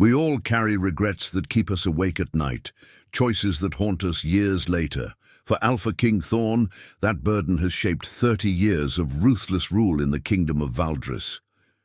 We all carry regrets that keep us awake at night, choices that haunt us years later. For Alpha King Thorne, that burden has shaped 30 years of ruthless rule in the kingdom of Valdris.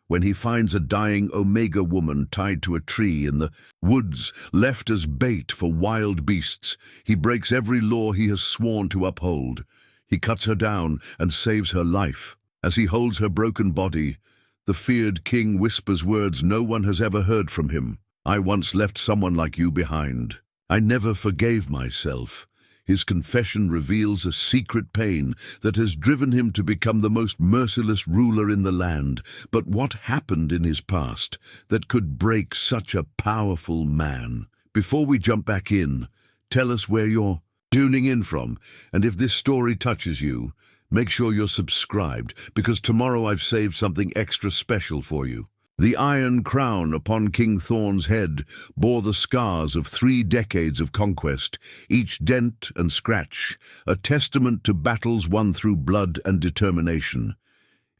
When he finds a dying Omega woman tied to a tree in the woods, left as bait for wild beasts, he breaks every law he has sworn to uphold. He cuts her down and saves her life. As he holds her broken body, the feared king whispers words no one has ever heard from him. I once left someone like you behind. I never forgave myself. His confession reveals a secret pain that has driven him to become the most merciless ruler in the land. But what happened in his past that could break such a powerful man? Before we jump back in, tell us where you're tuning in from, and if this story touches you, make sure you're subscribed, because tomorrow I've saved something extra special for you. The iron crown upon King Thorne's head bore the scars of 3 decades of conquest, each dent and scratch a testament to battles won through blood and determination.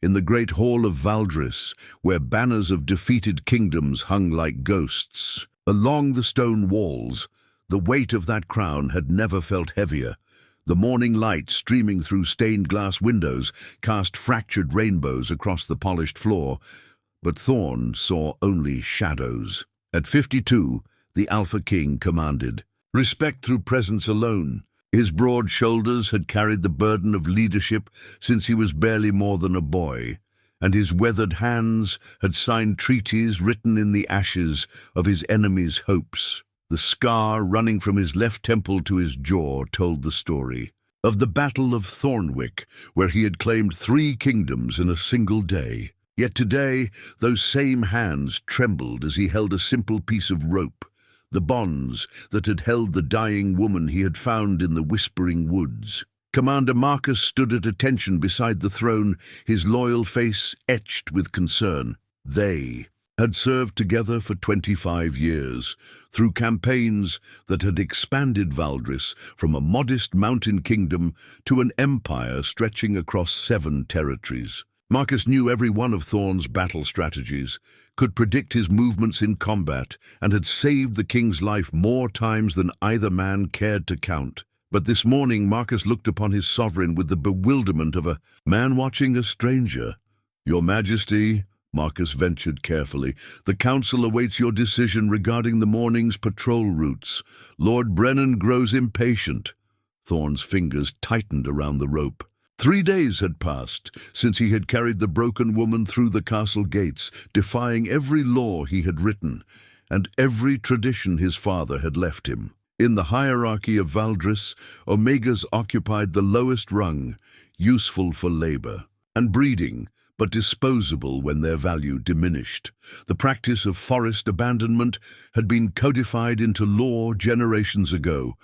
In the great hall of Valdris, where banners of defeated kingdoms hung like ghosts, along the stone walls, the weight of that crown had never felt heavier. The morning light streaming through stained glass windows cast fractured rainbows across the polished floor, but Thorne saw only shadows. At 52, the Alpha King commanded. Respect through presence alone. His broad shoulders had carried the burden of leadership since he was barely more than a boy, and his weathered hands had signed treaties written in the ashes of his enemies' hopes. The scar running from his left temple to his jaw told the story of the Battle of Thornwick, where he had claimed 3 kingdoms in a single day. Yet today, those same hands trembled as he held a simple piece of rope, the bonds that had held the dying woman he had found in the whispering woods. Commander Marcus stood at attention beside the throne, his loyal face etched with concern. They had served together for 25 years, through campaigns that had expanded Valdris from a modest mountain kingdom to an empire stretching across 7 territories. Marcus knew every one of Thorne's battle strategies, could predict his movements in combat, and had saved the king's life more times than either man cared to count. But this morning Marcus looked upon his sovereign with the bewilderment of a man watching a stranger. "Your Majesty," Marcus ventured carefully, "the council awaits your decision regarding the morning's patrol routes. Lord Brennan grows impatient." Thorne's fingers tightened around the rope. 3 days had passed since he had carried the broken woman through the castle gates, defying every law he had written, and every tradition his father had left him. In the hierarchy of Valdris, Omegas occupied the lowest rung, useful for labor and breeding, but disposable when their value diminished. The practice of forest abandonment had been codified into law generations ago.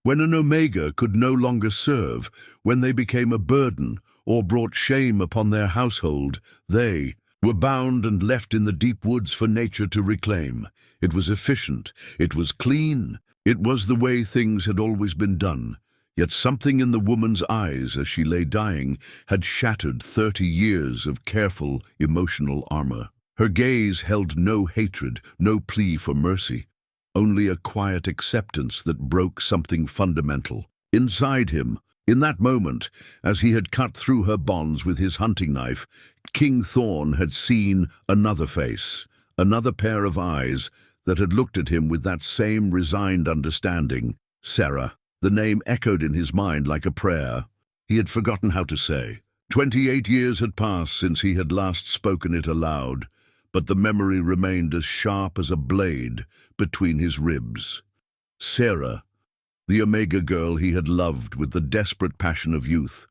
When an Omega could no longer serve, when they became a burden or brought shame upon their household, they were bound and left in the deep woods for nature to reclaim. It was efficient, it was clean, it was the way things had always been done. Yet something in the woman's eyes as she lay dying had shattered 30 years of careful, emotional armor. Her gaze held no hatred, no plea for mercy. Only a quiet acceptance that broke something fundamental. Inside him, in that moment, as he had cut through her bonds with his hunting knife, King Thorne had seen another face, another pair of eyes that had looked at him with that same resigned understanding. Sarah. The name echoed in his mind like a prayer he had forgotten how to say. 28 years had passed since he had last spoken it aloud, but the memory remained as sharp as a blade between his ribs. Sarah, the Omega girl he had loved with the desperate passion of youth.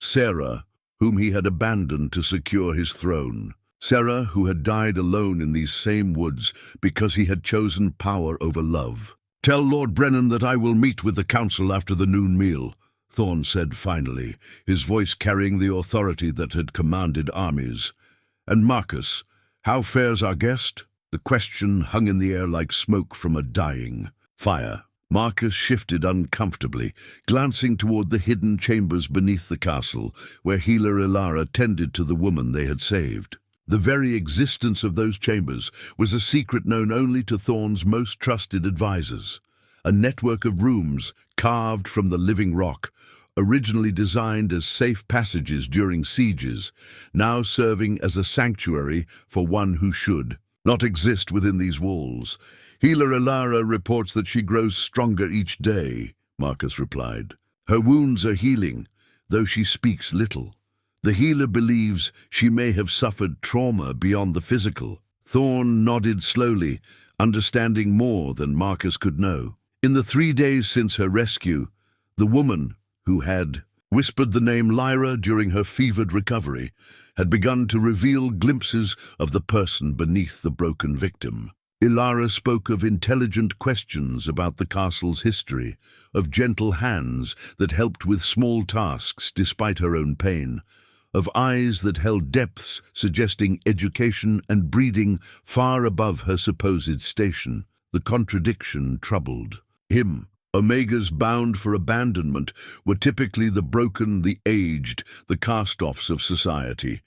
Sarah, whom he had abandoned to secure his throne. Sarah, who had died alone in these same woods because he had chosen power over love. "Tell Lord Brennan that I will meet with the council after the noon meal," Thorne said finally, his voice carrying the authority that had commanded armies. "And Marcus, how fares our guest?" The question hung in the air like smoke from a dying fire. Marcus shifted uncomfortably, glancing toward the hidden chambers beneath the castle, where healer Ilara tended to the woman they had saved. The very existence of those chambers was a secret known only to Thorne's most trusted advisors. A network of rooms carved from the living rock, originally designed as safe passages during sieges, now serving as a sanctuary for one who should not exist within these walls. Healer Ilara reports that she grows stronger each day, Marcus replied. Her wounds are healing, though she speaks little. The healer believes she may have suffered trauma beyond the physical. Thorne nodded slowly, understanding more than Marcus could know. In the 3 days since her rescue, the woman, who had whispered the name Lyra during her fevered recovery, had begun to reveal glimpses of the person beneath the broken victim. Ilara spoke of intelligent questions about the castle's history, of gentle hands that helped with small tasks despite her own pain, of eyes that held depths suggesting education and breeding far above her supposed station. The contradiction troubled him. Omegas bound for abandonment were typically the broken, the aged, the cast-offs of society.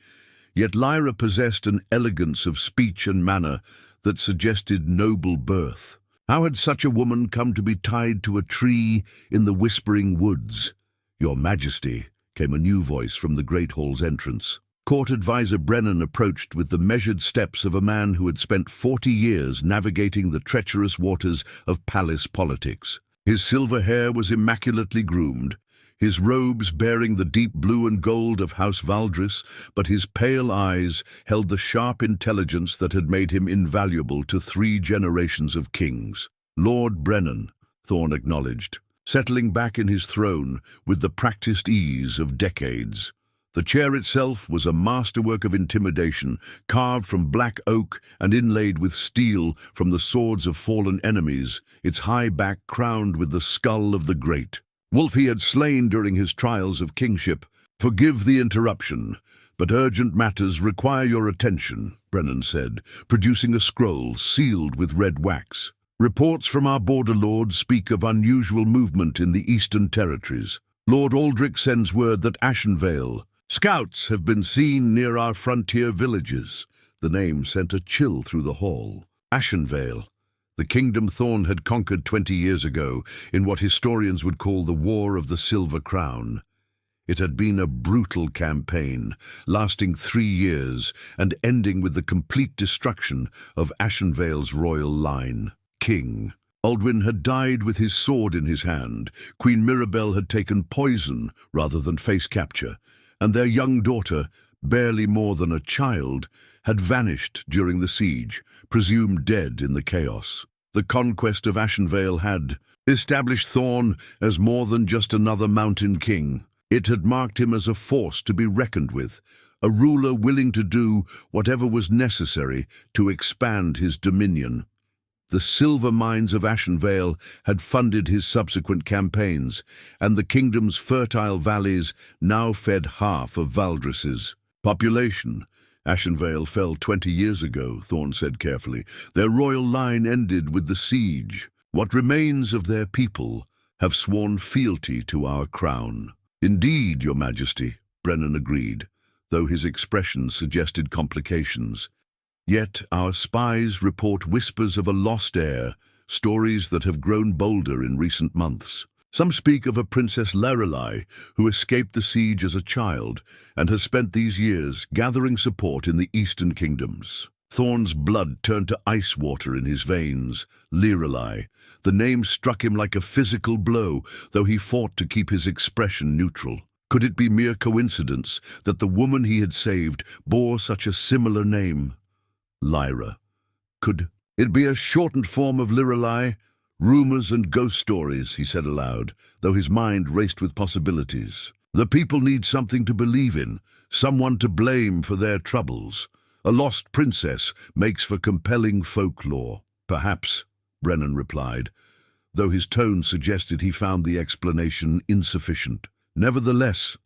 Yet Lyra possessed an elegance of speech and manner that suggested noble birth. How had such a woman come to be tied to a tree in the whispering woods? Your Majesty, came a new voice from the Great Hall's entrance. Court advisor Brennan approached with the measured steps of a man who had spent 40 years navigating the treacherous waters of palace politics. His silver hair was immaculately groomed, his robes bearing the deep blue and gold of House Valdris, but his pale eyes held the sharp intelligence that had made him invaluable to 3 generations of kings. Lord Brennan, Thorne acknowledged, settling back in his throne with the practiced ease of decades. The chair itself was a masterwork of intimidation, carved from black oak and inlaid with steel from the swords of fallen enemies, its high back crowned with the skull of the great. Wolf he had slain during his trials of kingship. Forgive the interruption, but urgent matters require your attention, Brennan said, producing a scroll sealed with red wax. Reports from our border lords speak of unusual movement in the eastern territories. Lord Aldrich sends word that Ashenvale scouts have been seen near our frontier villages. The name sent a chill through the hall. Ashenvale, the kingdom Thorne had conquered 20 years ago in what historians would call the War of the Silver Crown. It had been a brutal campaign, lasting 3 years and ending with the complete destruction of Ashenvale's royal line. King Aldwin had died with his sword in his hand, Queen Mirabelle had taken poison rather than face capture, and their young daughter, barely more than a child, had vanished during the siege, presumed dead in the chaos. The conquest of Ashenvale had established Thorne as more than just another mountain king. It had marked him as a force to be reckoned with, a ruler willing to do whatever was necessary to expand his dominion. The silver mines of Ashenvale had funded his subsequent campaigns, and the kingdom's fertile valleys now fed half of Valdris's population. Ashenvale fell 20 years ago, Thorne said carefully. Their royal line ended with the siege. What remains of their people have sworn fealty to our crown. Indeed, Your Majesty, Brennan agreed, though his expression suggested complications. Yet our spies report whispers of a lost heir, stories that have grown bolder in recent months. Some speak of a Princess Lorelei who escaped the siege as a child and has spent these years gathering support in the eastern kingdoms. Thorne's blood turned to ice water in his veins. Lorelei. The name struck him like a physical blow, though he fought to keep his expression neutral. Could it be mere coincidence that the woman he had saved bore such a similar name? Lyra. Could it be a shortened form of Lorelei? Rumors and ghost stories, he said aloud, though his mind raced with possibilities. The people need something to believe in, someone to blame for their troubles. A lost princess makes for compelling folklore. Perhaps, Brennan replied, though his tone suggested he found the explanation insufficient. Nevertheless,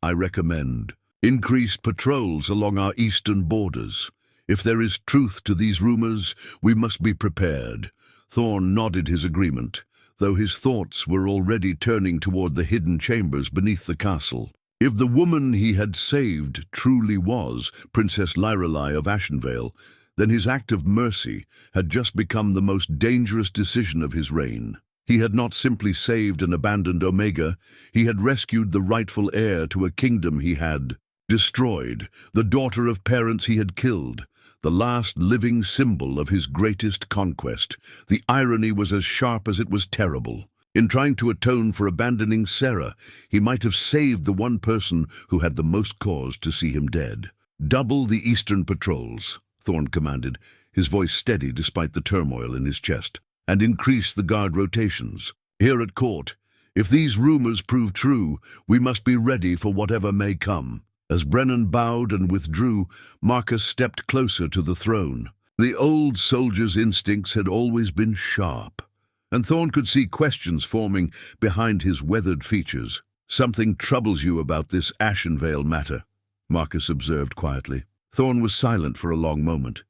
I recommend increased patrols along our eastern borders. If there is truth to these rumors, we must be prepared. Thorne nodded his agreement, though his thoughts were already turning toward the hidden chambers beneath the castle. If the woman he had saved truly was Princess Lyrelai of Ashenvale, then his act of mercy had just become the most dangerous decision of his reign. He had not simply saved and abandoned Omega, he had rescued the rightful heir to a kingdom he had destroyed, the daughter of parents he had killed, the last living symbol of his greatest conquest. The irony was as sharp as it was terrible. In trying to atone for abandoning Sarah, he might have saved the one person who had the most cause to see him dead. "Double the eastern patrols," Thorne commanded, his voice steady despite the turmoil in his chest, "and increase the guard rotations. Here at court, if these rumors prove true, we must be ready for whatever may come." As Brennan bowed and withdrew, Marcus stepped closer to the throne. The old soldier's instincts had always been sharp, and Thorne could see questions forming behind his weathered features. "Something troubles you about this Ashenvale matter," Marcus observed quietly. Thorne was silent for a long moment,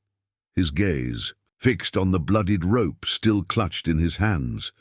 his gaze fixed on the bloodied rope still clutched in his hands.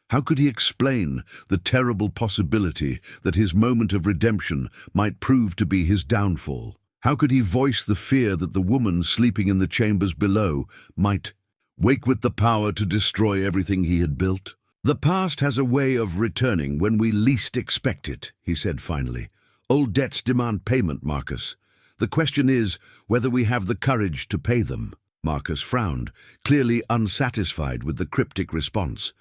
How could he explain the terrible possibility that his moment of redemption might prove to be his downfall? How could he voice the fear that the woman sleeping in the chambers below might wake with the power to destroy everything he had built? "The past has a way of returning when we least expect it," he said finally. "Old debts demand payment, Marcus. The question is whether we have the courage to pay them." Marcus frowned, clearly unsatisfied with the cryptic response.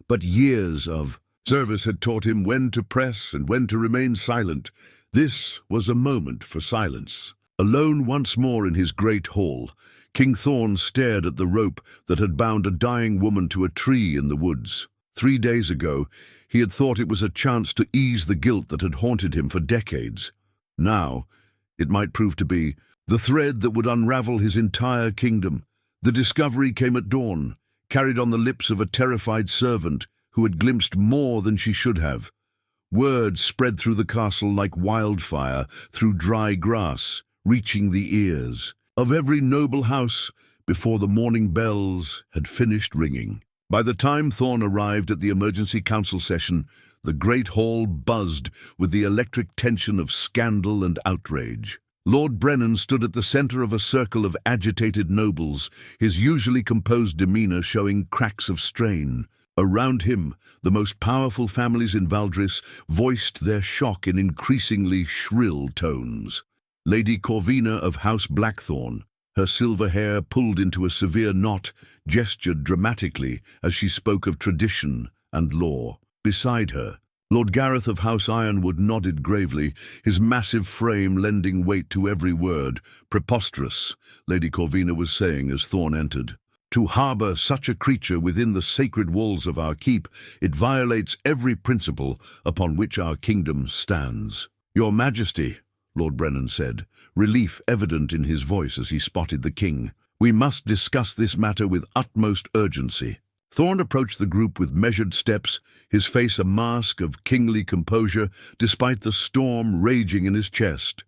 But years of service had taught him when to press and when to remain silent. This was a moment for silence. Alone once more in his great hall, King Thorne stared at the rope that had bound a dying woman to a tree in the woods. 3 days ago, he had thought it was a chance to ease the guilt that had haunted him for decades. Now, it might prove to be the thread that would unravel his entire kingdom. The discovery came at dawn, carried on the lips of a terrified servant who had glimpsed more than she should have. Word spread through the castle like wildfire through dry grass, reaching the ears of every noble house before the morning bells had finished ringing. By the time Thorne arrived at the emergency council session, the great hall buzzed with the electric tension of scandal and outrage. Lord Brennan stood at the center of a circle of agitated nobles, his usually composed demeanor showing cracks of strain. Around him, the most powerful families in Valdris voiced their shock in increasingly shrill tones. Lady Corvina of House Blackthorn, her silver hair pulled into a severe knot, gestured dramatically as she spoke of tradition and law. Beside her, Lord Gareth of House Ironwood nodded gravely, his massive frame lending weight to every word. "Preposterous," Lady Corvina was saying as Thorne entered. "To harbour such a creature within the sacred walls of our keep, it violates every principle upon which our kingdom stands." "Your Majesty," Lord Brennan said, relief evident in his voice as he spotted the king, "we must discuss this matter with utmost urgency." Thorne approached the group with measured steps, his face a mask of kingly composure despite the storm raging in his chest.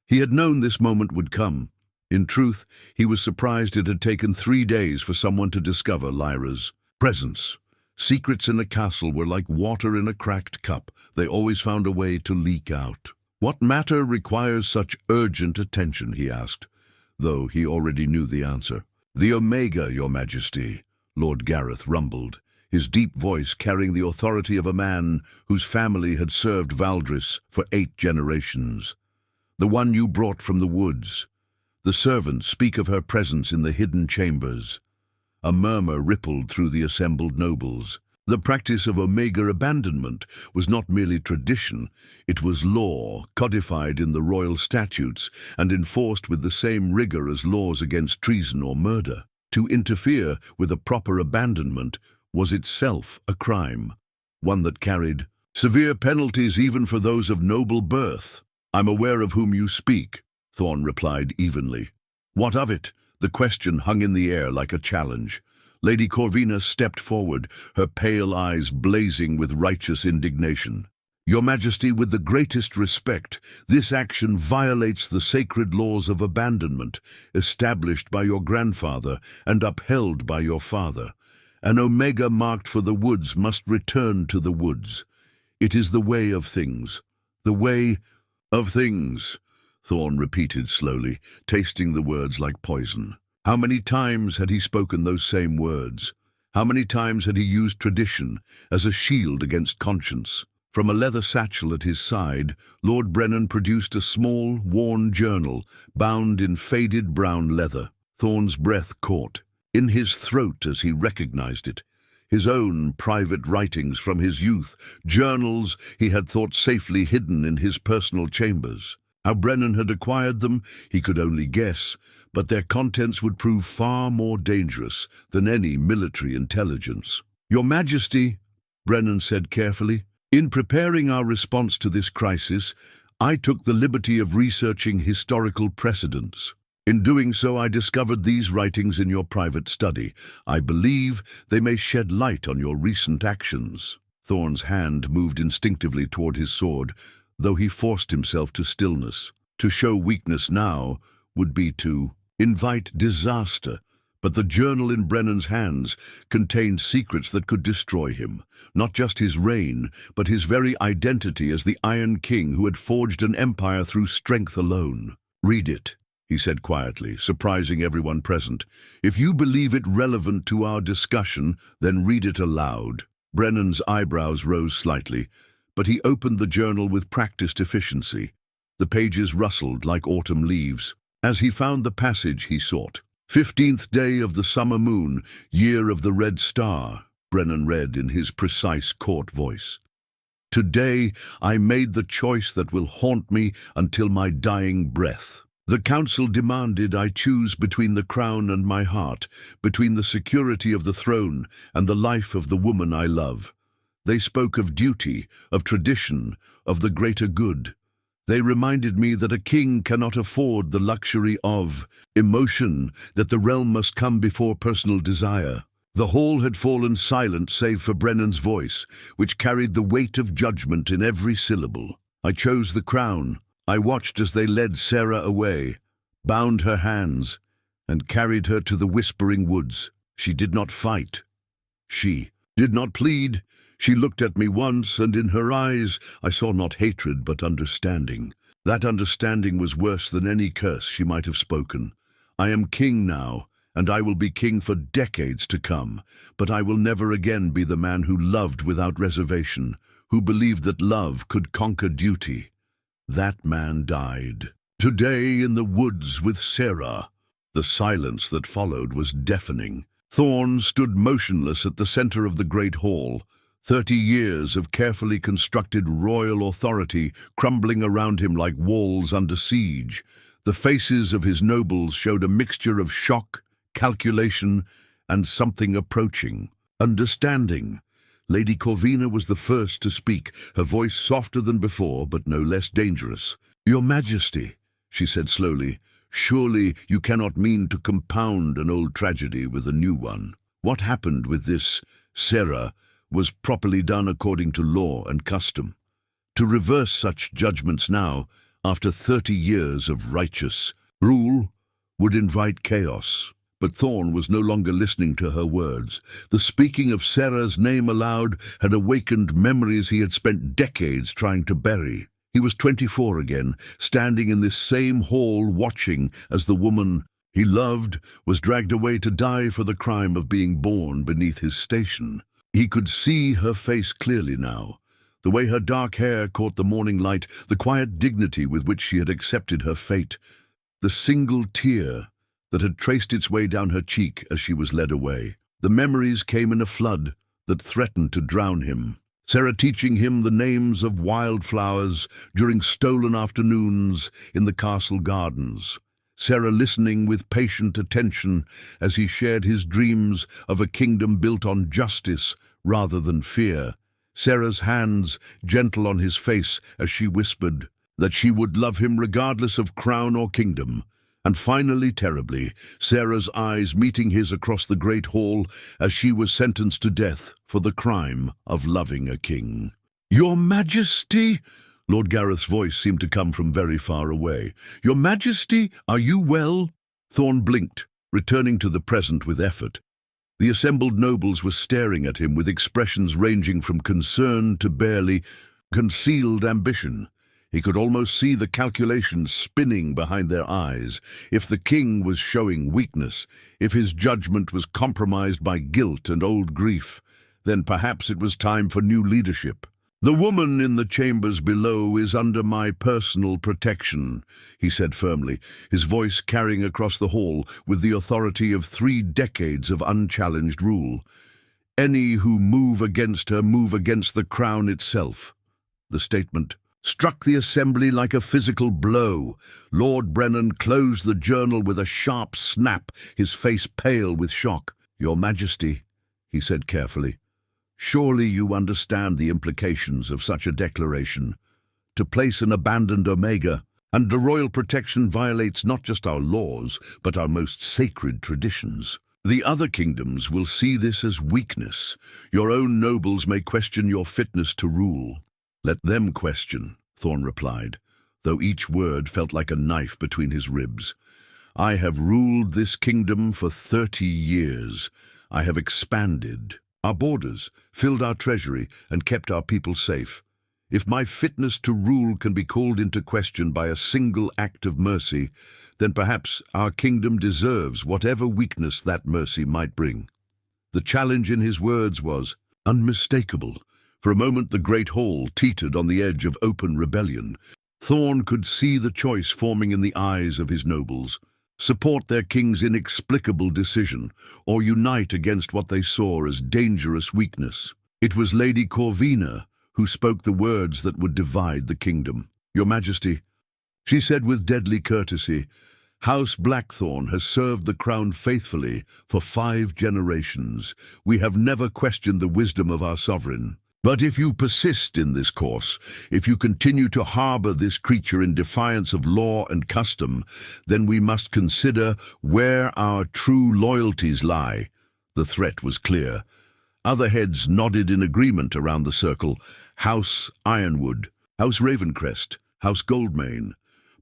He had known this moment would come. In truth, he was surprised it had taken 3 days for someone to discover Lyra's presence. Secrets in a castle were like water in a cracked cup. They always found a way to leak out. "What matter requires such urgent attention?" he asked, though he already knew the answer. "The Omega, Your Majesty," Lord Gareth rumbled, his deep voice carrying the authority of a man whose family had served Valdris for 8 generations. "The one you brought from the woods. The servants speak of her presence in the hidden chambers." A murmur rippled through the assembled nobles. The practice of Omega abandonment was not merely tradition, it was law, codified in the royal statutes and enforced with the same rigor as laws against treason or murder. To interfere with a proper abandonment was itself a crime, one that carried severe penalties even for those of noble birth. "I'm aware of whom you speak," Thorne replied evenly. "What of it?" The question hung in the air like a challenge. Lady Corvina stepped forward, her pale eyes blazing with righteous indignation. "Your Majesty, with the greatest respect, this action violates the sacred laws of abandonment, established by your grandfather and upheld by your father. An Omega marked for the woods must return to the woods. It is the way of things, the way Of things, Thorne repeated slowly, tasting the words like poison. How many times had he spoken those same words? How many times had he used tradition as a shield against conscience? From a leather satchel at his side, Lord Brennan produced a small, worn journal, bound in faded brown leather. Thorne's breath caught in his throat as he recognized it. His own private writings from his youth, journals he had thought safely hidden in his personal chambers. How Brennan had acquired them, he could only guess, but their contents would prove far more dangerous than any military intelligence. "Your Majesty," Brennan said carefully, "in preparing our response to this crisis, I took the liberty of researching historical precedents. In doing so, I discovered these writings in your private study. I believe they may shed light on your recent actions." Thorne's hand moved instinctively toward his sword, though he forced himself to stillness. To show weakness now would be to invite disaster, but the journal in Brennan's hands contained secrets that could destroy him. Not just his reign, but his very identity as the Iron King who had forged an empire through strength alone. "Read it," he said quietly, surprising everyone present. "If you believe it relevant to our discussion, then read it aloud." Brennan's eyebrows rose slightly, but he opened the journal with practiced efficiency. The pages rustled like autumn leaves. As he found the passage he sought, 15th day of the summer moon, year of the red star, Brennan read in his precise court voice. "Today I made the choice that will haunt me until my dying breath. The council demanded I choose between the crown and my heart, between the security of the throne and the life of the woman I love. They spoke of duty, of tradition, of the greater good. They reminded me that a king cannot afford the luxury of emotion, that the realm must come before personal desire." The hall had fallen silent save for Brennan's voice, which carried the weight of judgment in every syllable. "I chose the crown. I watched as they led Sarah away, bound her hands, and carried her to the Whispering Woods. She did not fight. She did not plead. She looked at me once, and in her eyes I saw not hatred but understanding. That understanding was worse than any curse she might have spoken. I am king now, and I will be king for decades to come, but I will never again be the man who loved without reservation, who believed that love could conquer duty. That man died. Today in the woods with Sarah." The silence that followed was deafening. Thorne stood motionless at the center of the great hall, 30 years of carefully constructed royal authority crumbling around him like walls under siege. The faces of his nobles showed a mixture of shock, calculation, and something approaching understanding. Lady Corvina was the first to speak, her voice softer than before, but no less dangerous. "Your Majesty," she said slowly, "surely you cannot mean to compound an old tragedy with a new one. What happened with this Sarah was properly done according to law and custom. To reverse such judgments now, after 30 years of righteous rule, would invite chaos." But Thorne was no longer listening to her words. The speaking of Sarah's name aloud had awakened memories he had spent decades trying to bury. He was 24 again, standing in this same hall watching as the woman he loved was dragged away to die for the crime of being born beneath his station. He could see her face clearly now, the way her dark hair caught the morning light, the quiet dignity with which she had accepted her fate, the single tear that had traced its way down her cheek as she was led away. The memories came in a flood that threatened to drown him. Sarah teaching him the names of wildflowers during stolen afternoons in the castle gardens. Sarah listening with patient attention as he shared his dreams of a kingdom built on justice rather than fear. Sarah's hands gentle on his face as she whispered that she would love him regardless of crown or kingdom. And finally, terribly, Sarah's eyes meeting his across the great hall as she was sentenced to death for the crime of loving a king. "Your Majesty!" Lord Gareth's voice seemed to come from very far away. "Your Majesty, are you well?" Thorne blinked, returning to the present with effort. The assembled nobles were staring at him with expressions ranging from concern to barely concealed ambition. He could almost see the calculations spinning behind their eyes. If the king was showing weakness, if his judgment was compromised by guilt and old grief, then perhaps it was time for new leadership. "The woman in the chambers below is under my personal protection," he said firmly, his voice carrying across the hall with the authority of 3 decades of unchallenged rule. "Any who move against her move against the crown itself." The statement struck the assembly like a physical blow. Lord Brennan closed the journal with a sharp snap, his face pale with shock. "Your Majesty," he said carefully, "surely you understand the implications of such a declaration. To place an abandoned Omega under royal protection violates not just our laws, but our most sacred traditions. The other kingdoms will see this as weakness. Your own nobles may question your fitness to rule." "Let them question," Thorne replied, though each word felt like a knife between his ribs. "I have ruled this kingdom for 30 years. I have expanded our borders, filled our treasury, and kept our people safe. If my fitness to rule can be called into question by a single act of mercy, then perhaps our kingdom deserves whatever weakness that mercy might bring." The challenge in his words was unmistakable. For a moment the great hall teetered on the edge of open rebellion. Thorne could see the choice forming in the eyes of his nobles: support their king's inexplicable decision, or unite against what they saw as dangerous weakness. It was Lady Corvina who spoke the words that would divide the kingdom. "Your Majesty," she said with deadly courtesy, "House Blackthorne has served the crown faithfully for 5 generations. We have never questioned the wisdom of our sovereign. But if you persist in this course, if you continue to harbor this creature in defiance of law and custom, then we must consider where our true loyalties lie." The threat was clear. Other heads nodded in agreement around the circle: House Ironwood, House Ravencrest, House Goldmane.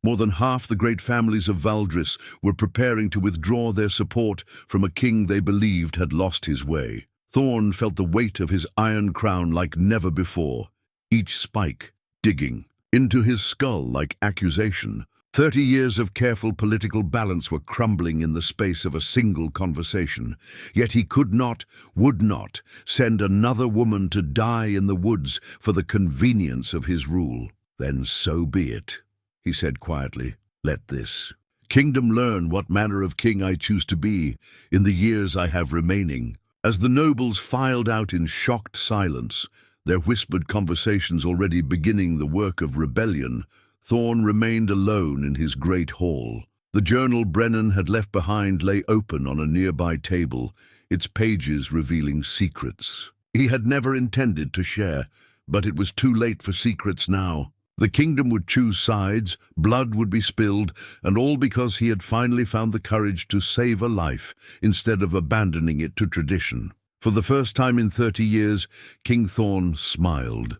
More than half the great families of Valdris were preparing to withdraw their support from a king they believed had lost his way. Thorne felt the weight of his iron crown like never before, each spike digging into his skull like accusation. 30 years of careful political balance were crumbling in the space of a single conversation. Yet he could not, would not, send another woman to die in the woods for the convenience of his rule. "Then so be it," he said quietly. "Let this kingdom learn what manner of king I choose to be in the years I have remaining." As the nobles filed out in shocked silence, their whispered conversations already beginning the work of rebellion, Thorne remained alone in his great hall. The journal Brennan had left behind lay open on a nearby table, its pages revealing secrets he had never intended to share, but it was too late for secrets now. The kingdom would choose sides, blood would be spilled, and all because he had finally found the courage to save a life instead of abandoning it to tradition. For the first time in 30 years, King Thorne smiled.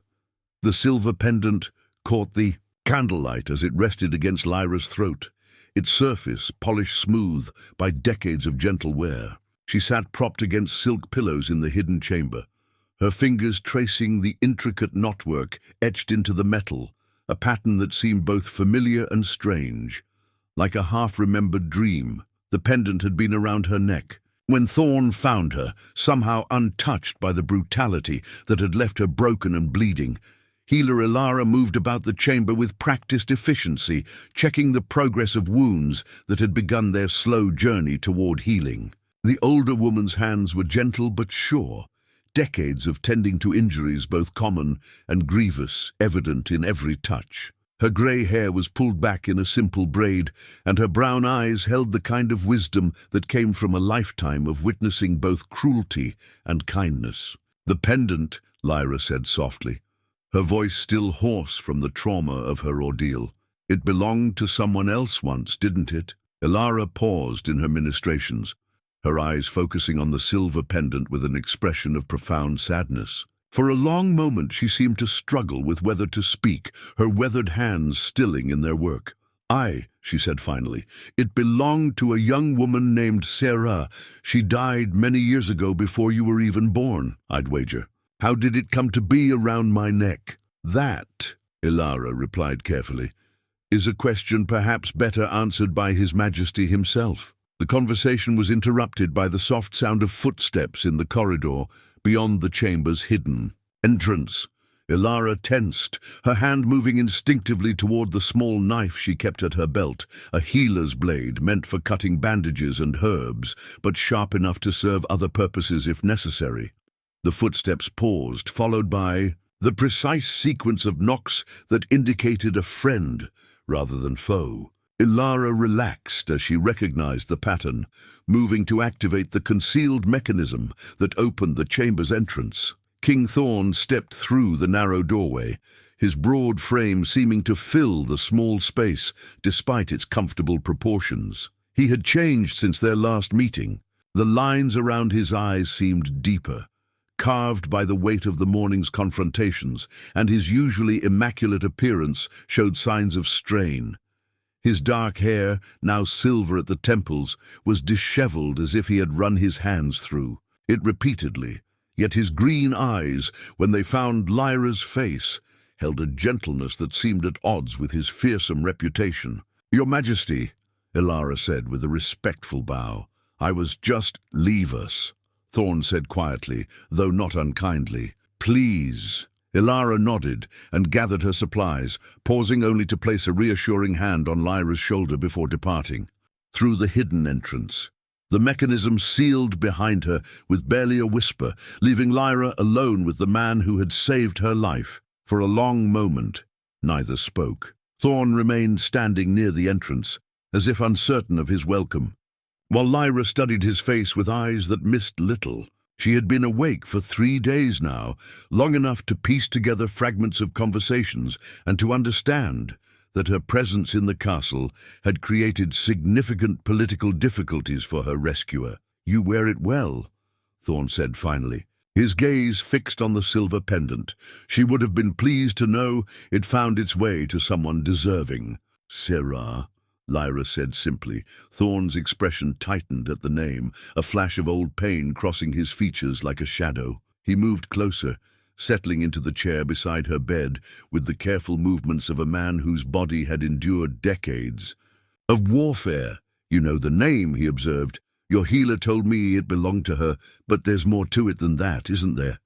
The silver pendant caught the candlelight as it rested against Lyra's throat, its surface polished smooth by decades of gentle wear. She sat propped against silk pillows in the hidden chamber, her fingers tracing the intricate knotwork etched into the metal, a pattern that seemed both familiar and strange. Like a half-remembered dream, the pendant had been around her neck. When Thorne found her, somehow untouched by the brutality that had left her broken and bleeding, healer Ilara moved about the chamber with practiced efficiency, checking the progress of wounds that had begun their slow journey toward healing. The older woman's hands were gentle but sure, decades of tending to injuries both common and grievous evident in every touch. Her grey hair was pulled back in a simple braid, and her brown eyes held the kind of wisdom that came from a lifetime of witnessing both cruelty and kindness. "The pendant," Lyra said softly, her voice still hoarse from the trauma of her ordeal. "It belonged to someone else once, didn't it?" Ilara paused in her ministrations, her eyes focusing on the silver pendant with an expression of profound sadness. For a long moment she seemed to struggle with whether to speak, her weathered hands stilling in their work. "Aye," she said finally, "it belonged to a young woman named Sarah. She died many years ago before you were even born, I'd wager. How did it come to be around my neck?" "That," Ilara replied carefully, is a question perhaps better answered by His Majesty himself. The conversation was interrupted by the soft sound of footsteps in the corridor beyond the chamber's hidden entrance. Ilara tensed, her hand moving instinctively toward the small knife she kept at her belt, a healer's blade meant for cutting bandages and herbs, but sharp enough to serve other purposes if necessary. The footsteps paused, followed by the precise sequence of knocks that indicated a friend rather than foe. Ilara relaxed as she recognized the pattern, moving to activate the concealed mechanism that opened the chamber's entrance. King Thorne stepped through the narrow doorway, his broad frame seeming to fill the small space despite its comfortable proportions. He had changed since their last meeting. The lines around his eyes seemed deeper, carved by the weight of the morning's confrontations, and his usually immaculate appearance showed signs of strain. His dark hair, now silver at the temples, was disheveled as if he had run his hands through it repeatedly. Yet his green eyes, when they found Lyra's face, held a gentleness that seemed at odds with his fearsome reputation. "Your Majesty," Ilara said with a respectful bow. "I was just—" "Leave us," Thorne said quietly, though not unkindly. "Please." Ilara nodded and gathered her supplies, pausing only to place a reassuring hand on Lyra's shoulder before departing. Through the hidden entrance, the mechanism sealed behind her with barely a whisper, leaving Lyra alone with the man who had saved her life. For a long moment, neither spoke. Thorne remained standing near the entrance, as if uncertain of his welcome, while Lyra studied his face with eyes that missed little. She had been awake for 3 days now, long enough to piece together fragments of conversations and to understand that her presence in the castle had created significant political difficulties for her rescuer. "You wear it well," Thorne said finally, his gaze fixed on the silver pendant. She would have been pleased to know it found its way to someone deserving. "Sirrah," Lyra said simply. Thorne's expression tightened at the name, a flash of old pain crossing his features like a shadow. He moved closer, settling into the chair beside her bed with the careful movements of a man whose body had endured decades of warfare. "You know the name," he observed. "Your healer told me it belonged to her, but there's more to it than that, isn't there?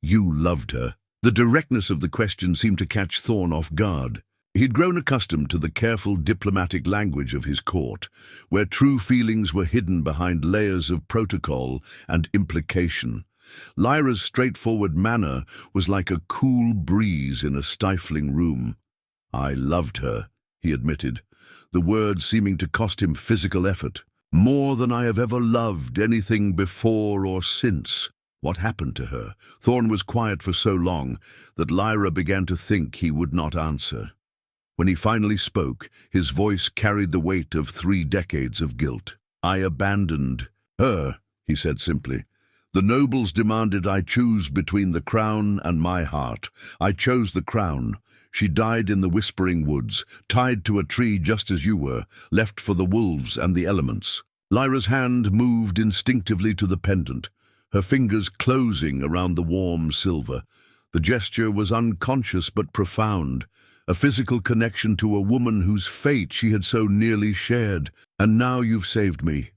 You loved her." The directness of the question seemed to catch Thorne off guard. He'd grown accustomed to the careful diplomatic language of his court, where true feelings were hidden behind layers of protocol and implication. Lyra's straightforward manner was like a cool breeze in a stifling room. "I loved her," he admitted, the words seeming to cost him physical effort. "More than I have ever loved anything before or since." What happened to her? Thorne was quiet for so long that Lyra began to think he would not answer. When he finally spoke, his voice carried the weight of 3 decades of guilt. "I abandoned her," he said simply. "The nobles demanded I choose between the crown and my heart. I chose the crown. She died in the Whispering Woods, tied to a tree just as you were, left for the wolves and the elements." Lyra's hand moved instinctively to the pendant, her fingers closing around the warm silver. The gesture was unconscious but profound, a physical connection to a woman whose fate she had so nearly shared. "And now you've saved me,"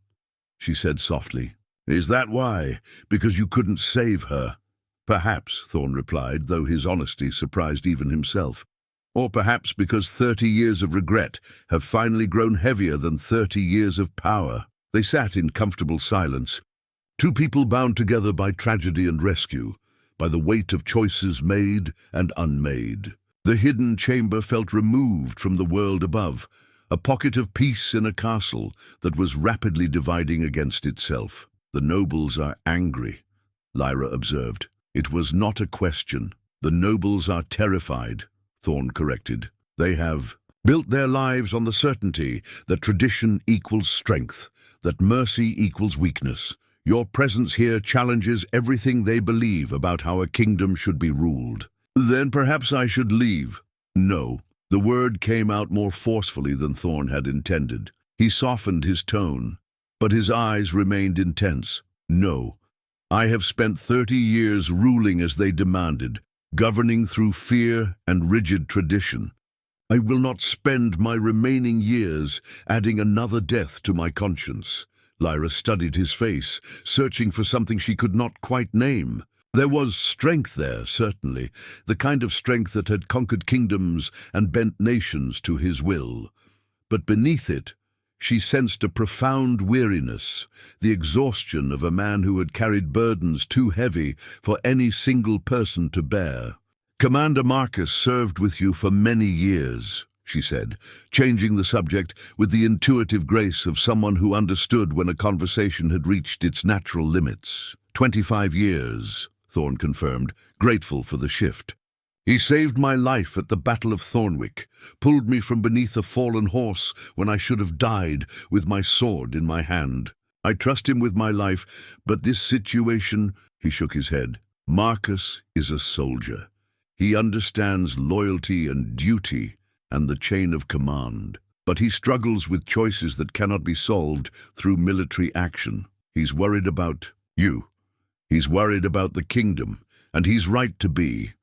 she said softly. "Is that why? Because you couldn't save her?" "Perhaps," Thorne replied, though his honesty surprised even himself. "Or perhaps because 30 years of regret have finally grown heavier than 30 years of power." They sat in comfortable silence, two people bound together by tragedy and rescue, by the weight of choices made and unmade. The hidden chamber felt removed from the world above, a pocket of peace in a castle that was rapidly dividing against itself. "The nobles are angry," Lyra observed. "It was not a question." "The nobles are terrified," Thorne corrected. "They have built their lives on the certainty that tradition equals strength, that mercy equals weakness. Your presence here challenges everything they believe about how a kingdom should be ruled." "Then perhaps I should leave." "No." The word came out more forcefully than Thorne had intended. He softened his tone, but his eyes remained intense. "No. I have spent 30 years ruling as they demanded, governing through fear and rigid tradition. I will not spend my remaining years adding another death to my conscience. Lyra studied his face, searching for something she could not quite name. There was strength there, certainly, the kind of strength that had conquered kingdoms and bent nations to his will. But beneath it, she sensed a profound weariness, the exhaustion of a man who had carried burdens too heavy for any single person to bear. "Commander Marcus served with you for many years," she said, changing the subject with the intuitive grace of someone who understood when a conversation had reached its natural limits. 25 years, Thorne confirmed, grateful for the shift. "He saved my life at the Battle of Thornwick, pulled me from beneath a fallen horse when I should have died with my sword in my hand. I trust him with my life, but this situation," he shook his head. "Marcus is a soldier. He understands loyalty and duty and the chain of command, but he struggles with choices that cannot be solved through military action. He's worried about you. He's worried about the kingdom, and he's right to be.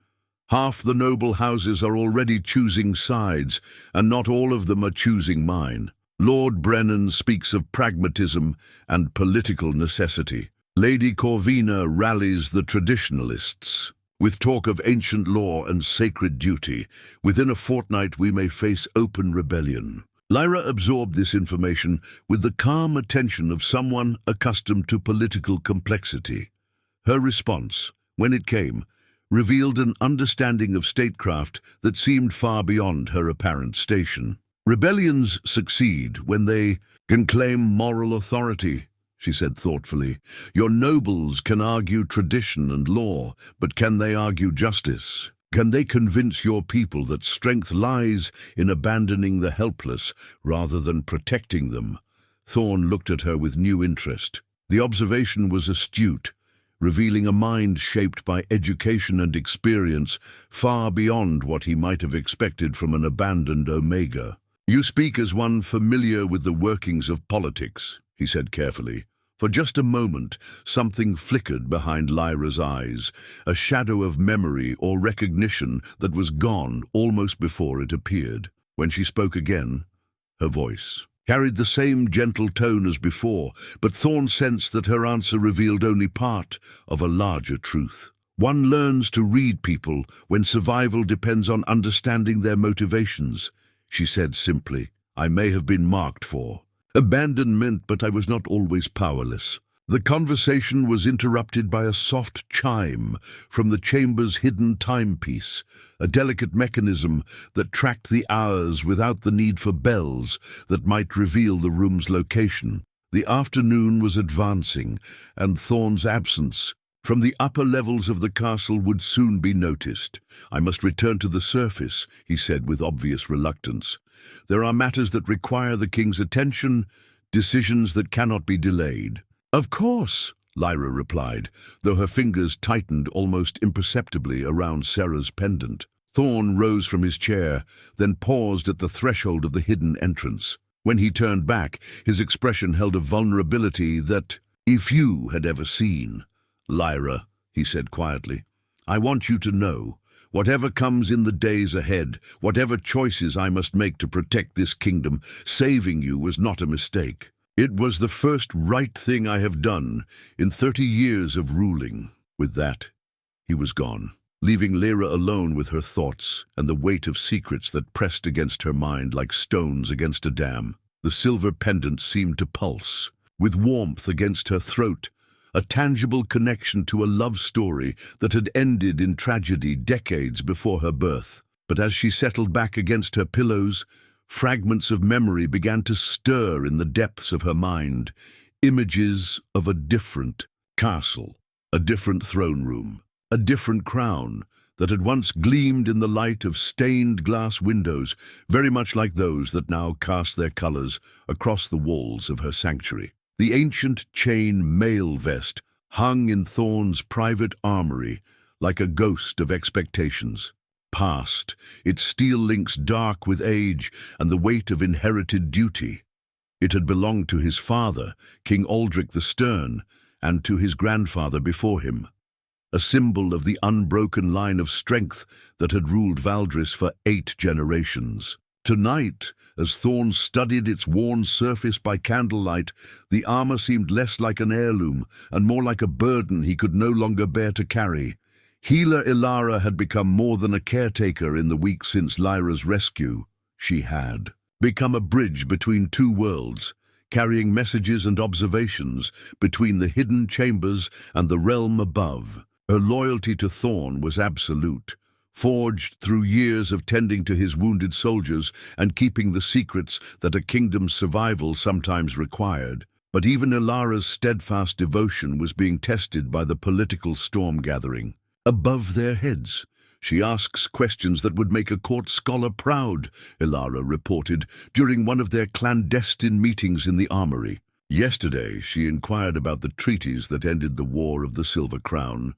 Half the noble houses are already choosing sides, and not all of them are choosing mine. Lord Brennan speaks of pragmatism and political necessity. Lady Corvina rallies the traditionalists, with talk of ancient law and sacred duty. Within a fortnight we may face open rebellion." Lyra absorbed this information with the calm attention of someone accustomed to political complexity. Her response, when it came, revealed an understanding of statecraft that seemed far beyond her apparent station. "Rebellions succeed when they can claim moral authority," she said thoughtfully. "Your nobles can argue tradition and law, but can they argue justice? Can they convince your people that strength lies in abandoning the helpless rather than protecting them?" Thorne looked at her with new interest. The observation was astute, revealing a mind shaped by education and experience far beyond what he might have expected from an abandoned Omega. "You speak as one familiar with the workings of politics," he said carefully. For just a moment, something flickered behind Lyra's eyes, a shadow of memory or recognition that was gone almost before it appeared. When she spoke again, her voice carried the same gentle tone as before, but Thorne sensed that her answer revealed only part of a larger truth. "One learns to read people when survival depends on understanding their motivations," she said simply. "I may have been marked for abandonment, but I was not always powerless." The conversation was interrupted by a soft chime from the chamber's hidden timepiece, a delicate mechanism that tracked the hours without the need for bells that might reveal the room's location. The afternoon was advancing, and Thorne's absence from the upper levels of the castle would soon be noticed. "I must return to the surface," he said with obvious reluctance. "There are matters that require the king's attention, decisions that cannot be delayed." "Of course," Lyra replied, though her fingers tightened almost imperceptibly around Sarah's pendant. Thorne rose from his chair, then paused at the threshold of the hidden entrance. When he turned back, his expression held a vulnerability that, if you had ever seen. "Lyra," he said quietly, "I want you to know, whatever comes in the days ahead, whatever choices I must make to protect this kingdom, saving you was not a mistake. It was the first right thing I have done in 30 years of ruling." With that, he was gone, leaving Lyra alone with her thoughts and the weight of secrets that pressed against her mind like stones against a dam. The silver pendant seemed to pulse, with warmth against her throat, a tangible connection to a love story that had ended in tragedy decades before her birth. But as she settled back against her pillows, fragments of memory began to stir in the depths of her mind, images of a different castle, a different throne room, a different crown that had once gleamed in the light of stained glass windows, very much like those that now cast their colors across the walls of her sanctuary. The ancient chain mail vest hung in Thorne's private armory like a ghost of expectations. Past, its steel links dark with age and the weight of inherited duty. It had belonged to his father, King Aldric the Stern, and to his grandfather before him. a symbol of the unbroken line of strength that had ruled Valdris for 8 generations. Tonight, as Thorne studied its worn surface by candlelight, the armor seemed less like an heirloom and more like a burden he could no longer bear to carry. Healer Ilara had become more than a caretaker in the weeks since Lyra's rescue. She had become a bridge between two worlds, carrying messages and observations between the hidden chambers and the realm above. Her loyalty to Thorne was absolute, forged through years of tending to his wounded soldiers and keeping the secrets that a kingdom's survival sometimes required. But even Ilara's steadfast devotion was being tested by the political storm gathering. Above their heads, she asks questions that would make a court scholar proud, Ilara reported during one of their clandestine meetings in the armory. Yesterday, she inquired about the treaties that ended the War of the Silver Crown.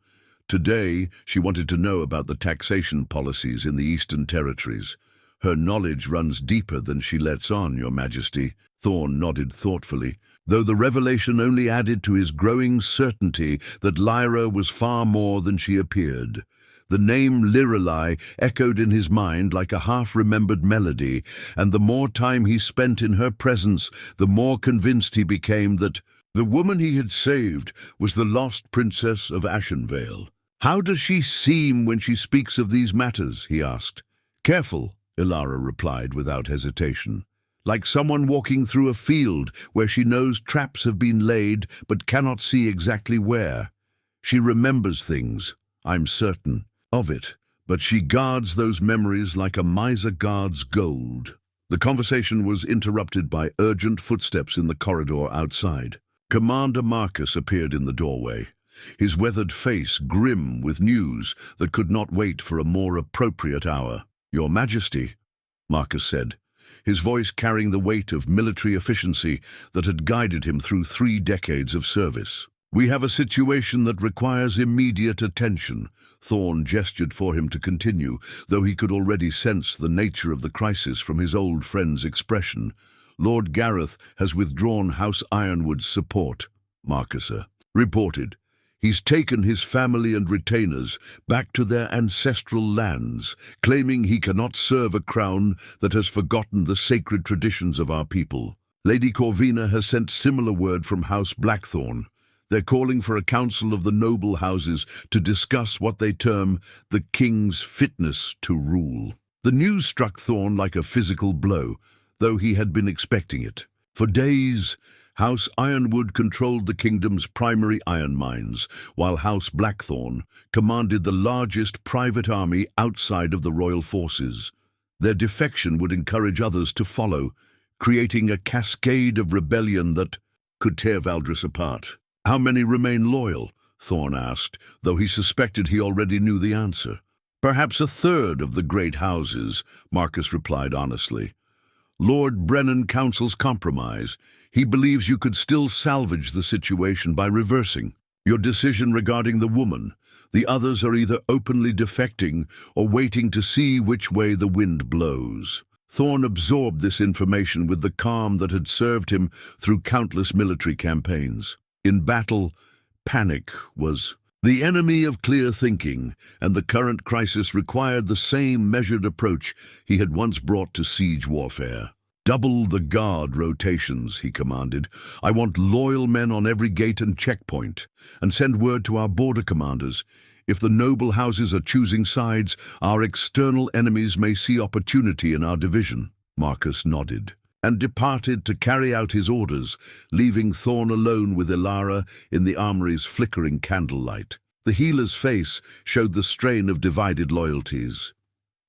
Today, she wanted to know about the taxation policies in the Eastern Territories. Her knowledge runs deeper than she lets on, Your Majesty. Thorne nodded thoughtfully, though the revelation only added to his growing certainty that Lyra was far more than she appeared. The name Lirelai echoed in his mind like a half-remembered melody, and the more time he spent in her presence, the more convinced he became that the woman he had saved was the lost princess of Ashenvale. "How does she seem when she speaks of these matters?" he asked. "Careful," Ilara replied without hesitation. "Like someone walking through a field where she knows traps have been laid but cannot see exactly where. She remembers things, I'm certain of it, but she guards those memories like a miser guards gold." The conversation was interrupted by urgent footsteps in the corridor outside. Commander Marcus appeared in the doorway, his weathered face grim with news that could not wait for a more appropriate hour. "Your Majesty," Marcus said, his voice carrying the weight of military efficiency that had guided him through 3 decades of service. "We have a situation that requires immediate attention." Thorne gestured for him to continue, though he could already sense the nature of the crisis from his old friend's expression. "Lord Gareth has withdrawn House Ironwood's support," Marcus reported. "He's taken his family and retainers back to their ancestral lands, claiming he cannot serve a crown that has forgotten the sacred traditions of our people. Lady Corvina has sent similar word from House Blackthorn. They're calling for a council of the noble houses to discuss what they term the king's fitness to rule." The news struck Thorne like a physical blow, though he had been expecting it. For days, House Ironwood controlled the kingdom's primary iron mines, while House Blackthorn commanded the largest private army outside of the royal forces. Their defection would encourage others to follow, creating a cascade of rebellion that could tear Valdris apart. "How many remain loyal?" Thorne asked, though he suspected he already knew the answer. "Perhaps a third of the great houses," Marcus replied honestly. "Lord Brennan counsels compromise. He believes you could still salvage the situation by reversing your decision regarding the woman. The others are either openly defecting or waiting to see which way the wind blows." Thorne absorbed this information with the calm that had served him through countless military campaigns. In battle, panic was the enemy of clear thinking, and the current crisis required the same measured approach he had once brought to siege warfare. "Double the guard rotations," he commanded. "I want loyal men on every gate and checkpoint, and send word to our border commanders. If the noble houses are choosing sides, our external enemies may see opportunity in our division." Marcus nodded and departed to carry out his orders, leaving Thorne alone with Ilara in the armory's flickering candlelight. The healer's face showed the strain of divided loyalties.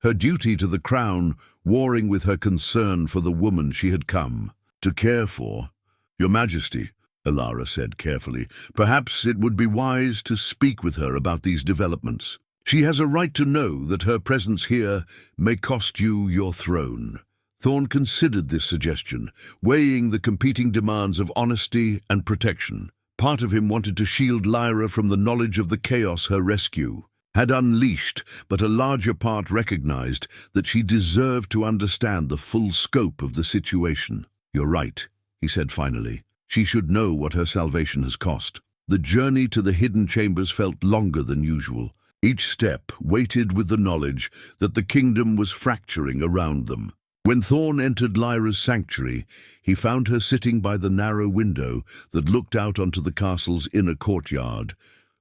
Her duty to the crown warring with her concern for the woman she had come to care for. "Your Majesty," Ilara said carefully, "perhaps it would be wise to speak with her about these developments. She has a right to know that her presence here may cost you your throne." Thorne considered this suggestion, weighing the competing demands of honesty and protection. Part of him wanted to shield Lyra from the knowledge of the chaos her rescue had unleashed, but a larger part recognized that she deserved to understand the full scope of the situation. "You're right," he said finally. "She should know what her salvation has cost." The journey to the hidden chambers felt longer than usual. Each step weighted with the knowledge that the kingdom was fracturing around them. When Thorne entered Lyra's sanctuary, he found her sitting by the narrow window that looked out onto the castle's inner courtyard,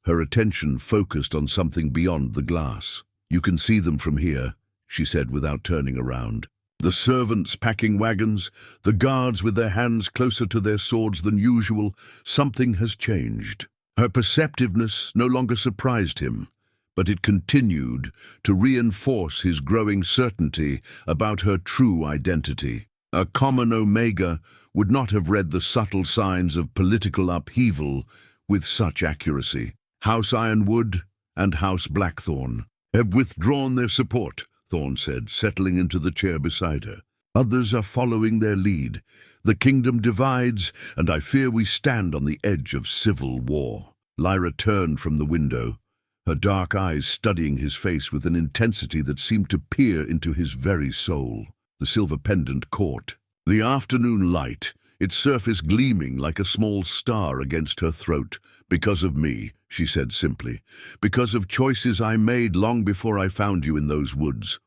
her attention focused on something beyond the glass. "You can see them from here," she said without turning around. "The servants packing wagons, the guards with their hands closer to their swords than usual. Something has changed." Her perceptiveness no longer surprised him, but it continued to reinforce his growing certainty about her true identity. A common Omega would not have read the subtle signs of political upheaval with such accuracy. House Ironwood and House Blackthorn have withdrawn their support, Thorne said, settling into the chair beside her. "Others are following their lead. The kingdom divides, and I fear we stand on the edge of civil war." Lyra turned from the window, her dark eyes studying his face with an intensity that seemed to peer into his very soul. The silver pendant caught the afternoon light, its surface gleaming like a small star against her throat. "Because of me," she said simply. "Because of choices I made long before I found you in those woods."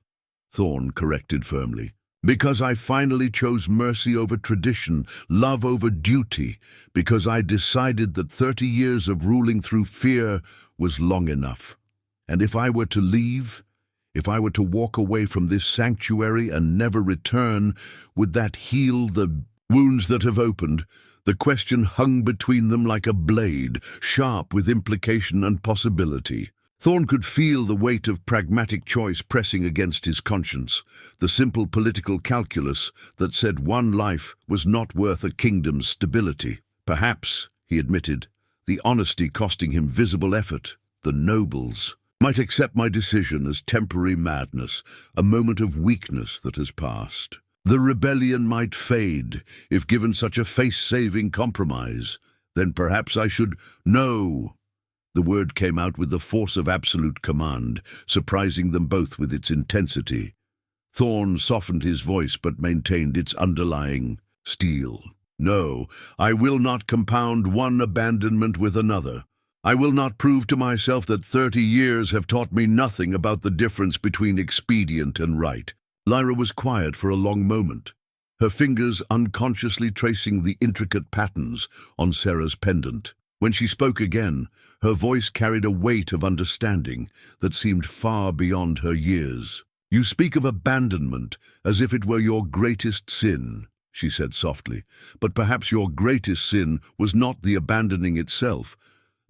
Thorne corrected firmly. "Because I finally chose mercy over tradition, love over duty. Because I decided that 30 years of ruling through fear was long enough. And if I were to leave, if I were to walk away from this sanctuary and never return, would that heal the wounds that have opened?" The question hung between them like a blade, sharp with implication and possibility. Thorne could feel the weight of pragmatic choice pressing against his conscience, the simple political calculus that said one life was not worth a kingdom's stability. Perhaps, he admitted, the honesty costing him visible effort. The nobles might accept my decision as temporary madness, a moment of weakness that has passed. The rebellion might fade if given such a face-saving compromise. Then perhaps I should— No! The word came out with the force of absolute command, surprising them both with its intensity. Thorne softened his voice but maintained its underlying steel. "No, I will not compound one abandonment with another. I will not prove to myself that 30 years have taught me nothing about the difference between expedient and right." Lyra was quiet for a long moment, her fingers unconsciously tracing the intricate patterns on Sarah's pendant. When she spoke again, her voice carried a weight of understanding that seemed far beyond her years. "You speak of abandonment as if it were your greatest sin," she said softly. "But perhaps your greatest sin was not the abandoning itself,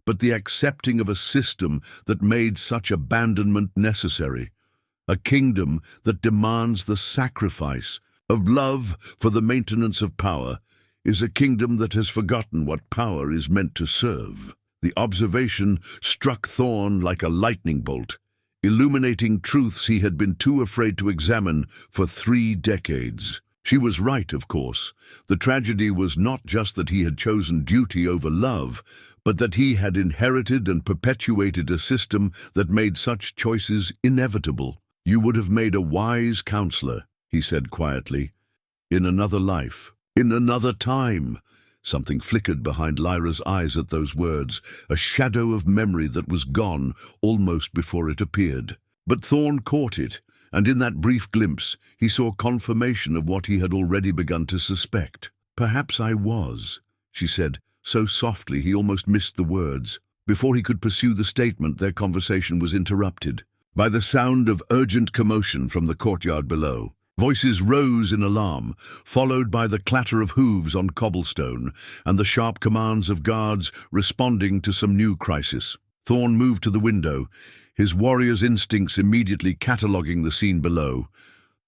but the accepting of a system that made such abandonment necessary. A kingdom that demands the sacrifice of love for the maintenance of power is a kingdom that has forgotten what power is meant to serve." The observation struck Thorne like a lightning bolt, illuminating truths he had been too afraid to examine for 3 decades. She was right, of course. The tragedy was not just that he had chosen duty over love, but that he had inherited and perpetuated a system that made such choices inevitable. "You would have made a wise counselor," he said quietly. "In another life, in another time." Something flickered behind Lyra's eyes at those words, a shadow of memory that was gone almost before it appeared. But Thorne caught it, and in that brief glimpse he saw confirmation of what he had already begun to suspect. "Perhaps I was," she said, so softly he almost missed the words. Before he could pursue the statement, their conversation was interrupted by the sound of urgent commotion from the courtyard below. Voices rose in alarm, followed by the clatter of hooves on cobblestone and the sharp commands of guards responding to some new crisis. Thorne moved to the window, his warrior's instincts immediately cataloguing the scene below.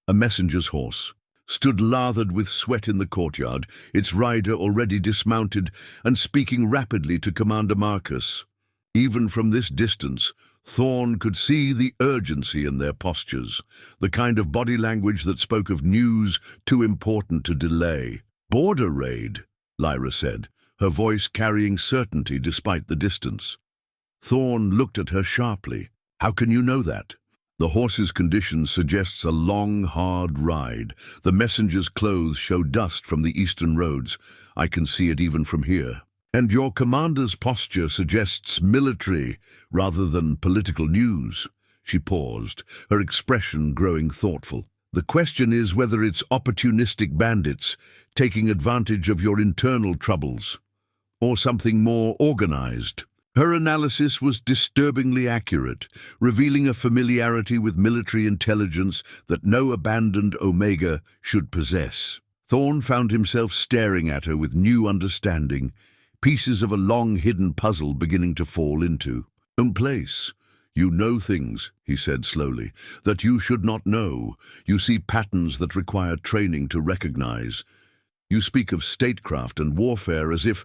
A messenger's horse stood lathered with sweat in the courtyard, its rider already dismounted and speaking rapidly to Commander Marcus. Even from this distance, Thorne could see the urgency in their postures, the kind of body language that spoke of news too important to delay. "Border raid," Lyra said, her voice carrying certainty despite the distance. Thorne looked at her sharply. "How can you know that?" "The horse's condition suggests a long, hard ride. The messenger's clothes show dust from the eastern roads. I can see it even from here." And your commander's posture suggests military rather than political news. She paused, her expression growing thoughtful. The question is whether it's opportunistic bandits taking advantage of your internal troubles, or something more organized. Her analysis was disturbingly accurate, revealing a familiarity with military intelligence that no abandoned Omega should possess. Thorne found himself staring at her with new understanding, pieces of a long-hidden puzzle beginning to fall into place. You know things, he said slowly, that you should not know. You see patterns that require training to recognize. You speak of statecraft and warfare as if...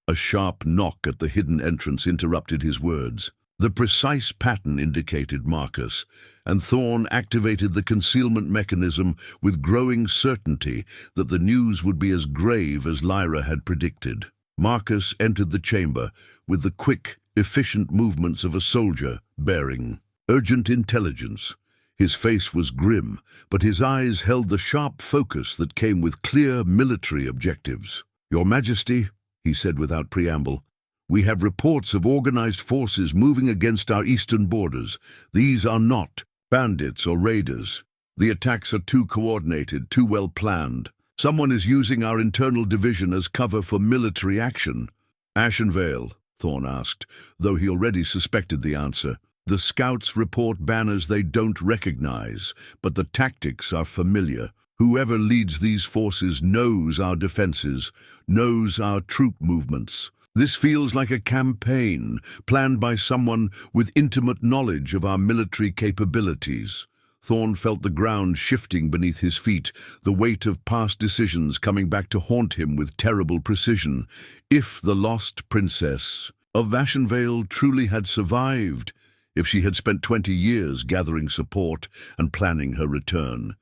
A sharp knock at the hidden entrance interrupted his words. The precise pattern indicated Marcus, and Thorne activated the concealment mechanism with growing certainty that the news would be as grave as Lyra had predicted. Marcus entered the chamber with the quick, efficient movements of a soldier bearing urgent intelligence. His face was grim, but his eyes held the sharp focus that came with clear military objectives. "Your Majesty," he said without preamble, "we have reports of organized forces moving against our eastern borders. These are not bandits or raiders. The attacks are too coordinated, too well planned. Someone is using our internal division as cover for military action." "Ashenvale?" Thorne asked, though he already suspected the answer. "The scouts report banners they don't recognize, but the tactics are familiar. Whoever leads these forces knows our defenses, knows our troop movements. This feels like a campaign planned by someone with intimate knowledge of our military capabilities." Thorne felt the ground shifting beneath his feet, the weight of past decisions coming back to haunt him with terrible precision. If the lost princess of Ashenvale truly had survived, if she had spent 20 years gathering support and planning her return,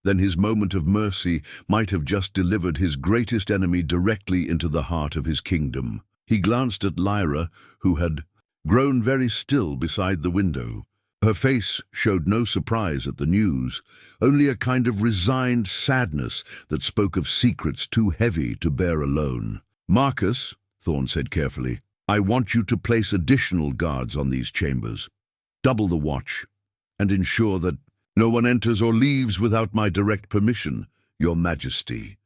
then his moment of mercy might have just delivered his greatest enemy directly into the heart of his kingdom. He glanced at Lyra, who had grown very still beside the window. Her face showed no surprise at the news, only a kind of resigned sadness that spoke of secrets too heavy to bear alone. "Marcus," Thorne said carefully, "I want you to place additional guards on these chambers. Double the watch, and ensure that no one enters or leaves without my direct permission, Your Majesty."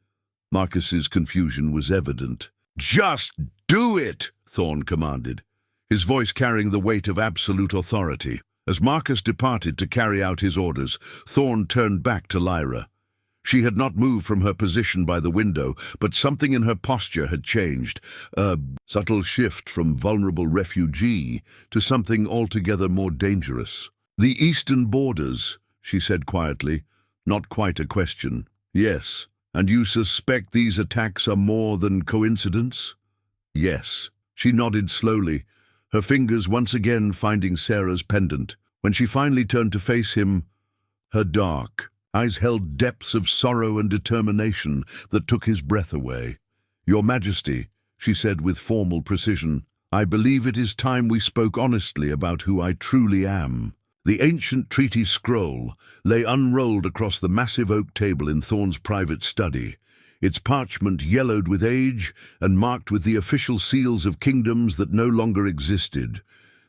Marcus's confusion was evident. "Just do it!" Thorne commanded, his voice carrying the weight of absolute authority. As Marcus departed to carry out his orders, Thorne turned back to Lyra. She had not moved from her position by the window, but something in her posture had changed, a subtle shift from vulnerable refugee to something altogether more dangerous. "The eastern borders," she said quietly, not quite a question. "Yes. And you suspect these attacks are more than coincidence?" "Yes." She nodded slowly, her fingers once again finding Sarah's pendant. When she finally turned to face him, her dark eyes held depths of sorrow and determination that took his breath away. "Your Majesty," she said with formal precision, "I believe it is time we spoke honestly about who I truly am." The ancient treaty scroll lay unrolled across the massive oak table in Thorne's private study, its parchment yellowed with age and marked with the official seals of kingdoms that no longer existed.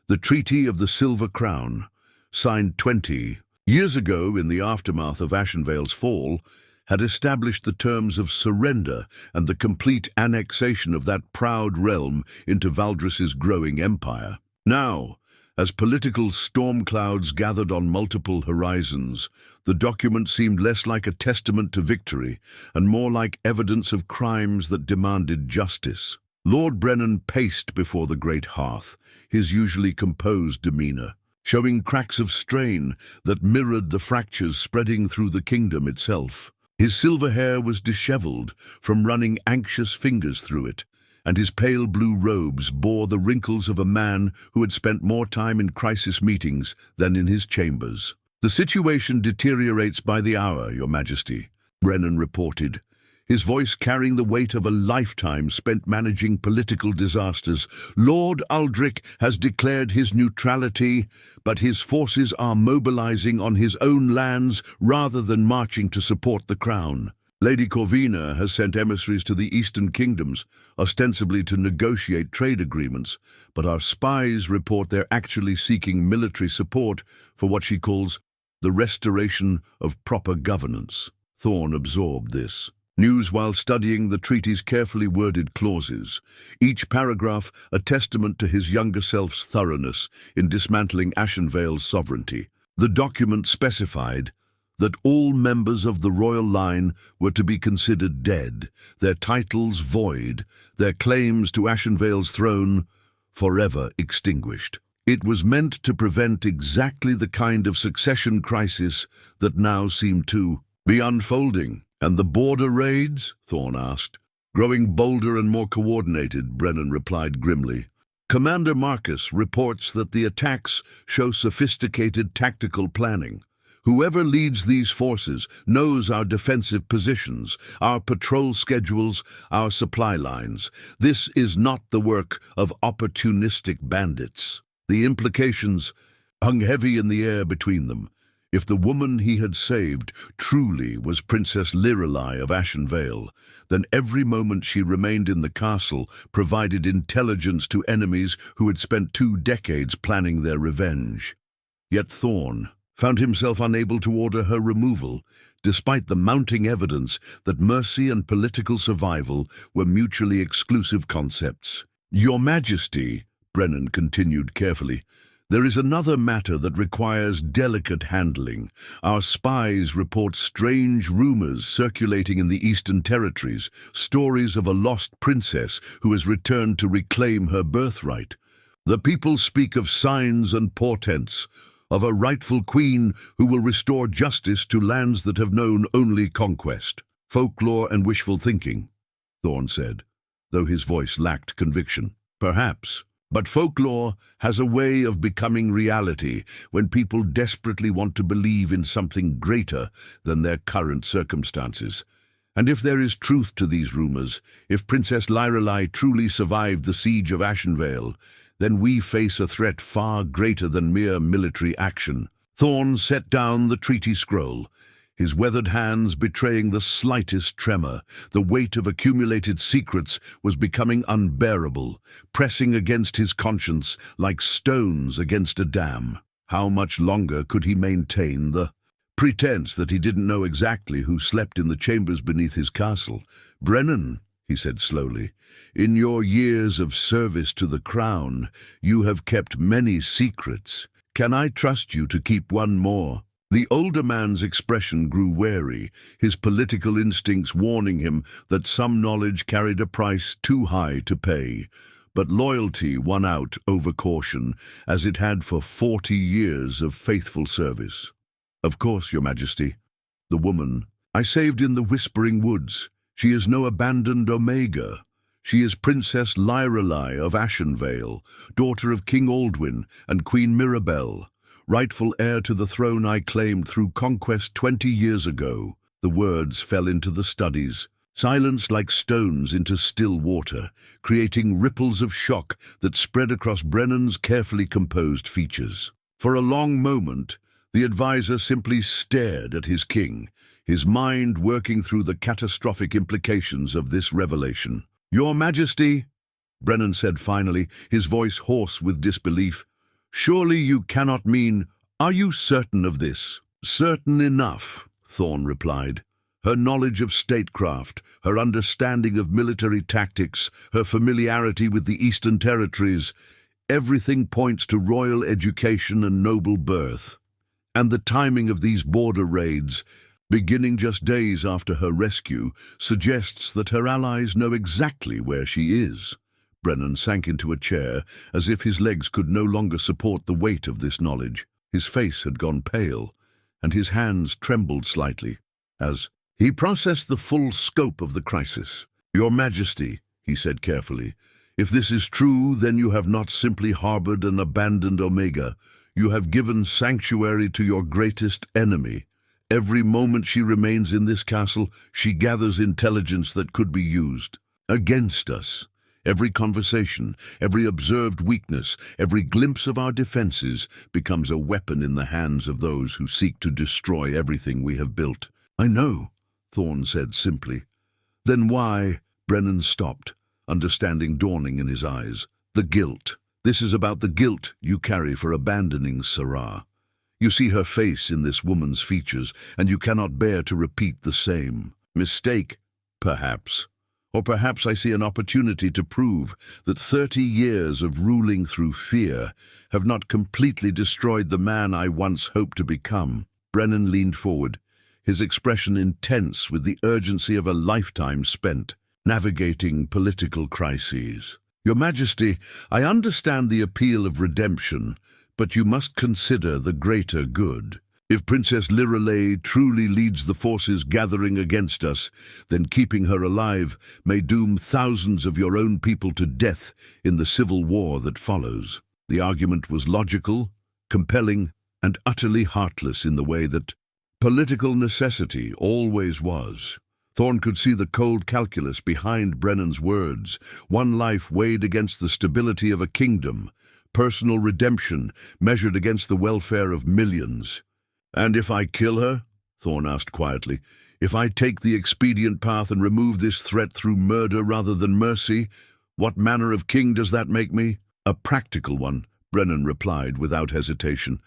The Treaty of the Silver Crown, signed 20 years ago in the aftermath of Ashenvale's fall, had established the terms of surrender and the complete annexation of that proud realm into Valdris's growing empire. Now, as political storm clouds gathered on multiple horizons, the document seemed less like a testament to victory and more like evidence of crimes that demanded justice. Lord Brennan paced before the great hearth, his usually composed demeanor, showing cracks of strain that mirrored the fractures spreading through the kingdom itself. His silver hair was disheveled from running anxious fingers through it, and his pale blue robes bore the wrinkles of a man who had spent more time in crisis meetings than in his chambers. "The situation deteriorates by the hour, Your Majesty," Brennan reported, his voice carrying the weight of a lifetime spent managing political disasters. "Lord Aldrich has declared his neutrality, but his forces are mobilizing on his own lands rather than marching to support the crown. Lady Corvina has sent emissaries to the eastern kingdoms, ostensibly to negotiate trade agreements, but our spies report they're actually seeking military support for what she calls the restoration of proper governance. Thorne absorbed this news while studying the treaty's carefully worded clauses, each paragraph a testament to his younger self's thoroughness in dismantling Ashenvale's sovereignty. The document specified that all members of the royal line were to be considered dead, their titles void, their claims to Ashenvale's throne forever extinguished. It was meant to prevent exactly the kind of succession crisis that now seemed to be unfolding. "And the border raids?" Thorne asked. "Growing bolder and more coordinated," Brennan replied grimly. "Commander Marcus reports that the attacks show sophisticated tactical planning. Whoever leads these forces knows our defensive positions, our patrol schedules, our supply lines. This is not the work of opportunistic bandits." The implications hung heavy in the air between them. If the woman he had saved truly was Princess Lirelai of Ashenvale, then every moment she remained in the castle provided intelligence to enemies who had spent 2 decades planning their revenge. Yet Thorne found himself unable to order her removal, despite the mounting evidence that mercy and political survival were mutually exclusive concepts. "Your Majesty," Brennan continued carefully, "there is another matter that requires delicate handling. Our spies report strange rumors circulating in the Eastern Territories, stories of a lost princess who has returned to reclaim her birthright. The people speak of signs and portents, of a rightful queen who will restore justice to lands that have known only conquest." "Folklore and wishful thinking," Thorne said, though his voice lacked conviction. "Perhaps. But folklore has a way of becoming reality when people desperately want to believe in something greater than their current circumstances. And if there is truth to these rumors, if Princess Lirelai truly survived the siege of Ashenvale, then we face a threat far greater than mere military action." Thorne set down the treaty scroll, his weathered hands betraying the slightest tremor. The weight of accumulated secrets was becoming unbearable, pressing against his conscience like stones against a dam. How much longer could he maintain the pretense that he didn't know exactly who slept in the chambers beneath his castle? "Brennan," he said slowly, "in your years of service to the crown, you have kept many secrets. Can I trust you to keep one more?" The older man's expression grew wary, his political instincts warning him that some knowledge carried a price too high to pay. But loyalty won out over caution, as it had for 40 years of faithful service. "Of course, Your Majesty. The woman I saved in the Whispering Woods. She is no abandoned Omega. She is Princess Lirelai of Ashenvale, daughter of King Aldwyn and Queen Mirabelle, rightful heir to the throne I claimed through conquest 20 years ago." The words fell into the studies, silenced like stones into still water, creating ripples of shock that spread across Brennan's carefully composed features. For a long moment, the advisor simply stared at his king, his mind working through the catastrophic implications of this revelation. "Your Majesty," Brennan said finally, his voice hoarse with disbelief, "surely you cannot mean, are you certain of this?" "Certain enough," Thorne replied. "Her knowledge of statecraft, her understanding of military tactics, her familiarity with the Eastern Territories, everything points to royal education and noble birth. And the timing of these border raids, beginning just days after her rescue, suggests that her allies know exactly where she is." Brennan sank into a chair, as if his legs could no longer support the weight of this knowledge. His face had gone pale, and his hands trembled slightly, as he processed the full scope of the crisis. "Your Majesty," he said carefully, "if this is true, then you have not simply harbored an abandoned Omega. You have given sanctuary to your greatest enemy. Every moment she remains in this castle, she gathers intelligence that could be used against us. Every conversation, every observed weakness, every glimpse of our defenses becomes a weapon in the hands of those who seek to destroy everything we have built." "I know," Thorne said simply. Then why? Brennan stopped, understanding dawning in his eyes. The guilt. This is about the guilt you carry for abandoning Sarah. You see her face in this woman's features, and you cannot bear to repeat the same. Mistake, perhaps. Or perhaps I see an opportunity to prove that 30 years of ruling through fear have not completely destroyed the man I once hoped to become. Brennan leaned forward, his expression intense with the urgency of a lifetime spent navigating political crises. Your Majesty, I understand the appeal of redemption, but you must consider the greater good. If Princess Lirelei truly leads the forces gathering against us, then keeping her alive may doom thousands of your own people to death in the civil war that follows. The argument was logical, compelling, and utterly heartless in the way that political necessity always was. Thorne could see the cold calculus behind Brennan's words. One life weighed against the stability of a kingdom, personal redemption measured against the welfare of millions. And if I kill her? Thorne asked quietly. If I take the expedient path and remove this threat through murder rather than mercy, what manner of king does that make me? A practical one, Brennan replied without hesitation.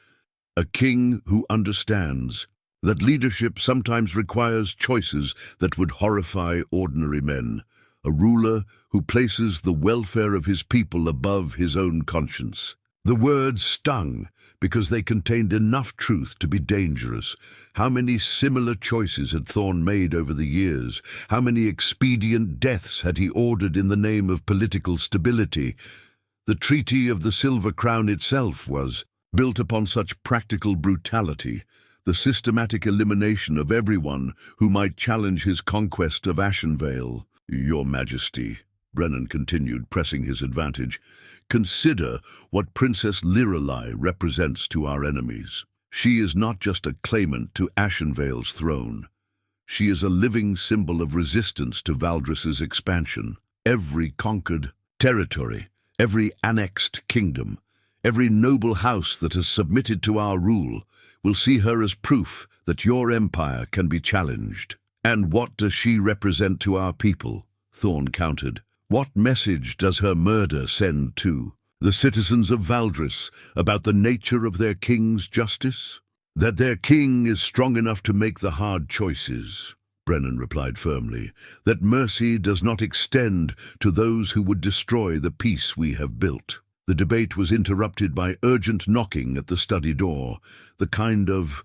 A king who understands that leadership sometimes requires choices that would horrify ordinary men. A ruler who places the welfare of his people above his own conscience. The words stung because they contained enough truth to be dangerous. How many similar choices had Thorne made over the years? How many expedient deaths had he ordered in the name of political stability? The Treaty of the Silver Crown itself was built upon such practical brutality, the systematic elimination of everyone who might challenge his conquest of Ashenvale. Your Majesty, Brennan continued, pressing his advantage, consider what Princess Lirelei represents to our enemies. She is not just a claimant to Ashenvale's throne. She is a living symbol of resistance to Valdris's expansion. Every conquered territory, every annexed kingdom, every noble house that has submitted to our rule will see her as proof that your empire can be challenged. And what does she represent to our people? Thorne countered. What message does her murder send to the citizens of Valdris about the nature of their king's justice? That their king is strong enough to make the hard choices, Brennan replied firmly. That mercy does not extend to those who would destroy the peace we have built. The debate was interrupted by urgent knocking at the study door, the kind of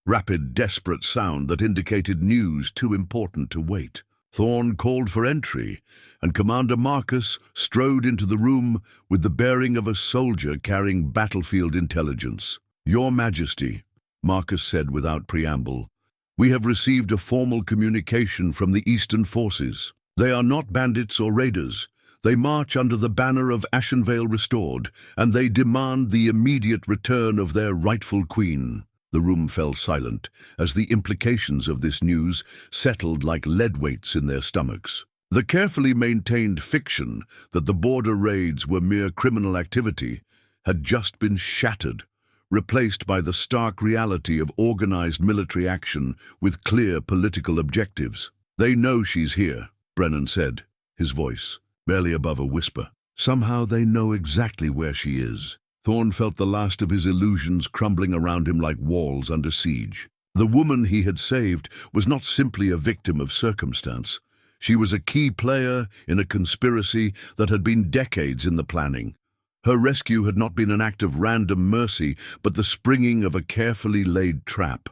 rapid, desperate sound that indicated news too important to wait. Thorne called for entry, and Commander Marcus strode into the room with the bearing of a soldier carrying battlefield intelligence. Your Majesty, Marcus said without preamble, we have received a formal communication from the Eastern forces. They are not bandits or raiders. They march under the banner of Ashenvale restored, and they demand the immediate return of their rightful queen. The room fell silent as the implications of this news settled like lead weights in their stomachs. The carefully maintained fiction that the border raids were mere criminal activity had just been shattered, replaced by the stark reality of organized military action with clear political objectives. They know she's here, Brennan said, his voice barely above a whisper. Somehow they know exactly where she is. Thorne felt the last of his illusions crumbling around him like walls under siege. The woman he had saved was not simply a victim of circumstance. She was a key player in a conspiracy that had been decades in the planning. Her rescue had not been an act of random mercy, but the springing of a carefully laid trap.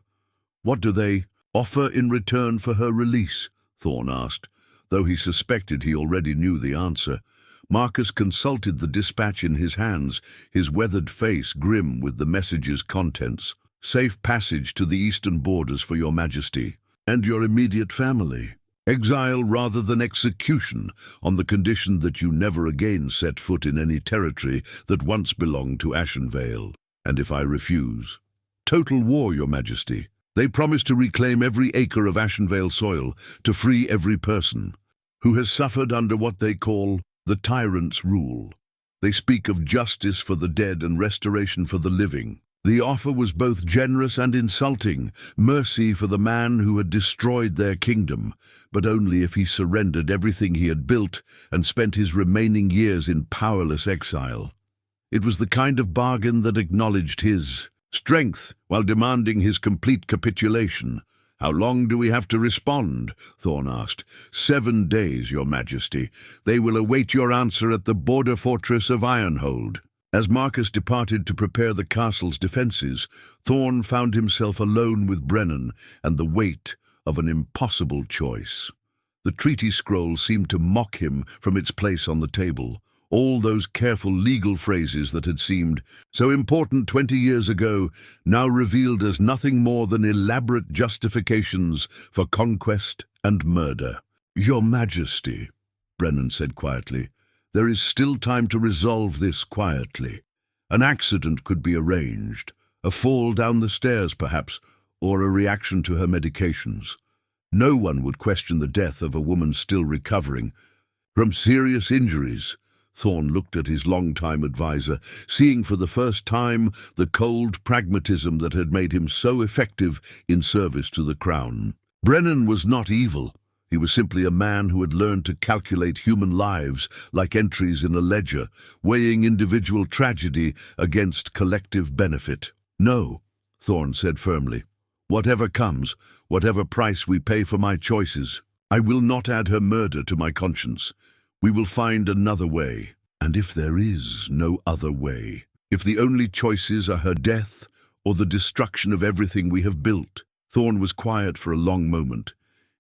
What do they offer in return for her release? Thorne asked, though he suspected he already knew the answer. Marcus consulted the dispatch in his hands, his weathered face grim with the message's contents. Safe passage to the eastern borders for your Majesty and your immediate family. Exile rather than execution, on the condition that you never again set foot in any territory that once belonged to Ashenvale. And if I refuse? Total war, your Majesty. They promise to reclaim every acre of Ashenvale soil, to free every person who has suffered under what they call the tyrant's rule. They speak of justice for the dead and restoration for the living. The offer was both generous and insulting, mercy for the man who had destroyed their kingdom, but only if he surrendered everything he had built and spent his remaining years in powerless exile. It was the kind of bargain that acknowledged his strength while demanding his complete capitulation. "How long do we have to respond?" Thorne asked. 7 days, Your Majesty. They will await your answer at the border fortress of Ironhold. As Marcus departed to prepare the castle's defences, Thorne found himself alone with Brennan and the weight of an impossible choice. The treaty scroll seemed to mock him from its place on the table. All those careful legal phrases that had seemed so important 20 years ago, now revealed as nothing more than elaborate justifications for conquest and murder. "Your Majesty," Brennan said quietly, "there is still time to resolve this quietly. An accident could be arranged, a fall down the stairs perhaps, or a reaction to her medications. No one would question the death of a woman still recovering from serious injuries." Thorne looked at his long-time advisor, seeing for the first time the cold pragmatism that had made him so effective in service to the crown. Brennan was not evil. He was simply a man who had learned to calculate human lives like entries in a ledger, weighing individual tragedy against collective benefit. "No," Thorne said firmly. "Whatever comes, whatever price we pay for my choices, I will not add her murder to my conscience. We will find another way. And if there is no other way, if the only choices are her death or the destruction of everything we have built." Thorne was quiet for a long moment,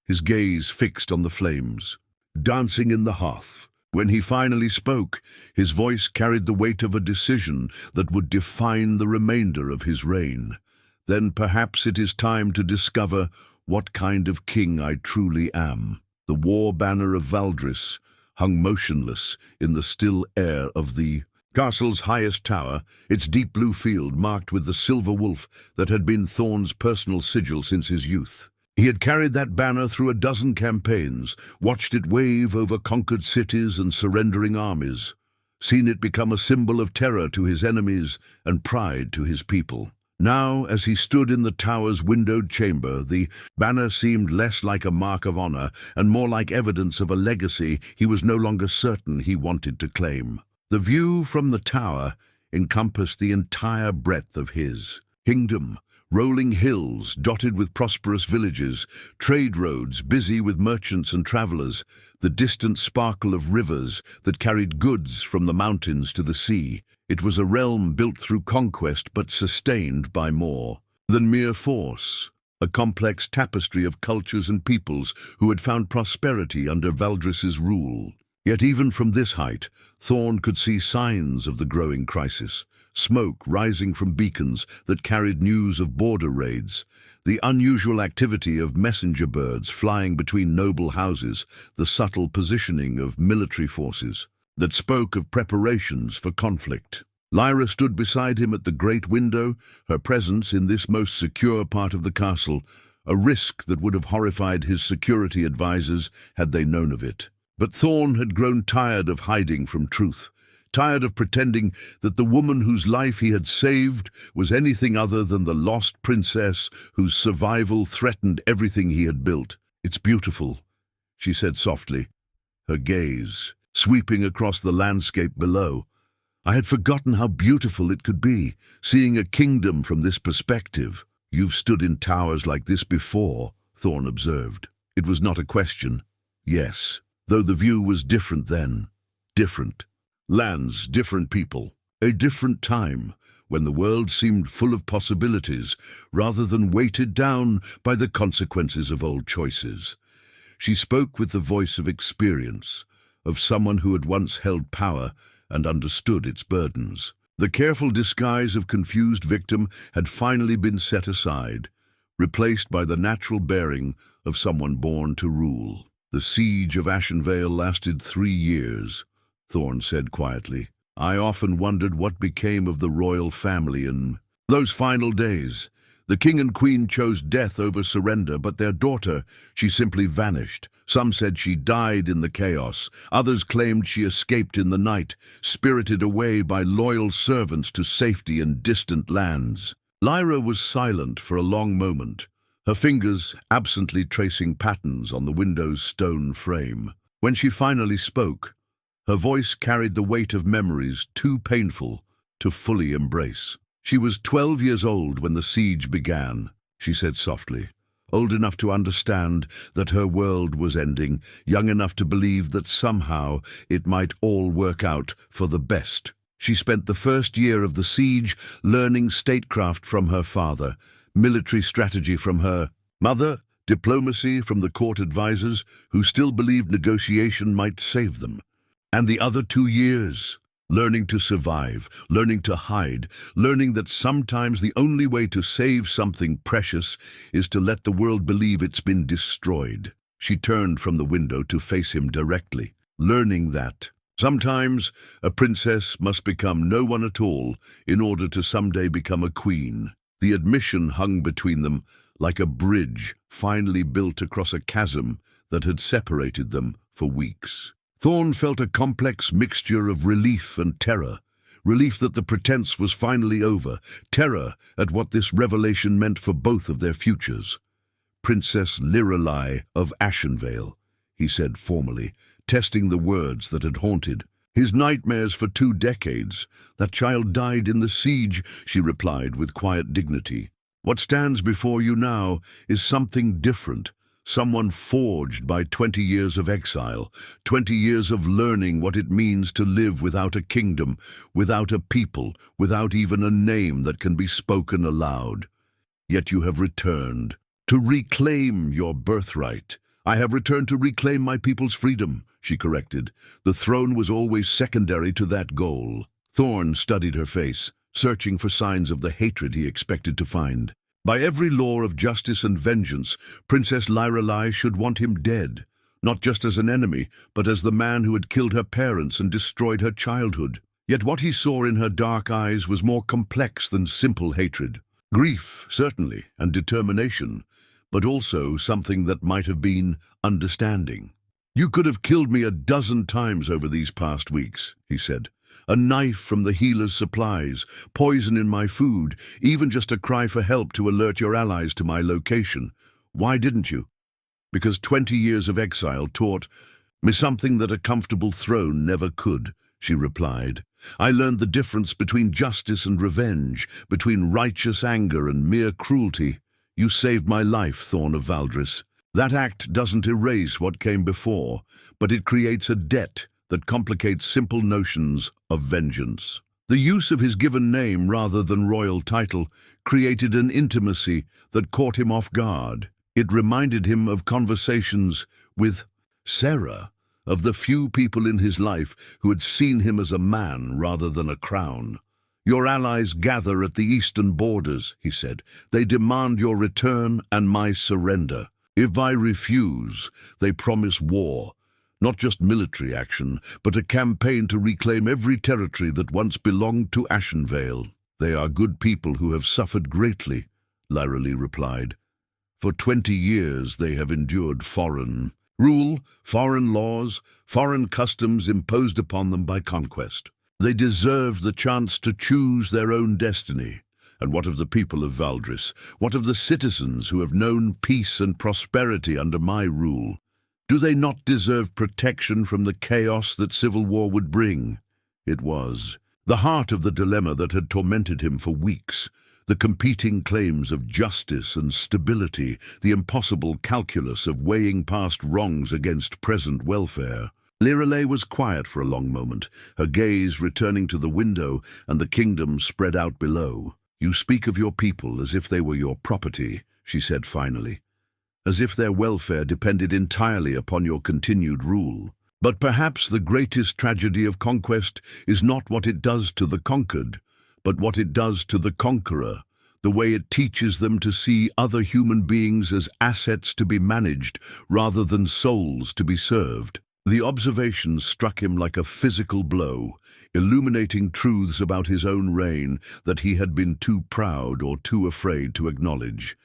his gaze fixed on the flames, dancing in the hearth. When he finally spoke, his voice carried the weight of a decision that would define the remainder of his reign. "Then perhaps it is time to discover what kind of king I truly am." The war banner of Valdris hung motionless in the still air of the castle's highest tower, its deep blue field marked with the silver wolf that had been Thorne's personal sigil since his youth. He had carried that banner through a dozen campaigns, watched it wave over conquered cities and surrendering armies, seen it become a symbol of terror to his enemies and pride to his people. Now, as he stood in the tower's windowed chamber, the banner seemed less like a mark of honor and more like evidence of a legacy he was no longer certain he wanted to claim. The view from the tower encompassed the entire breadth of his kingdom, rolling hills dotted with prosperous villages, trade roads busy with merchants and travelers, the distant sparkle of rivers that carried goods from the mountains to the sea. It was a realm built through conquest but sustained by more than mere force, a complex tapestry of cultures and peoples who had found prosperity under Valdris's rule. Yet even from this height, Thorne could see signs of the growing crisis. Smoke rising from beacons that carried news of border raids, the unusual activity of messenger birds flying between noble houses, the subtle positioning of military forces that spoke of preparations for conflict. Lyra stood beside him at the great window, her presence in this most secure part of the castle, a risk that would have horrified his security advisors had they known of it. But Thorne had grown tired of hiding from truth, tired of pretending that the woman whose life he had saved was anything other than the lost princess whose survival threatened everything he had built. "It's beautiful," she said softly, her gaze sweeping across the landscape below. "I had forgotten how beautiful it could be, seeing a kingdom from this perspective." "You've stood in towers like this before," Thorne observed. It was not a question. Yes, though the view was different then. Different. Lands, different people. A different time, when the world seemed full of possibilities, rather than weighted down by the consequences of old choices. She spoke with the voice of experience, of someone who had once held power and understood its burdens. The careful disguise of confused victim had finally been set aside, replaced by the natural bearing of someone born to rule. "The siege of Ashenvale lasted 3 years, Thorne said quietly. "I often wondered what became of the royal family in those final days. The king and queen chose death over surrender, but their daughter, she simply vanished. Some said she died in the chaos. Others claimed she escaped in the night, spirited away by loyal servants to safety in distant lands. Lyra was silent for a long moment, her fingers absently tracing patterns on the window's stone frame. When she finally spoke, her voice carried the weight of memories too painful to fully embrace. "She was 12 years old when the siege began," she said softly. "Old enough to understand that her world was ending, young enough to believe that somehow it might all work out for the best. She spent the first year of the siege learning statecraft from her father, military strategy from her mother, diplomacy from the court advisors who still believed negotiation might save them. And the other 2 years, learning to survive, learning to hide, learning that sometimes the only way to save something precious is to let the world believe it's been destroyed." She turned from the window to face him directly, learning that sometimes a princess must become no one at all in order to someday become a queen. The admission hung between them like a bridge finally built across a chasm that had separated them for weeks. Thorne felt a complex mixture of relief and terror. Relief that the pretense was finally over, terror at what this revelation meant for both of their futures. "Princess Lirelei of Ashenvale," he said formally, testing the words that had haunted his nightmares for 2 decades. "That child died in the siege," she replied with quiet dignity. "What stands before you now is something different. Someone forged by 20 years of exile, 20 years of learning what it means to live without a kingdom, without a people, without even a name that can be spoken aloud. Yet you have returned to reclaim your birthright." "I have returned to reclaim my people's freedom," she corrected. "The throne was always secondary to that goal." Thorne studied her face, searching for signs of the hatred he expected to find. By every law of justice and vengeance, Princess Lirelei should want him dead, not just as an enemy, but as the man who had killed her parents and destroyed her childhood. Yet what he saw in her dark eyes was more complex than simple hatred. Grief, certainly, and determination, but also something that might have been understanding. "You could have killed me a dozen times over these past weeks," he said. "A knife from the healer's supplies, poison in my food, even just a cry for help to alert your allies to my location. Why didn't you?" "Because 20 years of exile taught me something that a comfortable throne never could," she replied. "I learned the difference between justice and revenge, between righteous anger and mere cruelty. You saved my life, Thorne of Valdris. That act doesn't erase what came before, but it creates a debt that complicates simple notions of vengeance." The use of his given name rather than royal title created an intimacy that caught him off guard. It reminded him of conversations with Sarah, of the few people in his life who had seen him as a man rather than a crown. "Your allies gather at the eastern borders," he said. "They demand your return and my surrender. If I refuse, they promise war. Not just military action, but a campaign to reclaim every territory that once belonged to Ashenvale." "They are good people who have suffered greatly," Lyrelei replied. "For 20 years they have endured foreign rule, foreign laws, foreign customs imposed upon them by conquest. They deserved the chance to choose their own destiny. And what of the people of Valdris? What of the citizens who have known peace and prosperity under my rule? Do they not deserve protection from the chaos that civil war would bring?" It was the heart of the dilemma that had tormented him for weeks. The competing claims of justice and stability, the impossible calculus of weighing past wrongs against present welfare. Lirelei was quiet for a long moment, her gaze returning to the window and the kingdom spread out below. "You speak of your people as if they were your property," she said finally, "as if their welfare depended entirely upon your continued rule. But perhaps the greatest tragedy of conquest is not what it does to the conquered, but what it does to the conqueror, the way it teaches them to see other human beings as assets to be managed rather than souls to be served." The observation struck him like a physical blow, illuminating truths about his own reign that he had been too proud or too afraid to acknowledge.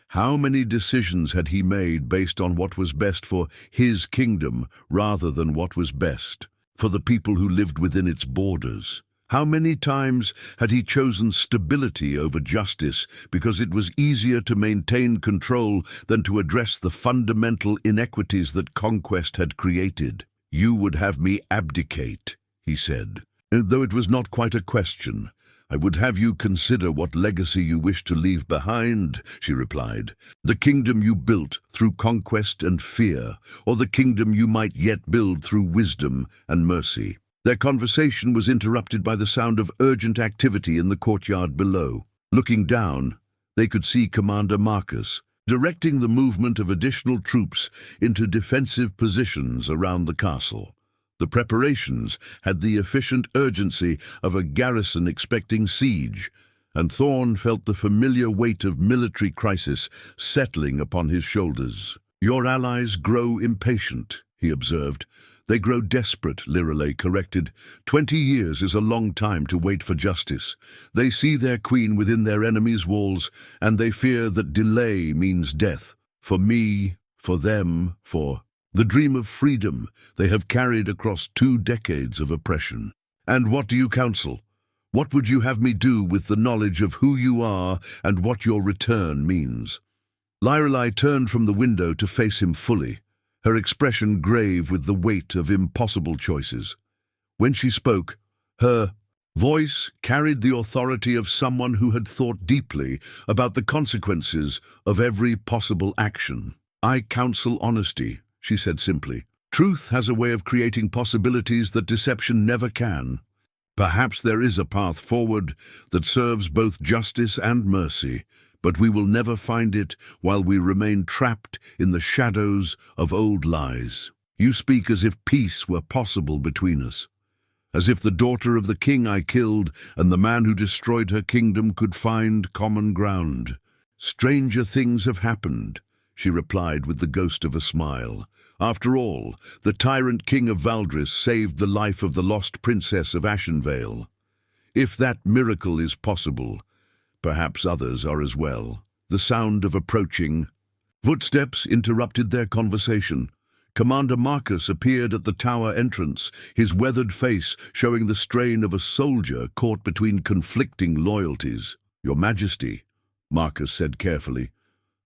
How many decisions had he made based on what was best for his kingdom rather than what was best for the people who lived within its borders? How many times had he chosen stability over justice because it was easier to maintain control than to address the fundamental inequities that conquest had created? "You would have me abdicate," he said. "Though it was not quite a question. I would have you consider what legacy you wish to leave behind," she replied. "The kingdom you built through conquest and fear, or the kingdom you might yet build through wisdom and mercy." Their conversation was interrupted by the sound of urgent activity in the courtyard below. Looking down, they could see Commander Marcus directing the movement of additional troops into defensive positions around the castle. The preparations had the efficient urgency of a garrison expecting siege, and Thorne felt the familiar weight of military crisis settling upon his shoulders. "Your allies grow impatient," he observed. "They grow desperate," Lirelei corrected. 20 years is a long time to wait for justice. They see their queen within their enemies' walls, and they fear that delay means death. For me, for them, for the dream of freedom they have carried across 2 decades of oppression. "And what do you counsel? What would you have me do with the knowledge of who you are and what your return means?" Lirelei turned from the window to face him fully, her expression grave with the weight of impossible choices. When she spoke, her voice carried the authority of someone who had thought deeply about the consequences of every possible action. "I counsel honesty," she said simply. "Truth has a way of creating possibilities that deception never can. Perhaps there is a path forward that serves both justice and mercy, but we will never find it while we remain trapped in the shadows of old lies. You speak as if peace were possible between us, as if the daughter of the king I killed and the man who destroyed her kingdom could find common ground." "Stranger things have happened," she replied with the ghost of a smile. "After all, the tyrant king of Valdris saved the life of the lost princess of Ashenvale. If that miracle is possible, perhaps others are as well." The sound of approaching footsteps interrupted their conversation. Commander Marcus appeared at the tower entrance, his weathered face showing the strain of a soldier caught between conflicting loyalties. "Your Majesty," Marcus said carefully,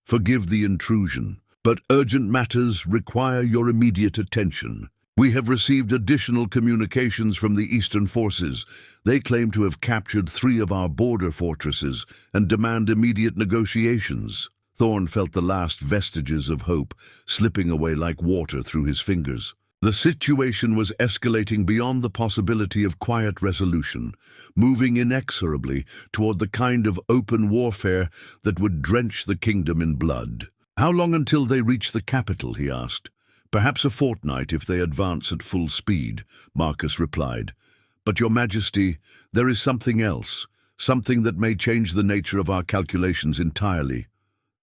"forgive the intrusion, but urgent matters require your immediate attention. We have received additional communications from the Eastern forces. They claim to have captured 3 of our border fortresses and demand immediate negotiations." Thorne felt the last vestiges of hope slipping away like water through his fingers. The situation was escalating beyond the possibility of quiet resolution, moving inexorably toward the kind of open warfare that would drench the kingdom in blood. "How long until they reach the capital?" he asked. "Perhaps a fortnight if they advance at full speed," Marcus replied. "But, Your Majesty, there is something else, something that may change the nature of our calculations entirely."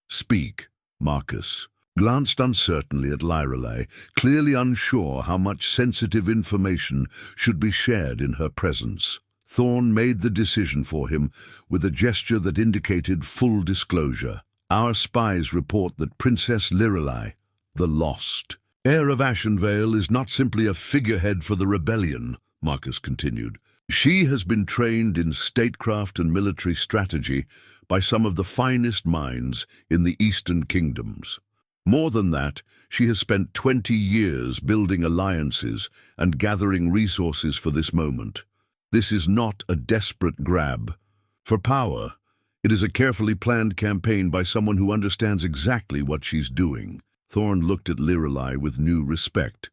"Speak." Marcus glanced uncertainly at Lirelei, clearly unsure how much sensitive information should be shared in her presence. Thorne made the decision for him with a gesture that indicated full disclosure. "Our spies report that Princess Lirelei, the Lost, heir of Ashenvale, is not simply a figurehead for the rebellion," Marcus continued. "She has been trained in statecraft and military strategy by some of the finest minds in the Eastern kingdoms. More than that, she has spent 20 years building alliances and gathering resources for this moment. This is not a desperate grab for power. It is a carefully planned campaign by someone who understands exactly what she's doing." Thorne looked at Lirelei with new respect,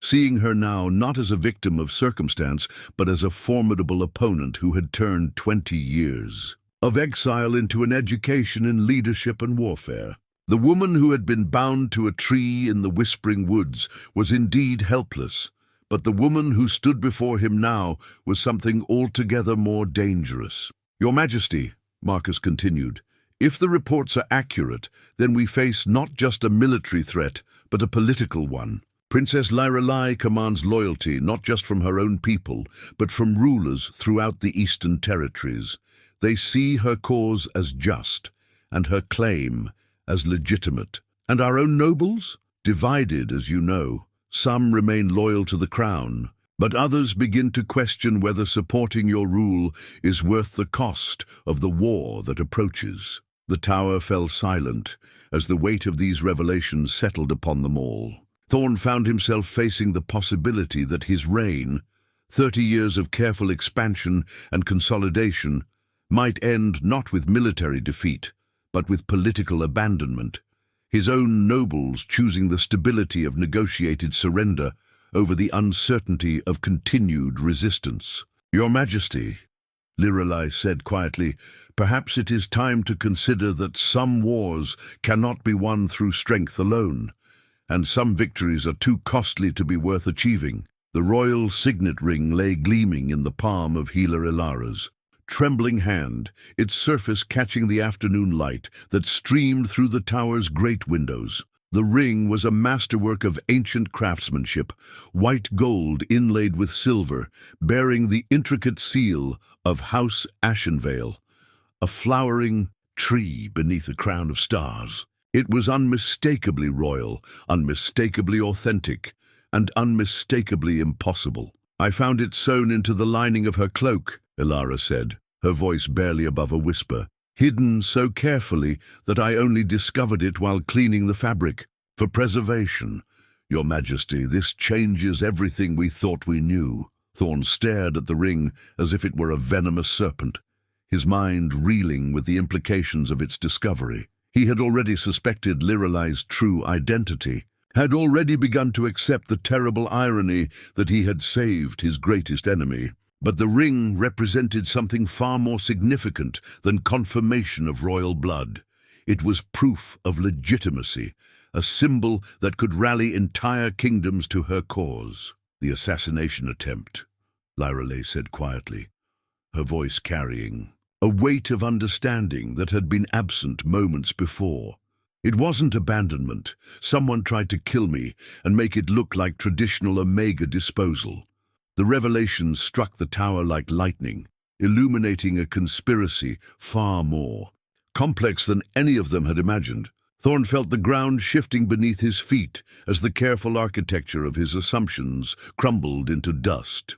seeing her now not as a victim of circumstance, but as a formidable opponent who had turned 20 years of exile into an education in leadership and warfare. The woman who had been bound to a tree in the Whispering Woods was indeed helpless, but the woman who stood before him now was something altogether more dangerous. "Your Majesty," Marcus continued, "if the reports are accurate, then we face not just a military threat, but a political one. Princess Lyrelai commands loyalty not just from her own people, but from rulers throughout the Eastern territories. They see her cause as just, and her claim as legitimate. And our own nobles? Divided, as you know. Some remain loyal to the crown, but others begin to question whether supporting your rule is worth the cost of the war that approaches. The tower fell silent as the weight of these revelations settled upon them all. Thorne found himself facing the possibility that his reign, 30 years of careful expansion and consolidation, might end not with military defeat, but with political abandonment. His own nobles choosing the stability of negotiated surrender over the uncertainty of continued resistance. "Your Majesty," Lyrelai said quietly, "perhaps it is time to consider that some wars cannot be won through strength alone, and some victories are too costly to be worth achieving." The royal signet ring lay gleaming in the palm of Healer Ilara's trembling hand, its surface catching the afternoon light that streamed through the tower's great windows. The ring was a masterwork of ancient craftsmanship, white gold inlaid with silver, bearing the intricate seal of House Ashenvale, a flowering tree beneath a crown of stars. It was unmistakably royal, unmistakably authentic, and unmistakably impossible. "I found it sewn into the lining of her cloak," Ilara said, her voice barely above a whisper, "hidden so carefully that I only discovered it while cleaning the fabric. For preservation, Your Majesty, this changes everything we thought we knew." Thorne stared at the ring as if it were a venomous serpent, his mind reeling with the implications of its discovery. He had already suspected Lyrelai's true identity, had already begun to accept the terrible irony that he had saved his greatest enemy. But the ring represented something far more significant than confirmation of royal blood. It was proof of legitimacy, a symbol that could rally entire kingdoms to her cause. "The assassination attempt," Lyrelai said quietly, her voice carrying a weight of understanding that had been absent moments before. "It wasn't abandonment. Someone tried to kill me and make it look like traditional Omega disposal." The revelation struck the tower like lightning, illuminating a conspiracy far more complex than any of them had imagined. Thorne felt the ground shifting beneath his feet as the careful architecture of his assumptions crumbled into dust.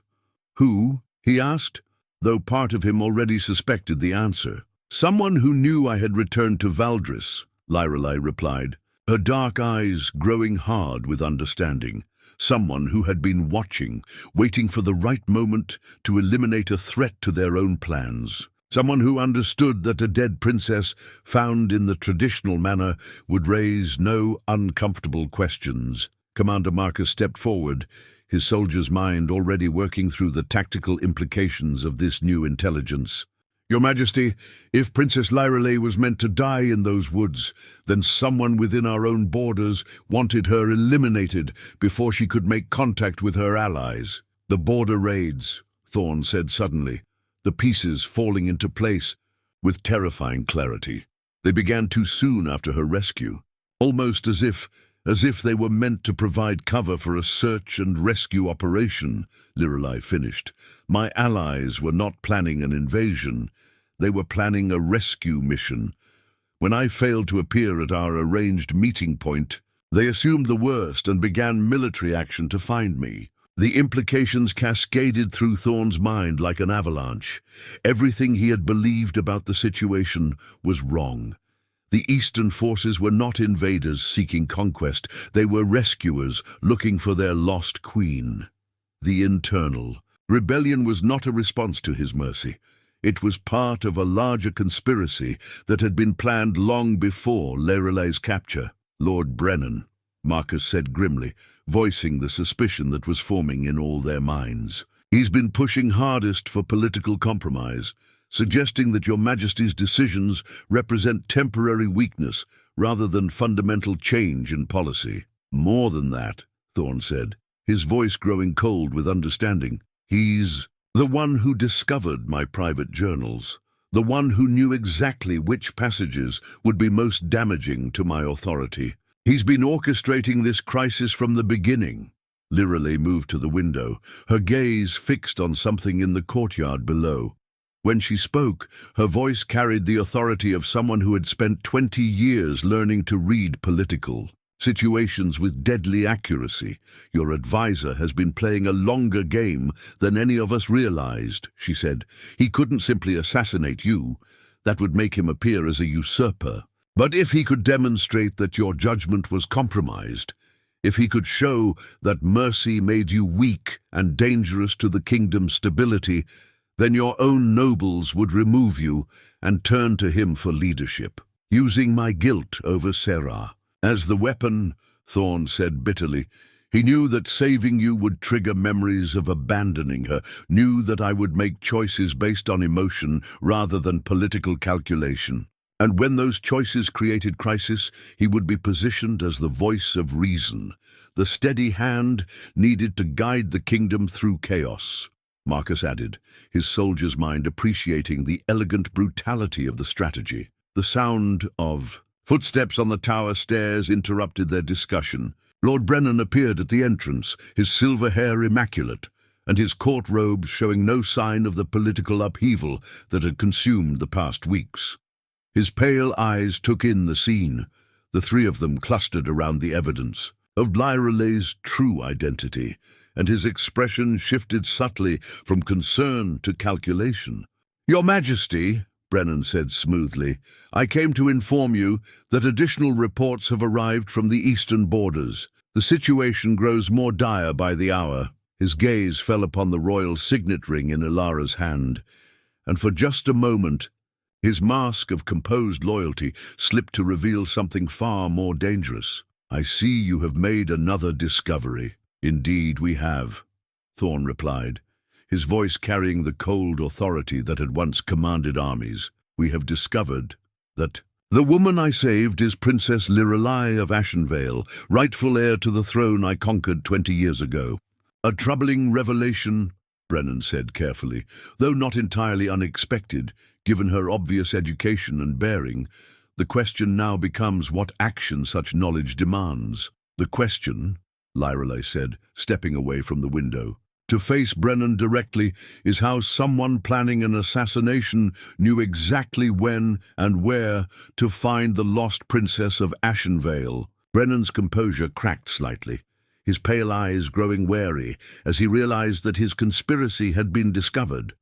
"Who?" he asked, though part of him already suspected the answer. "Someone who knew I had returned to Valdris," Lyrelai replied, her dark eyes growing hard with understanding. "Someone who had been watching, waiting for the right moment to eliminate a threat to their own plans. Someone who understood that a dead princess found in the traditional manner would raise no uncomfortable questions." Commander Marcus stepped forward, his soldier's mind already working through the tactical implications of this new intelligence. "Your Majesty, if Princess Lyrelai was meant to die in those woods, then someone within our own borders wanted her eliminated before she could make contact with her allies." "The border raids," Thorne said suddenly, the pieces falling into place with terrifying clarity. "They began too soon after her rescue, almost as if they were meant to provide cover for a search and rescue operation," Lyrelai finished. "My allies were not planning an invasion. They were planning a rescue mission. When I failed to appear at our arranged meeting point, they assumed the worst and began military action to find me." The implications cascaded through Thorne's mind like an avalanche. Everything he had believed about the situation was wrong. The Eastern forces were not invaders seeking conquest. They were rescuers looking for their lost queen. The internal rebellion was not a response to his mercy. It was part of a larger conspiracy that had been planned long before Lyrelai's capture. "Lord Brennan," Marcus said grimly, voicing the suspicion that was forming in all their minds. "He's been pushing hardest for political compromise, suggesting that Your Majesty's decisions represent temporary weakness rather than fundamental change in policy." "More than that," Thorne said, his voice growing cold with understanding. "He's the one who discovered my private journals, the one who knew exactly which passages would be most damaging to my authority. He's been orchestrating this crisis from the beginning. Lyrelay moved to the window, her gaze fixed on something in the courtyard below. When she spoke, her voice carried the authority of someone who had spent 20 years learning to read political situations with deadly accuracy. Your advisor has been playing a longer game than any of us realized, she said. He couldn't simply assassinate you. That would make him appear as a usurper. But if he could demonstrate that your judgment was compromised, if he could show that mercy made you weak and dangerous to the kingdom's stability, then your own nobles would remove you and turn to him for leadership, using my guilt over Serra as the weapon, Thorne said bitterly. He knew that saving you would trigger memories of abandoning her, knew that I would make choices based on emotion rather than political calculation. And when those choices created crisis, he would be positioned as the voice of reason, the steady hand needed to guide the kingdom through chaos. Marcus added, his soldier's mind appreciating the elegant brutality of the strategy. The sound of footsteps on the tower stairs interrupted their discussion. Lord Brennan appeared at the entrance, his silver hair immaculate, and his court robes showing no sign of the political upheaval that had consumed the past weeks. His pale eyes took in the scene. The three of them clustered around the evidence of Lyrelay's true identity, and his expression shifted subtly from concern to calculation. "Your Majesty," Brennan said smoothly, "I came to inform you that additional reports have arrived from the eastern borders. The situation grows more dire by the hour." His gaze fell upon the royal signet ring in Ilara's hand, and for just a moment, his mask of composed loyalty slipped to reveal something far more dangerous. "I see you have made another discovery." "Indeed we have," Thorne replied, his voice carrying the cold authority that had once commanded armies. "We have discovered that the woman I saved is Princess Lyrelay of Ashenvale, rightful heir to the throne I conquered 20 years ago." "A troubling revelation," Brennan said carefully, "though not entirely unexpected, given her obvious education and bearing. The question now becomes what action such knowledge demands." "The question," Lyrelay said, stepping away from the window, "to face Brennan directly is how someone planning an assassination knew exactly when and where to find the lost princess of Ashenvale." Brennan's composure cracked slightly, his pale eyes growing wary as he realized that his conspiracy had been discovered.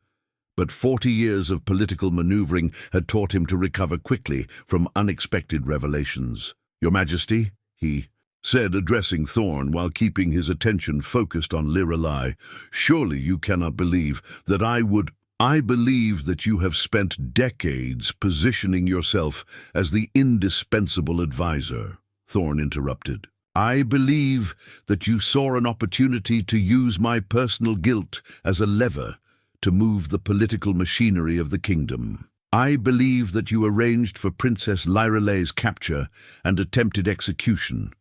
But 40 years of political maneuvering had taught him to recover quickly from unexpected revelations. "Your Majesty," he said, addressing Thorne while keeping his attention focused on Lyrelay, "surely you cannot believe that I believe that you have spent decades positioning yourself as the indispensable advisor," Thorne interrupted. "I believe that you saw an opportunity to use my personal guilt as a lever to move the political machinery of the kingdom. I believe that you arranged for Princess Lyrelay's capture and attempted execution,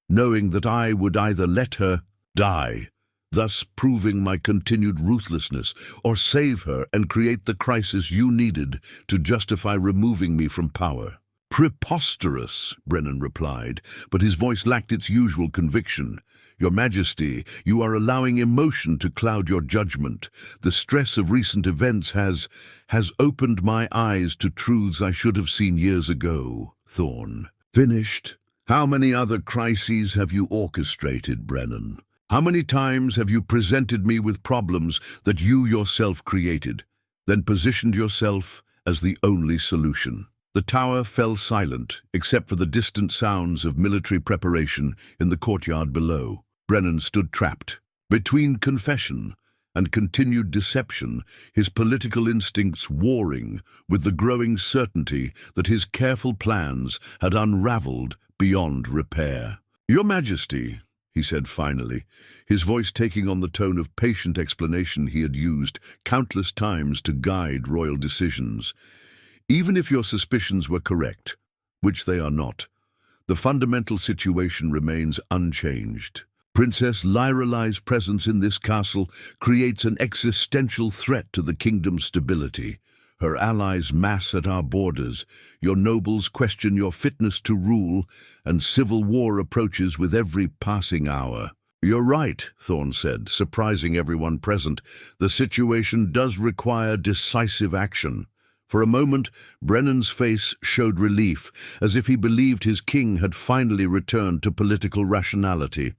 knowing that I would either let her die, thus proving my continued ruthlessness, or save her and create the crisis you needed to justify removing me from power." "Preposterous," Brennan replied, but his voice lacked its usual conviction. "Your Majesty, you are allowing emotion to cloud your judgment. The stress of recent events has opened my eyes to truths I should have seen years ago." Thorne finished. "How many other crises have you orchestrated, Brennan? How many times have you presented me with problems that you yourself created, then positioned yourself as the only solution?" The tower fell silent, except for the distant sounds of military preparation in the courtyard below. Brennan stood trapped. Between confession and continued deception, his political instincts warring with the growing certainty that his careful plans had unraveled beyond repair. "Your Majesty," he said finally, his voice taking on the tone of patient explanation he had used countless times to guide royal decisions, "even if your suspicions were correct, which they are not, the fundamental situation remains unchanged. Princess Lyrelay's presence in this castle creates an existential threat to the kingdom's stability. Her allies mass at our borders. Your nobles question your fitness to rule, and civil war approaches with every passing hour." "You're right," Thorne said, surprising everyone present. "The situation does require decisive action." For a moment, Brennan's face showed relief, as if he believed his king had finally returned to political rationality.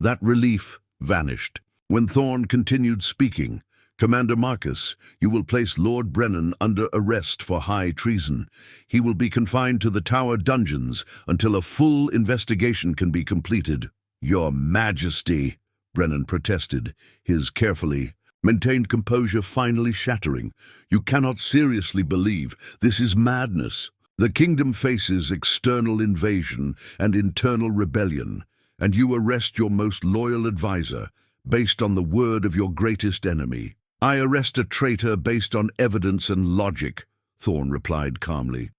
That relief vanished. When Thorne continued speaking, "Commander Marcus, you will place Lord Brennan under arrest for high treason. He will be confined to the Tower dungeons until a full investigation can be completed." "Your Majesty," Brennan protested, his carefully maintained composure finally shattering. "You cannot seriously believe this is madness. The kingdom faces external invasion and internal rebellion, and you arrest your most loyal advisor based on the word of your greatest enemy." "I arrest a traitor based on evidence and logic," Thorne replied calmly.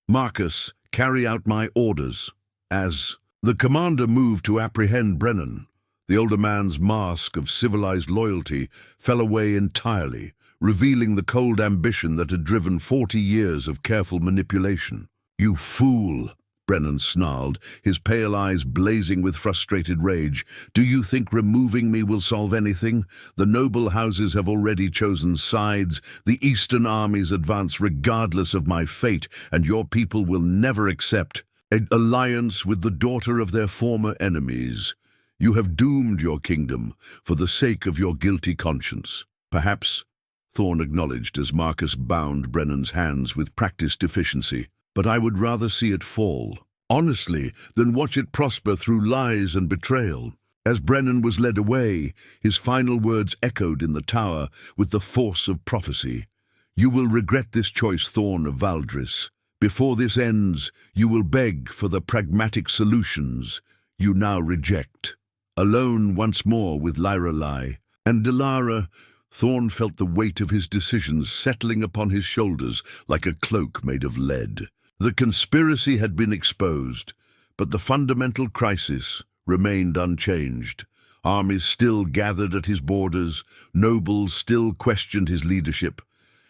"Marcus, carry out my orders." As the commander moved to apprehend Brennan, the older man's mask of civilized loyalty fell away entirely, revealing the cold ambition that had driven 40 years of careful manipulation. "You fool!" Brennan snarled, his pale eyes blazing with frustrated rage. "Do you think removing me will solve anything? The noble houses have already chosen sides. The Eastern armies advance regardless of my fate, and your people will never accept an alliance with the daughter of their former enemies. You have doomed your kingdom for the sake of your guilty conscience." "Perhaps," Thorne acknowledged as Marcus bound Brennan's hands with practiced efficiency, "but I would rather see it fall, honestly, than watch it prosper through lies and betrayal." As Brennan was led away, his final words echoed in the tower with the force of prophecy. "You will regret this choice, Thorne of Valdris. Before this ends, you will beg for the pragmatic solutions you now reject." Alone once more with Lyrelai and Dilara, Thorne felt the weight of his decisions settling upon his shoulders like a cloak made of lead. The conspiracy had been exposed, but the fundamental crisis remained unchanged. Armies still gathered at his borders, nobles still questioned his leadership,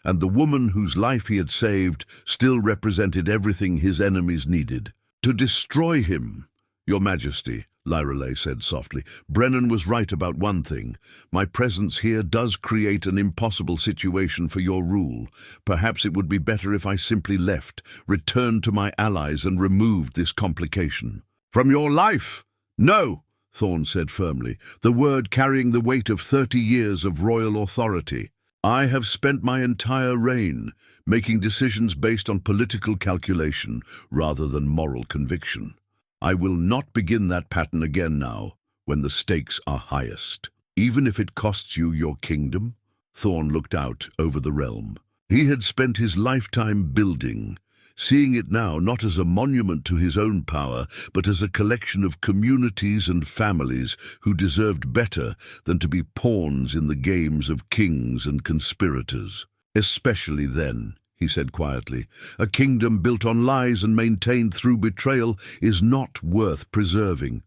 and the woman whose life he had saved still represented everything his enemies needed. "To destroy him, Your Majesty," Lyrelai said softly. "Brennan was right about one thing. My presence here does create an impossible situation for your rule. Perhaps it would be better if I simply left, returned to my allies, and removed this complication." "From your life? No," Thorne said firmly, the word carrying the weight of 30 years of royal authority. "I have spent my entire reign making decisions based on political calculation rather than moral conviction. I will not begin that pattern again now, when the stakes are highest. Even if it costs you your kingdom." Thorne looked out over the realm. He had spent his lifetime building, seeing it now not as a monument to his own power, but as a collection of communities and families who deserved better than to be pawns in the games of kings and conspirators. "Especially then," he said quietly, "a kingdom built on lies and maintained through betrayal is not worth preserving.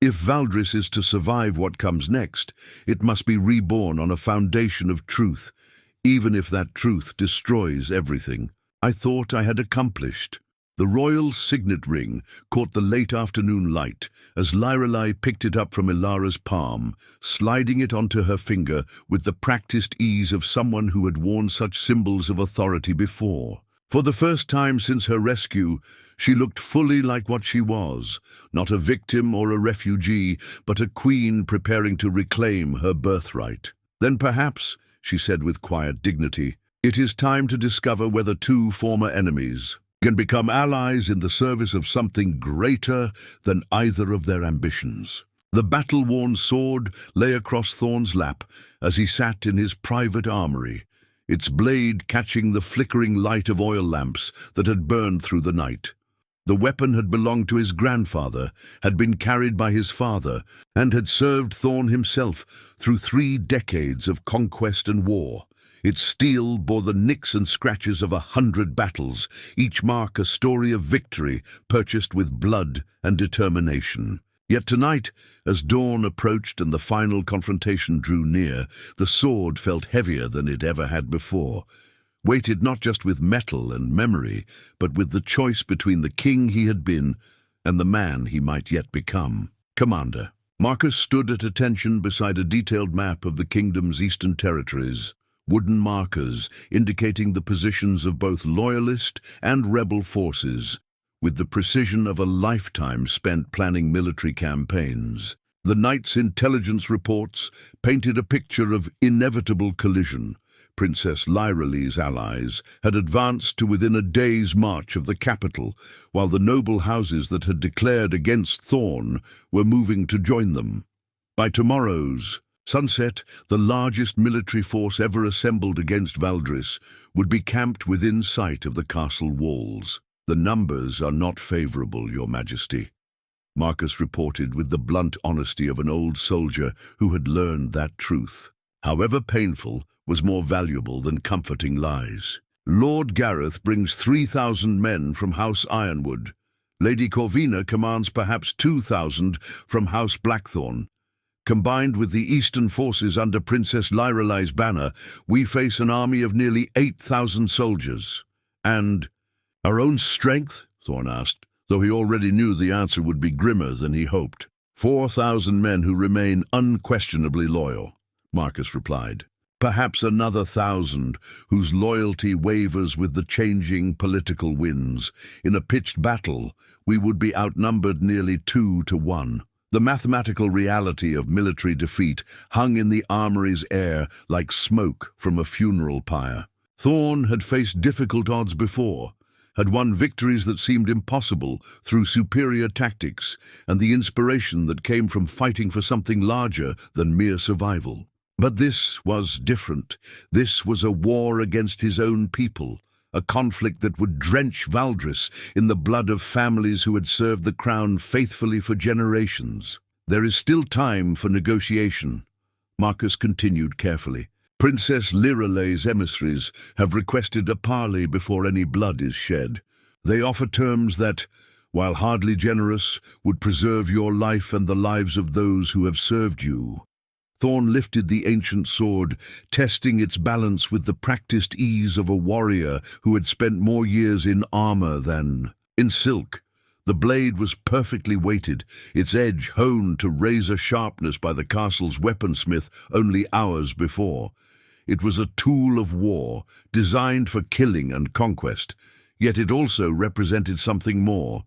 If Valdris is to survive what comes next, it must be reborn on a foundation of truth, even if that truth destroys everything." I thought I had accomplished. The royal signet ring caught the late afternoon light as Lyrelai picked it up from Ilara's palm, sliding it onto her finger with the practiced ease of someone who had worn such symbols of authority before. For the first time since her rescue, she looked fully like what she was, not a victim or a refugee, but a queen preparing to reclaim her birthright. "Then perhaps," she said with quiet dignity, "it is time to discover whether two former enemies can become allies in the service of something greater than either of their ambitions." The battle-worn sword lay across Thorne's lap as he sat in his private armory, its blade catching the flickering light of oil lamps that had burned through the night. The weapon had belonged to his grandfather, had been carried by his father, and had served Thorne himself through 3 decades of conquest and war. Its steel bore the nicks and scratches of 100 battles, each mark a story of victory purchased with blood and determination. Yet tonight, as dawn approached and the final confrontation drew near, the sword felt heavier than it ever had before. weighted not just with metal and memory, but with the choice between the king he had been and the man he might yet become. Commander. Marcus stood at attention beside a detailed map of the kingdom's eastern territories, wooden markers indicating the positions of both loyalist and rebel forces, with the precision of a lifetime spent planning military campaigns. The night's intelligence reports painted a picture of inevitable collision. Princess Lyralee's allies had advanced to within a day's march of the capital, while the noble houses that had declared against Thorne were moving to join them. By tomorrow's sunset, the largest military force ever assembled against Valdris would be camped within sight of the castle walls. "The numbers are not favorable, Your Majesty," Marcus reported with the blunt honesty of an old soldier who had learned that truth, however painful, was more valuable than comforting lies. "Lord Gareth brings 3,000 men from House Ironwood. Lady Corvina commands perhaps 2,000 from House Blackthorn. Combined with the eastern forces under Princess Lyralee's banner, we face an army of nearly 8,000 soldiers. And our own strength?" Thorne asked, though he already knew the answer would be grimmer than he hoped. 4,000 men who remain unquestionably loyal," Marcus replied. "Perhaps another 1,000 whose loyalty wavers with the changing political winds. In a pitched battle, we would be outnumbered nearly 2 to 1. The mathematical reality of military defeat hung in the armory's air like smoke from a funeral pyre. Thorne had faced difficult odds before, had won victories that seemed impossible through superior tactics and the inspiration that came from fighting for something larger than mere survival. But this was different. This was a war against his own people, a conflict that would drench Valdris in the blood of families who had served the crown faithfully for generations. "There is still time for negotiation," Marcus continued carefully. "Princess Lyralee's emissaries have requested a parley before any blood is shed. They offer terms that, while hardly generous, would preserve your life and the lives of those who have served you." Thorne lifted the ancient sword, testing its balance with the practiced ease of a warrior who had spent more years in armor than in silk. The blade was perfectly weighted, its edge honed to razor sharpness by the castle's weaponsmith only hours before. It was a tool of war, designed for killing and conquest, yet it also represented something more,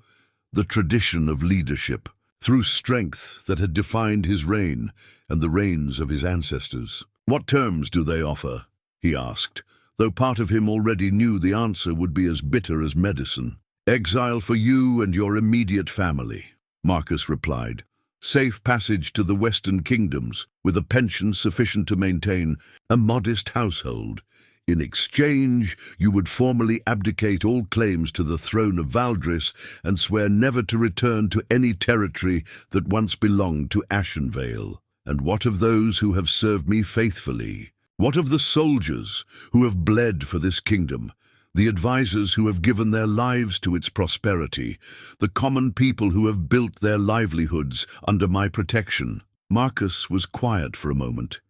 the tradition of leadership, through strength that had defined his reign and the reigns of his ancestors. "What terms do they offer?" he asked, though part of him already knew the answer would be as bitter as medicine. "Exile for you and your immediate family," Marcus replied. "Safe passage to the Western Kingdoms, with a pension sufficient to maintain a modest household. In exchange, you would formally abdicate all claims to the throne of Valdris and swear never to return to any territory that once belonged to Ashenvale. And what of those who have served me faithfully? What of the soldiers who have bled for this kingdom? The advisors who have given their lives to its prosperity? The common people who have built their livelihoods under my protection?" Marcus was quiet for a moment,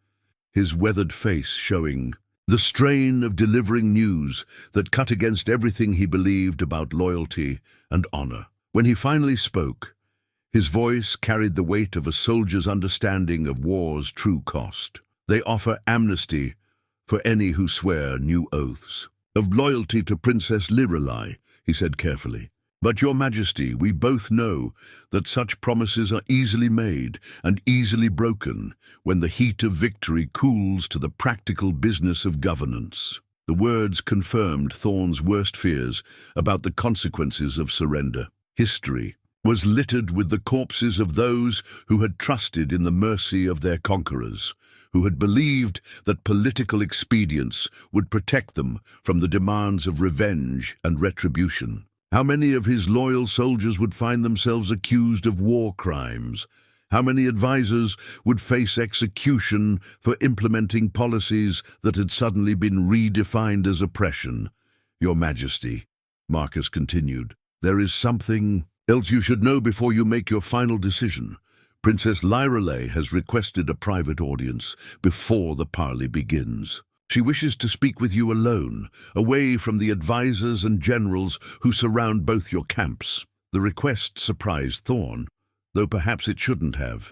his weathered face showing the strain of delivering news that cut against everything he believed about loyalty and honor. When he finally spoke, his voice carried the weight of a soldier's understanding of war's true cost. "They offer amnesty for any who swear new oaths of loyalty to Princess Lyralee," he said carefully. "But, Your Majesty, we both know that such promises are easily made and easily broken when the heat of victory cools to the practical business of governance." The words confirmed Thorne's worst fears about the consequences of surrender. History was littered with the corpses of those who had trusted in the mercy of their conquerors, who had believed that political expedience would protect them from the demands of revenge and retribution. How many of his loyal soldiers would find themselves accused of war crimes? How many advisors would face execution for implementing policies that had suddenly been redefined as oppression? "Your Majesty," Marcus continued, "there is something else you should know before you make your final decision. Princess Lyralee has requested a private audience before the parley begins." She wishes to speak with you alone, away from the advisors and generals who surround both your camps." The request surprised Thorne, though perhaps it shouldn't have.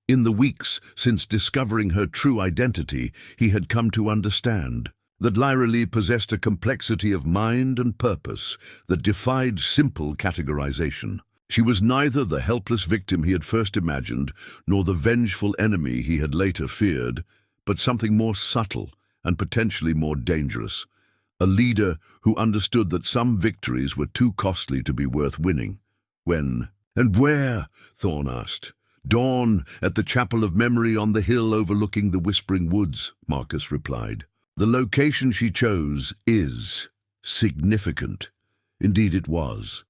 In the weeks since discovering her true identity, he had come to understand that Lyra possessed a complexity of mind and purpose that defied simple categorization. She was neither the helpless victim he had first imagined, nor the vengeful enemy he had later feared, but something more subtle and potentially more dangerous. A leader who understood that some victories were too costly to be worth winning. When and where? Thorne asked. "Dawn, at the Chapel of Memory on the hill overlooking the Whispering Woods," Marcus replied. The location she chose is significant. Indeed it was.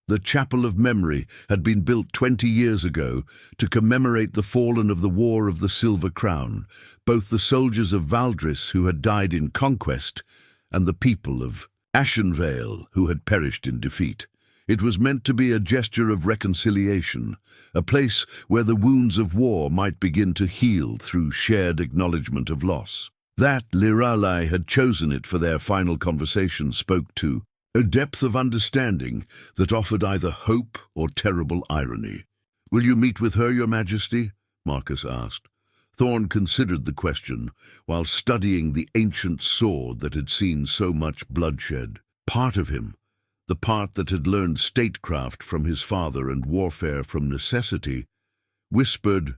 The Chapel of Memory had been built 20 years ago to commemorate the fallen of the War of the Silver Crown, both the soldiers of Valdris who had died in conquest and the people of Ashenvale who had perished in defeat. It was meant to be a gesture of reconciliation, a place where the wounds of war might begin to heal through shared acknowledgement of loss. That Liralai had chosen it for their final conversation spoke to a depth of understanding that offered either hope or terrible irony. "Will you meet with her, Your Majesty?" Marcus asked. Thorne considered the question while studying the ancient sword that had seen so much bloodshed. Part of him, the part that had learned statecraft from his father and warfare from necessity, whispered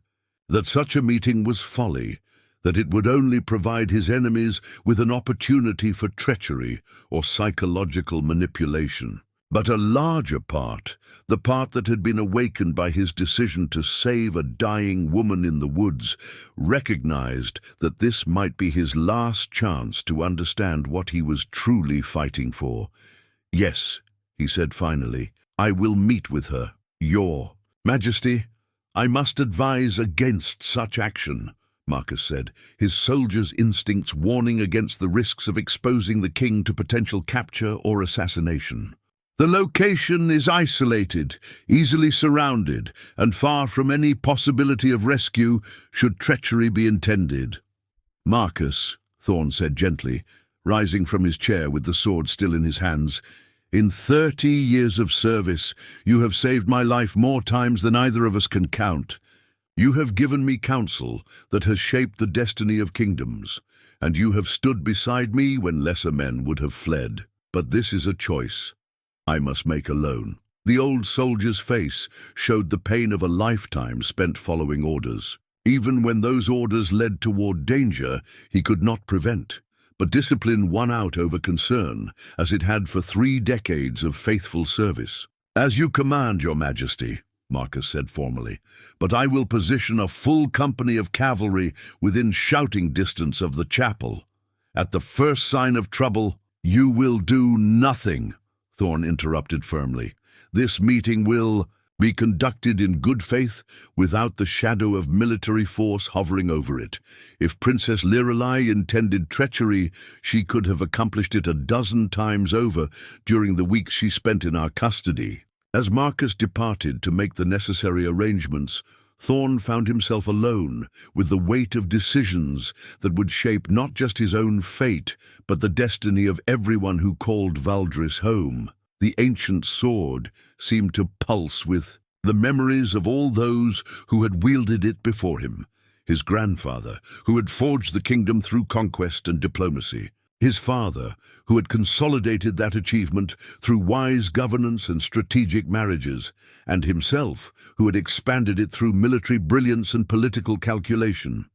that such a meeting was folly, that it would only provide his enemies with an opportunity for treachery or psychological manipulation. But a larger part, the part that had been awakened by his decision to save a dying woman in the woods, recognized that this might be his last chance to understand what he was truly fighting for. "Yes," he said finally, "I will meet with her, Your Majesty. I must advise against such action," Marcus said, his soldiers' instincts warning against the risks of exposing the king to potential capture or assassination. "The location is isolated, easily surrounded, and far from any possibility of rescue should treachery be intended." "Marcus," Thorne said gently, rising from his chair with the sword still in his hands, "in 30 years of service, you have saved my life more times than either of us can count. You have given me counsel that has shaped the destiny of kingdoms, and you have stood beside me when lesser men would have fled. But this is a choice I must make alone." The old soldier's face showed the pain of a lifetime spent following orders. Even when those orders led toward danger, he could not prevent. But discipline won out over concern, as it had for 3 decades of faithful service. "As you command, Your Majesty," Marcus said formally, "but I will position a full company of cavalry within shouting distance of the chapel. At the first sign of trouble, you will do nothing," Thorne interrupted firmly. "This meeting will be conducted in good faith, without the shadow of military force hovering over it. If Princess Liralai intended treachery, she could have accomplished it a dozen times over during the weeks she spent in our custody." As Marcus departed to make the necessary arrangements, Thorne found himself alone with the weight of decisions that would shape not just his own fate, but the destiny of everyone who called Valdris home. The ancient sword seemed to pulse with the memories of all those who had wielded it before him. His grandfather, who had forged the kingdom through conquest and diplomacy. His father, who had consolidated that achievement through wise governance and strategic marriages, and himself, who had expanded it through military brilliance and political calculation.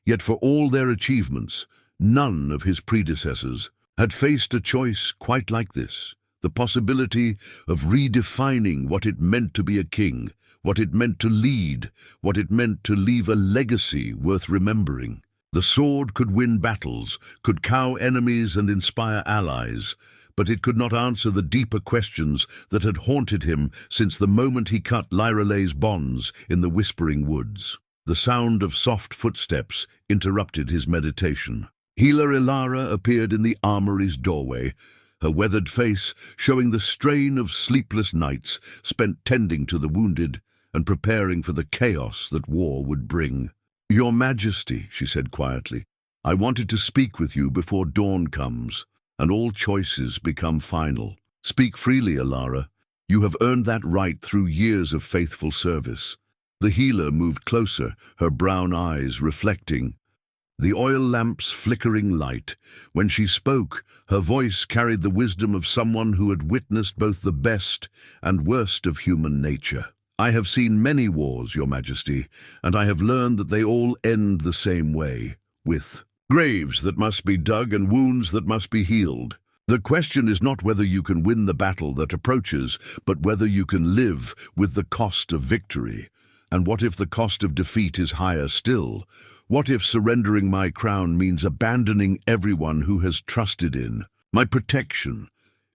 Yet for all their achievements, none of his predecessors had faced a choice quite like this, the possibility of redefining what it meant to be a king, what it meant to lead, what it meant to leave a legacy worth remembering. The sword could win battles, could cow enemies and inspire allies, but it could not answer the deeper questions that had haunted him since the moment he cut Lyralai's bonds in the Whispering Woods. The sound of soft footsteps interrupted his meditation. Healer Ilara appeared in the armory's doorway, her weathered face showing the strain of sleepless nights spent tending to the wounded and preparing for the chaos that war would bring. "Your Majesty," she said quietly, I wanted to speak with you before dawn comes, and all choices become final. Speak freely, Alara. You have earned that right through years of faithful service. The healer moved closer, her brown eyes reflecting the oil lamp's flickering light. When she spoke, her voice carried the wisdom of someone who had witnessed both the best and worst of human nature. I have seen many wars, Your Majesty, and I have learned that they all end the same way, with graves that must be dug and wounds that must be healed. The question is not whether you can win the battle that approaches, but whether you can live with the cost of victory. And what if the cost of defeat is higher still? What if surrendering my crown means abandoning everyone who has trusted in my protection?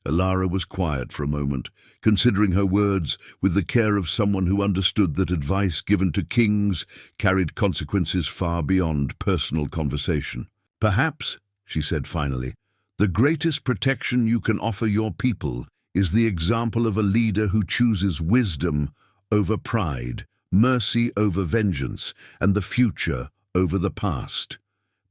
Alara was quiet for a moment, considering her words with the care of someone who understood that advice given to kings carried consequences far beyond personal conversation. Perhaps, she said finally, the greatest protection you can offer your people is the example of a leader who chooses wisdom over pride, mercy over vengeance, and the future over the past.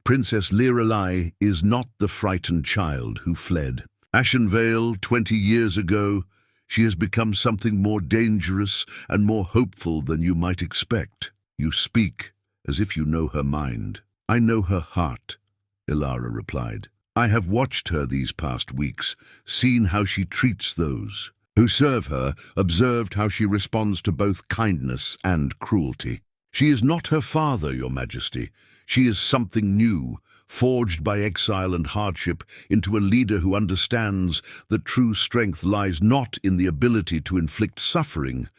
Princess Lirelai is not the frightened child who fled. Ashenvale, 20 years ago, she has become something more dangerous and more hopeful than you might expect. You speak as if you know her mind. I know her heart, Alara replied. I have watched her these past weeks, seen how she treats those who serve her, observed how she responds to both kindness and cruelty. She is not her father, Your Majesty. She is something new, forged by exile and hardship into a leader who understands that true strength lies not in the ability to inflict suffering,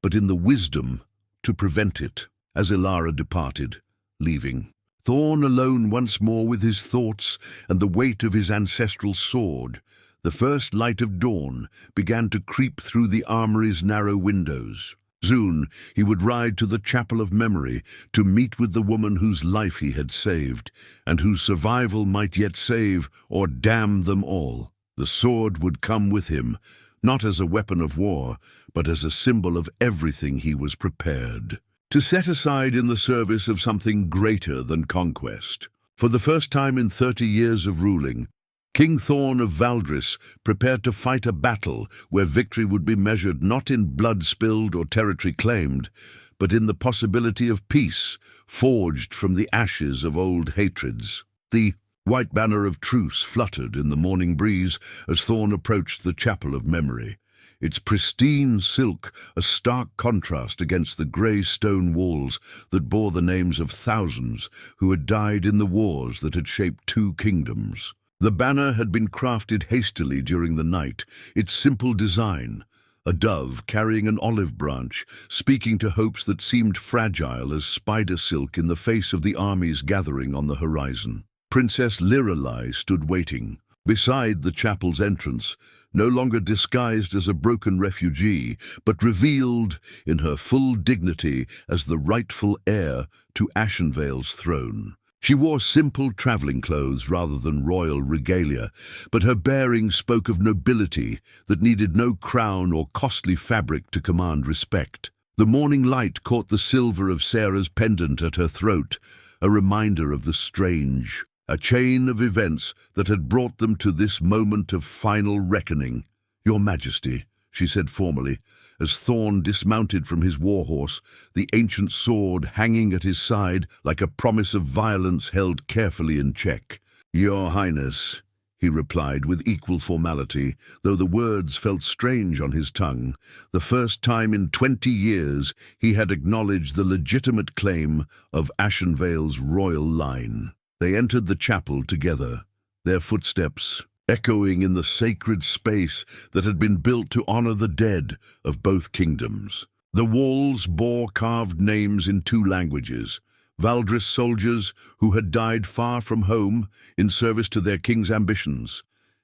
but in the wisdom to prevent it. As Alara departed, leaving Thorne alone once more with his thoughts and the weight of his ancestral sword, the first light of dawn began to creep through the armory's narrow windows. Soon he would ride to the Chapel of Memory to meet with the woman whose life he had saved, and whose survival might yet save or damn them all. The sword would come with him, not as a weapon of war, but as a symbol of everything he was prepared to set aside in the service of something greater than conquest. For the first time in 30 years of ruling, King Thorne of Valdris prepared to fight a battle where victory would be measured not in blood spilled or territory claimed, but in the possibility of peace forged from the ashes of old hatreds. The white banner of truce fluttered in the morning breeze as Thorne approached the Chapel of Memory, its pristine silk a stark contrast against the grey stone walls that bore the names of thousands who had died in the wars that had shaped two kingdoms. The banner had been crafted hastily during the night, its simple design, a dove carrying an olive branch, speaking to hopes that seemed fragile as spider silk in the face of the armies gathering on the horizon. Princess Lirelai stood waiting, beside the chapel's entrance, no longer disguised as a broken refugee, but revealed in her full dignity as the rightful heir to Ashenvale's throne. She wore simple traveling clothes rather than royal regalia, but her bearing spoke of nobility that needed no crown or costly fabric to command respect. The morning light caught the silver of Sarah's pendant at her throat, a reminder of the strange, a chain of events that had brought them to this moment of final reckoning. "Your Majesty," she said formally, as Thorne dismounted from his warhorse, the ancient sword hanging at his side like a promise of violence held carefully in check. "Your Highness," he replied with equal formality, though the words felt strange on his tongue. The first time in 20 years he had acknowledged the legitimate claim of Ashenvale's royal line. They entered the chapel together, their footsteps echoing in the sacred space that had been built to honor the dead of both kingdoms. The walls bore carved names in 2 languages, Valdris soldiers who had died far from home in service to their king's ambitions,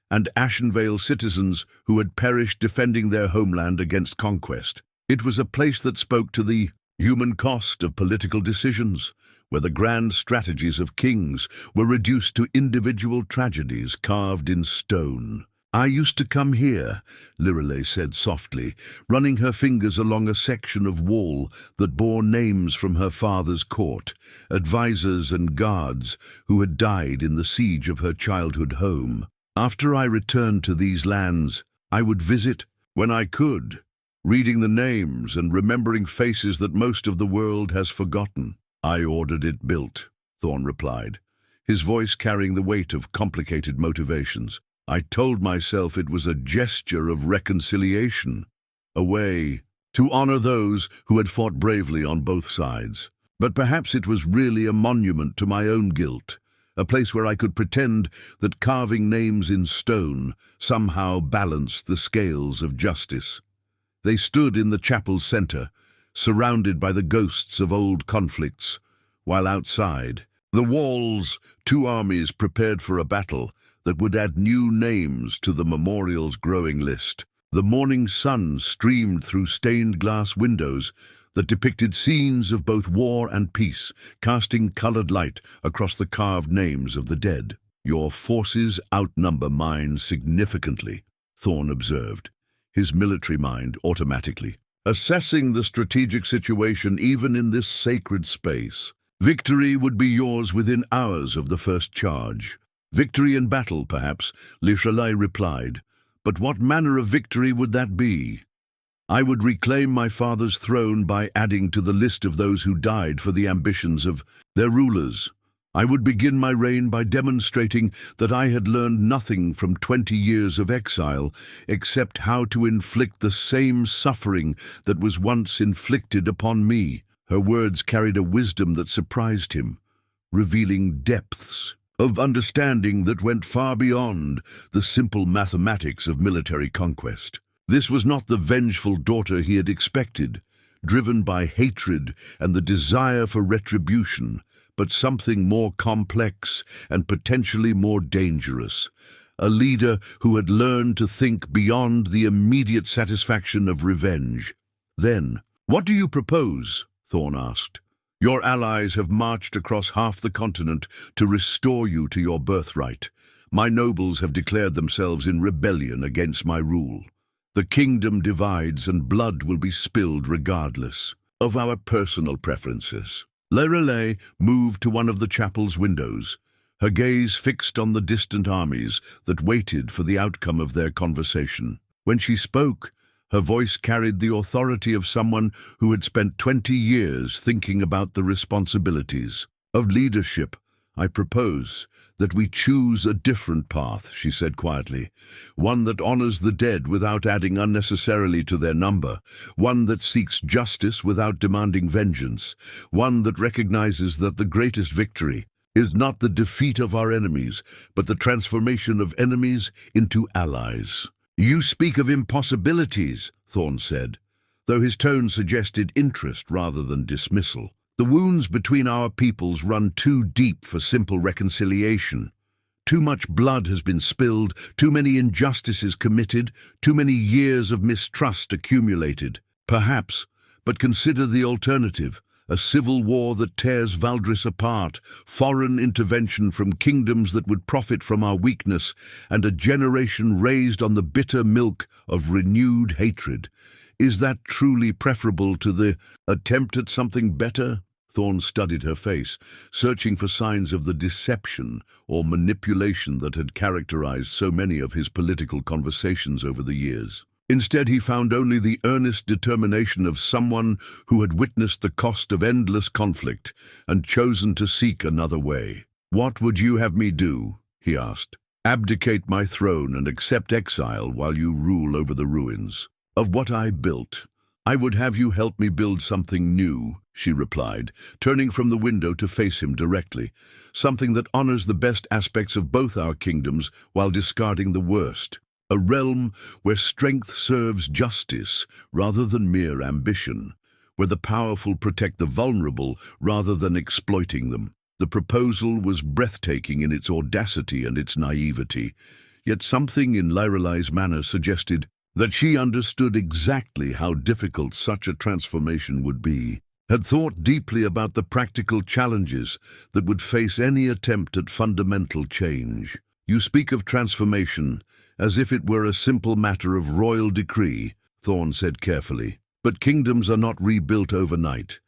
and Ashenvale citizens who had perished defending their homeland against conquest. It was a place that spoke to the human cost of political decisions, where the grand strategies of kings were reduced to individual tragedies carved in stone. "I used to come here," Lirelei said softly, running her fingers along a section of wall that bore names from her father's court, advisors and guards who had died in the siege of her childhood home. "After I returned to these lands, I would visit when I could, reading the names and remembering faces that most of the world has forgotten." "I ordered it built," Thorne replied, his voice carrying the weight of complicated motivations. "I told myself it was a gesture of reconciliation, a way to honor those who had fought bravely on both sides. But perhaps it was really a monument to my own guilt, a place where I could pretend that carving names in stone somehow balanced the scales of justice." They stood in the chapel's center, surrounded by the ghosts of old conflicts, while outside, the walls, two armies prepared for a battle that would add new names to the memorial's growing list. The morning sun streamed through stained glass windows that depicted scenes of both war and peace, casting colored light across the carved names of the dead. "Your forces outnumber mine significantly," Thorne observed, his military mind automatically assessing the strategic situation even in this sacred space. "Victory would be yours within hours of the first charge." "Victory in battle, perhaps," Lirelei replied. "But what manner of victory would that be?" "I would reclaim my father's throne by adding to the list of those who died for the ambitions of their rulers. I would begin my reign by demonstrating that I had learned nothing from 20 years of exile, except how to inflict the same suffering that was once inflicted upon me." Her words carried a wisdom that surprised him, revealing depths of understanding that went far beyond the simple mathematics of military conquest. This was not the vengeful daughter he had expected, driven by hatred and the desire for retribution, but something more complex and potentially more dangerous. A leader who had learned to think beyond the immediate satisfaction of revenge. "Then, what do you propose?" Thorne asked. "Your allies have marched across half the continent to restore you to your birthright. My nobles have declared themselves in rebellion against my rule. The kingdom divides and blood will be spilled regardless of our personal preferences." Lirelei moved to one of the chapel's windows, her gaze fixed on the distant armies that waited for the outcome of their conversation. When she spoke, her voice carried the authority of someone who had spent 20 years thinking about the responsibilities of leadership. "I propose that we choose a different path," she said quietly, "one that honors the dead without adding unnecessarily to their number, one that seeks justice without demanding vengeance, one that recognizes that the greatest victory is not the defeat of our enemies, but the transformation of enemies into allies." "You speak of impossibilities," Thorne said, though his tone suggested interest rather than dismissal. "The wounds between our peoples run too deep for simple reconciliation. Too much blood has been spilled, too many injustices committed, too many years of mistrust accumulated. Perhaps, but consider the alternative. A civil war that tears Valdris apart, foreign intervention from kingdoms that would profit from our weakness, and a generation raised on the bitter milk of renewed hatred. Is that truly preferable to the attempt at something better?" Thorne studied her face, searching for signs of the deception or manipulation that had characterized so many of his political conversations over the years. Instead, he found only the earnest determination of someone who had witnessed the cost of endless conflict and chosen to seek another way. "What would you have me do?" he asked. "Abdicate my throne and accept exile while you rule over the ruins of what I built. I would have you help me build something new," she replied, turning from the window to face him directly. "Something that honors the best aspects of both our kingdoms while discarding the worst. A realm where strength serves justice rather than mere ambition, where the powerful protect the vulnerable rather than exploiting them." The proposal was breathtaking in its audacity and its naivety, yet something in Lirelei's manner suggested that she understood exactly how difficult such a transformation would be, had thought deeply about the practical challenges that would face any attempt at fundamental change. You speak of transformation as if it were a simple matter of royal decree, Thorne said carefully. But kingdoms are not rebuilt overnight.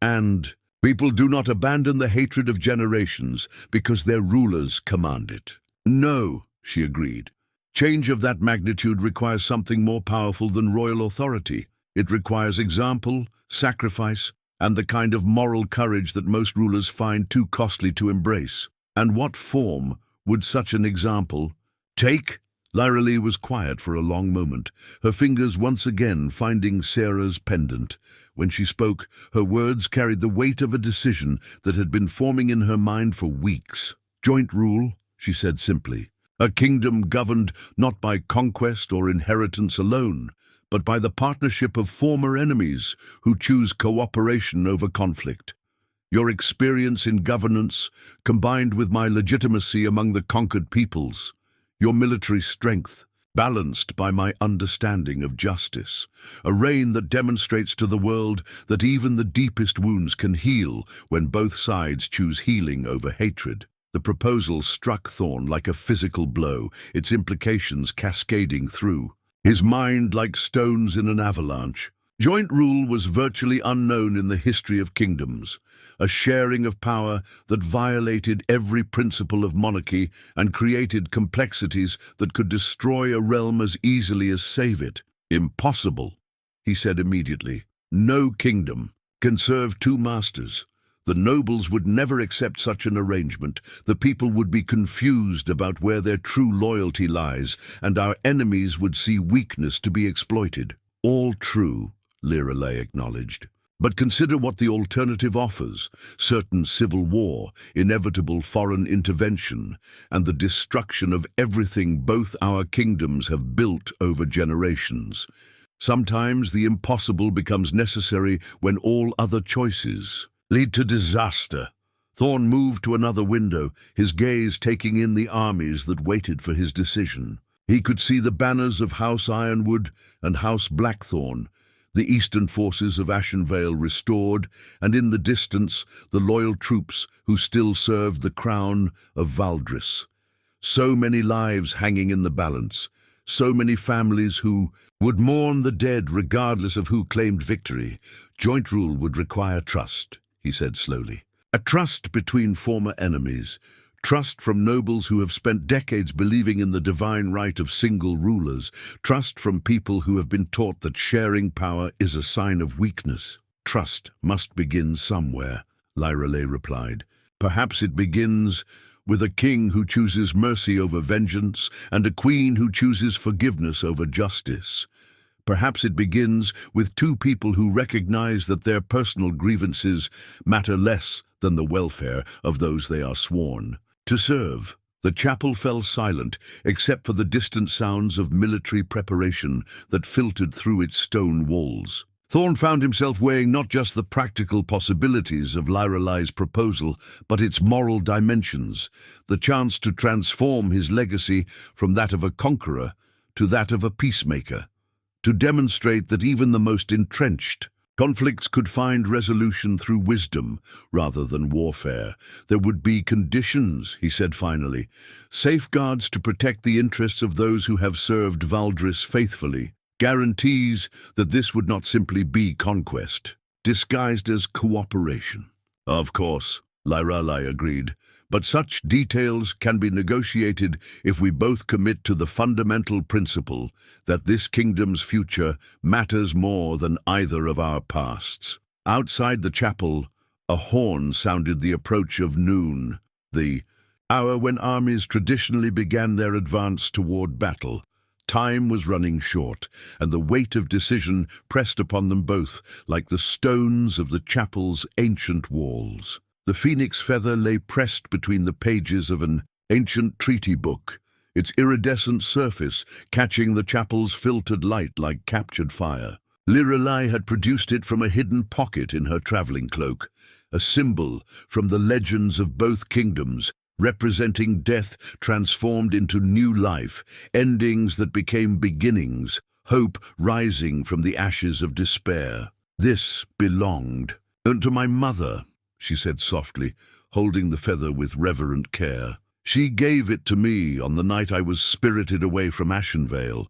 And people do not abandon the hatred of generations because their rulers command it. No, she agreed. Change of that magnitude requires something more powerful than royal authority. It requires example, sacrifice, and the kind of moral courage that most rulers find too costly to embrace. And what form would such an example take? Lyra Lee was quiet for a long moment, her fingers once again finding Sarah's pendant. When she spoke, her words carried the weight of a decision that had been forming in her mind for weeks. Joint rule, she said simply. A kingdom governed not by conquest or inheritance alone, but by the partnership of former enemies who choose cooperation over conflict. Your experience in governance, combined with my legitimacy among the conquered peoples, your military strength, balanced by my understanding of justice, a reign that demonstrates to the world that even the deepest wounds can heal when both sides choose healing over hatred. The proposal struck Thorne like a physical blow, its implications cascading through his mind like stones in an avalanche. Joint rule was virtually unknown in the history of kingdoms, a sharing of power that violated every principle of monarchy and created complexities that could destroy a realm as easily as save it. Impossible, he said immediately. No kingdom can serve two masters. The nobles would never accept such an arrangement. The people would be confused about where their true loyalty lies, and our enemies would see weakness to be exploited. All true, Lyra Lee acknowledged. But consider what the alternative offers: certain civil war, inevitable foreign intervention, and the destruction of everything both our kingdoms have built over generations. Sometimes the impossible becomes necessary when all other choices lead to disaster. Thorne moved to another window, his gaze taking in the armies that waited for his decision. He could see the banners of House Ironwood and House Blackthorn, the eastern forces of Ashenvale restored, and in the distance the loyal troops who still served the crown of Valdris. So many lives hanging in the balance, so many families who would mourn the dead regardless of who claimed victory. Joint rule would require trust, he said slowly. A trust between former enemies, trust from nobles who have spent decades believing in the divine right of single rulers, trust from people who have been taught that sharing power is a sign of weakness. Trust must begin somewhere, Lyra Lee replied. Perhaps it begins with a king who chooses mercy over vengeance and a queen who chooses forgiveness over justice. Perhaps it begins with two people who recognize that their personal grievances matter less than the welfare of those they are sworn to serve. The chapel fell silent, except for the distant sounds of military preparation that filtered through its stone walls. Thorne found himself weighing not just the practical possibilities of Lyra Lee's proposal, but its moral dimensions, the chance to transform his legacy from that of a conqueror to that of a peacemaker, to demonstrate that even the most entrenched conflicts could find resolution through wisdom rather than warfare. There would be conditions, he said finally, safeguards to protect the interests of those who have served Valdris faithfully, guarantees that this would not simply be conquest, disguised as cooperation. Of course, Lyra Lee agreed, but such details can be negotiated if we both commit to the fundamental principle that this kingdom's future matters more than either of our pasts. Outside the chapel, a horn sounded the approach of noon, the hour when armies traditionally began their advance toward battle. Time was running short, and the weight of decision pressed upon them both like the stones of the chapel's ancient walls. The phoenix feather lay pressed between the pages of an ancient treaty book, its iridescent surface catching the chapel's filtered light like captured fire. Lyra Lee had produced it from a hidden pocket in her traveling cloak, a symbol from the legends of both kingdoms, representing death transformed into new life, endings that became beginnings, hope rising from the ashes of despair. This belonged to my mother, she said softly, holding the feather with reverent care. She gave it to me on the night I was spirited away from Ashenvale,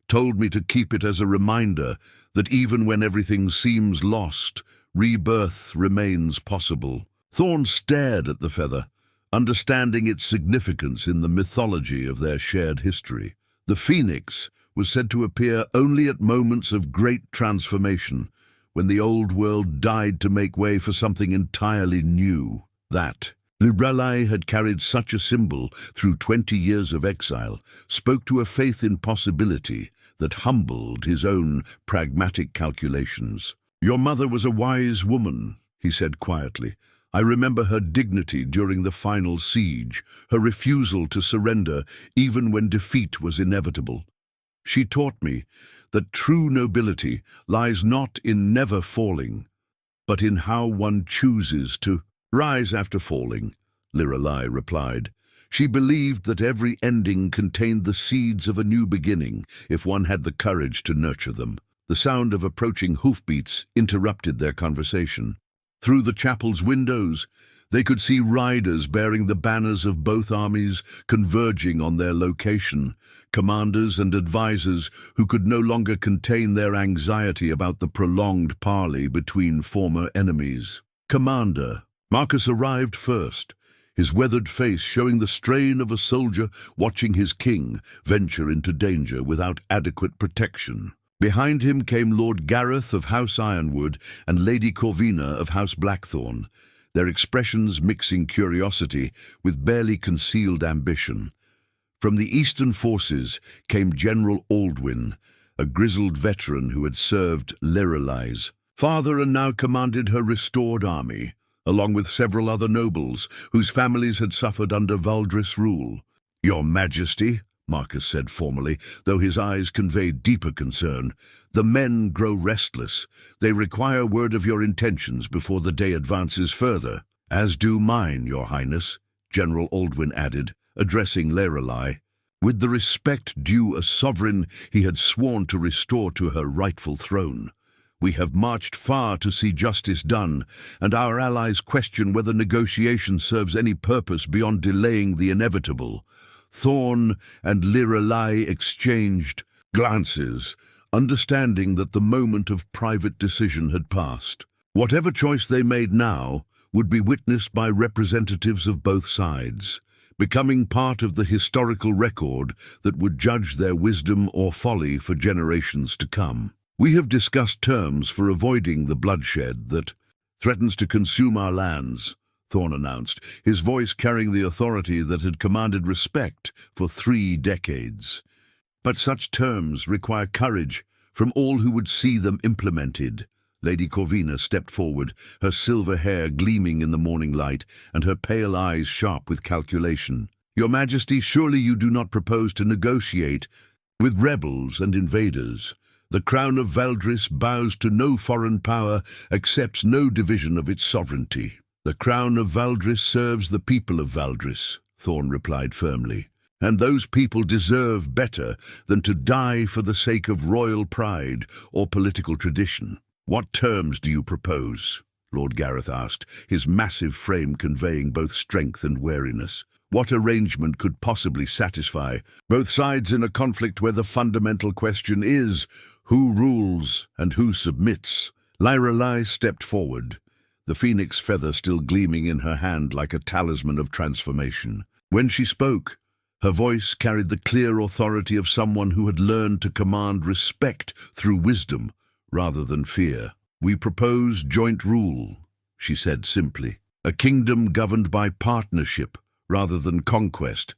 told me to keep it as a reminder that even when everything seems lost, rebirth remains possible. Thorne stared at the feather, understanding its significance in the mythology of their shared history. The phoenix was said to appear only at moments of great transformation, when the old world died to make way for something entirely new. That Librelli had carried such a symbol through 20 years of exile spoke to a faith in possibility that humbled his own pragmatic calculations. "Your mother was a wise woman," he said quietly. "I remember her dignity during the final siege, her refusal to surrender even when defeat was inevitable. She taught me that true nobility lies not in never falling, but in how one chooses to rise after falling," Lirelai replied. She believed that every ending contained the seeds of a new beginning if one had the courage to nurture them. The sound of approaching hoofbeats interrupted their conversation. Through the chapel's windows, they could see riders bearing the banners of both armies converging on their location, commanders and advisors who could no longer contain their anxiety about the prolonged parley between former enemies. "Commander," Marcus arrived first, his weathered face showing the strain of a soldier watching his king venture into danger without adequate protection. Behind him came Lord Gareth of House Ironwood and Lady Corvina of House Blackthorne, their expressions mixing curiosity with barely concealed ambition. From the eastern forces came General Aldwyn, a grizzled veteran who had served Lirelai's father and now commanded her restored army, along with several other nobles whose families had suffered under Valdris rule. "Your Majesty," Marcus said formally, though his eyes conveyed deeper concern, "the men grow restless. They require word of your intentions before the day advances further." "As do mine, Your Highness," General Aldwyn added, addressing Lirelai, with the respect due a sovereign he had sworn to restore to her rightful throne. "We have marched far to see justice done, and our allies question whether negotiation serves any purpose beyond delaying the inevitable." Thorne and Lirelai exchanged glances, understanding that the moment of private decision had passed. Whatever choice they made now would be witnessed by representatives of both sides, becoming part of the historical record that would judge their wisdom or folly for generations to come. "We have discussed terms for avoiding the bloodshed that threatens to consume our lands," Thorne announced, his voice carrying the authority that had commanded respect for 3 decades. "But such terms require courage from all who would see them implemented." Lady Corvina stepped forward, her silver hair gleaming in the morning light and her pale eyes sharp with calculation. "Your Majesty, surely you do not propose to negotiate with rebels and invaders. The crown of Valdris bows to no foreign power, accepts no division of its sovereignty." "The crown of Valdris serves the people of Valdris," Thorne replied firmly, "and those people deserve better than to die for the sake of royal pride or political tradition." "What terms do you propose?" Lord Gareth asked, his massive frame conveying both strength and wariness. "What arrangement could possibly satisfy both sides in a conflict where the fundamental question is who rules and who submits?" Lirelai stepped forward, the phoenix feather still gleaming in her hand like a talisman of transformation. When she spoke, her voice carried the clear authority of someone who had learned to command respect through wisdom rather than fear. "We propose joint rule," she said simply, "a kingdom governed by partnership rather than conquest,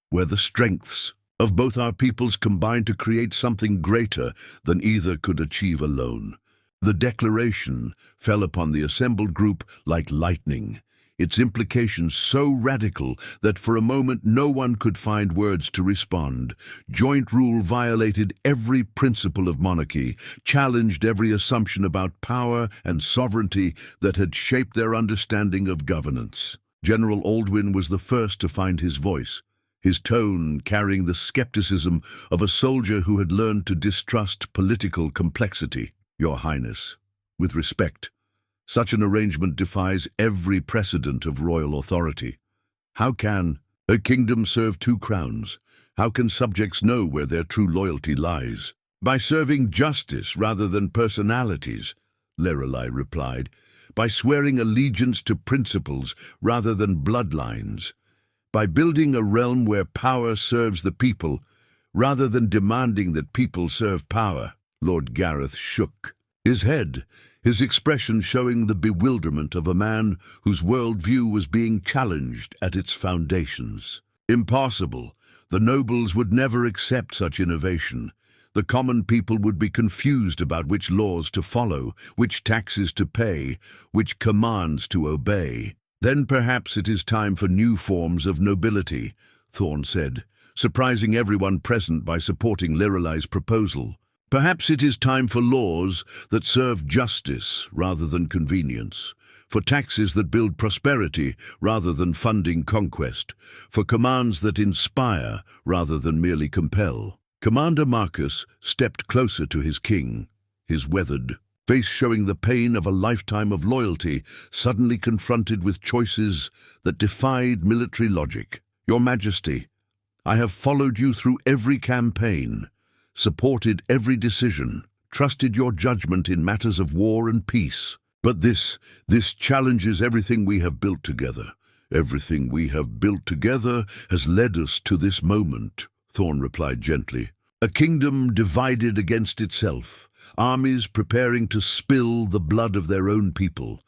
where the strengths of both our peoples combine to create something greater than either could achieve alone." The declaration fell upon the assembled group like lightning, its implications so radical that for a moment no one could find words to respond. Joint rule violated every principle of monarchy, challenged every assumption about power and sovereignty that had shaped their understanding of governance. General Aldwyn was the first to find his voice, his tone carrying the skepticism of a soldier who had learned to distrust political complexity. "Your Highness, with respect, such an arrangement defies every precedent of royal authority. How can A kingdom serve two crowns. How can subjects know where their true loyalty lies? By serving justice rather than personalities, Lorelei replied. By swearing allegiance to principles rather than bloodlines. By building a realm where power serves the people rather than demanding that people serve power. Lord Gareth shook his head, his expression showing the bewilderment of a man whose worldview was being challenged at its foundations. Impossible. The nobles would never accept such innovation. The common people would be confused about which laws to follow, which taxes to pay, which commands to obey. Then perhaps it is time for new forms of nobility, Thorne said, surprising everyone present by supporting Lorelei's proposal. Perhaps it is time for laws that serve justice rather than convenience, for taxes that build prosperity rather than funding conquest, for commands that inspire rather than merely compel. Commander Marcus stepped closer to his king, his weathered face showing the pain of a lifetime of loyalty, suddenly confronted with choices that defied military logic. Your Majesty, I have followed you through every campaign, supported every decision, trusted your judgment in matters of war and peace. But this challenges everything we have built together. Everything we have built together has led us to this moment, Thorne replied gently. A kingdom divided against itself, armies preparing to spill the blood of their own people,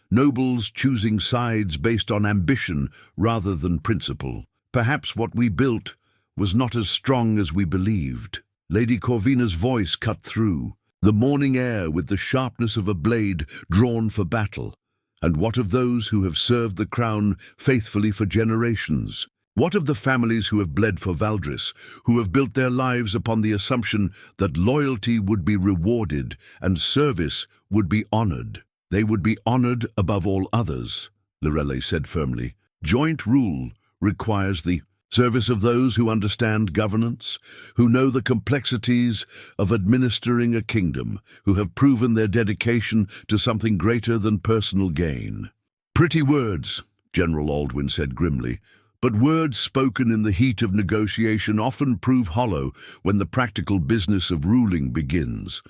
nobles choosing sides based on ambition rather than principle. Perhaps what we built was not as strong as we believed. Lady Corvina's voice cut through, the morning air with the sharpness of a blade drawn for battle. And what of those who have served the crown faithfully for generations? What of the families who have bled for Valdris, who have built their lives upon the assumption that loyalty would be rewarded and service would be honored? They would be honored above all others, Lorelei said firmly. Joint rule requires the service of those who understand governance, who know the complexities of administering a kingdom, who have proven their dedication to something greater than personal gain. Pretty words, General Aldwyn said grimly, but words spoken in the heat of negotiation often prove hollow when the practical business of ruling begins.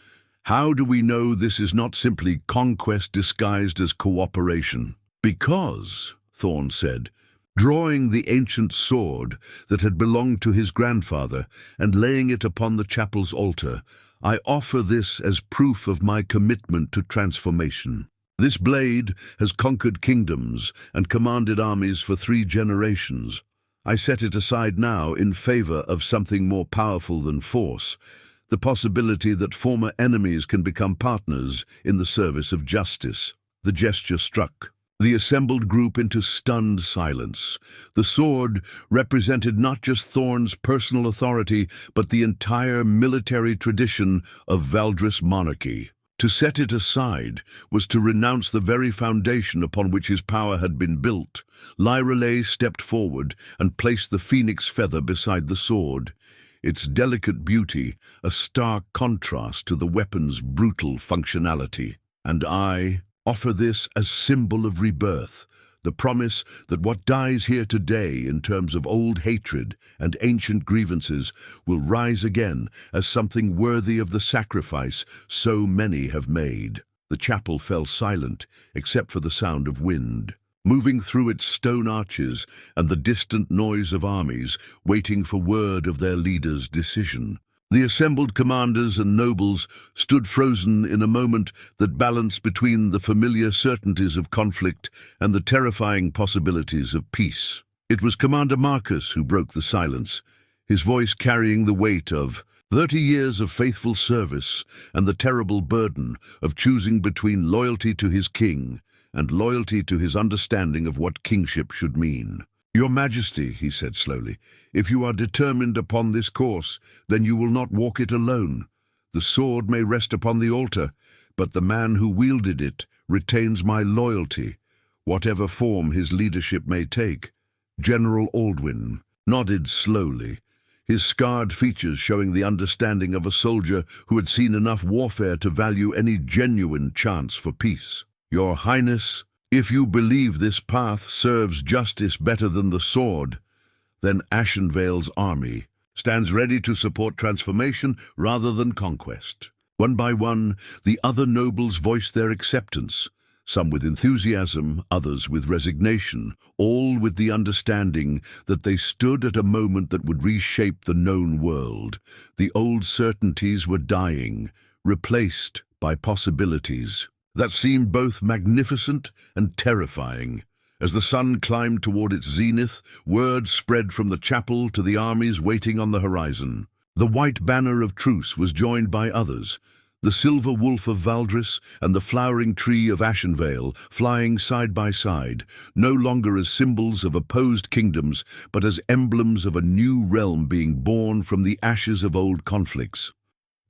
How do we know this is not simply conquest disguised as cooperation? Because, Thorne said, drawing the ancient sword that had belonged to his grandfather and laying it upon the chapel's altar, I offer this as proof of my commitment to transformation. This blade has conquered kingdoms and commanded armies for 3 generations. I set it aside now in favor of something more powerful than force, the possibility that former enemies can become partners in the service of justice. The gesture struck the assembled group into stunned silence. The sword represented not just Thorne's personal authority, but the entire military tradition of Valdris monarchy. To set it aside was to renounce the very foundation upon which his power had been built. Lorelei stepped forward and placed the phoenix feather beside the sword, its delicate beauty a stark contrast to the weapon's brutal functionality. And I offer this as symbol of rebirth, the promise that what dies here today in terms of old hatred and ancient grievances will rise again as something worthy of the sacrifice so many have made. The chapel fell silent, except for the sound of wind, moving through its stone arches and the distant noise of armies waiting for word of their leader's decision. The assembled commanders and nobles stood frozen in a moment that balanced between the familiar certainties of conflict and the terrifying possibilities of peace. It was Commander Marcus who broke the silence, his voice carrying the weight of 30 years of faithful service and the terrible burden of choosing between loyalty to his king and loyalty to his understanding of what kingship should mean. Your Majesty, he said slowly, if you are determined upon this course, then you will not walk it alone. The sword may rest upon the altar, but the man who wielded it retains my loyalty, whatever form his leadership may take. General Aldwyn nodded slowly, his scarred features showing the understanding of a soldier who had seen enough warfare to value any genuine chance for peace. Your Highness, if you believe this path serves justice better than the sword, Then Ashenvale's army stands ready to support transformation rather than conquest. One by one, the other nobles voice their acceptance, some with enthusiasm, others with resignation, all with the understanding that they stood at a moment that would reshape the known world. The old certainties were dying, replaced by possibilities that seemed both magnificent and terrifying. As the sun climbed toward its zenith, word spread from the chapel to the armies waiting on the horizon. The white banner of truce was joined by others, the silver wolf of Valdris and the flowering tree of Ashenvale flying side by side, no longer as symbols of opposed kingdoms, but as emblems of a new realm being born from the ashes of old conflicts.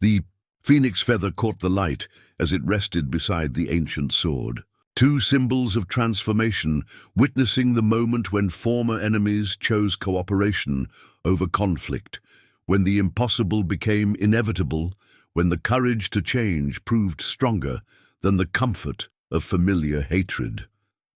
The phoenix feather caught the light as it rested beside the ancient sword. Two symbols of transformation, witnessing the moment when former enemies chose cooperation over conflict, when the impossible became inevitable, when the courage to change proved stronger than the comfort of familiar hatred.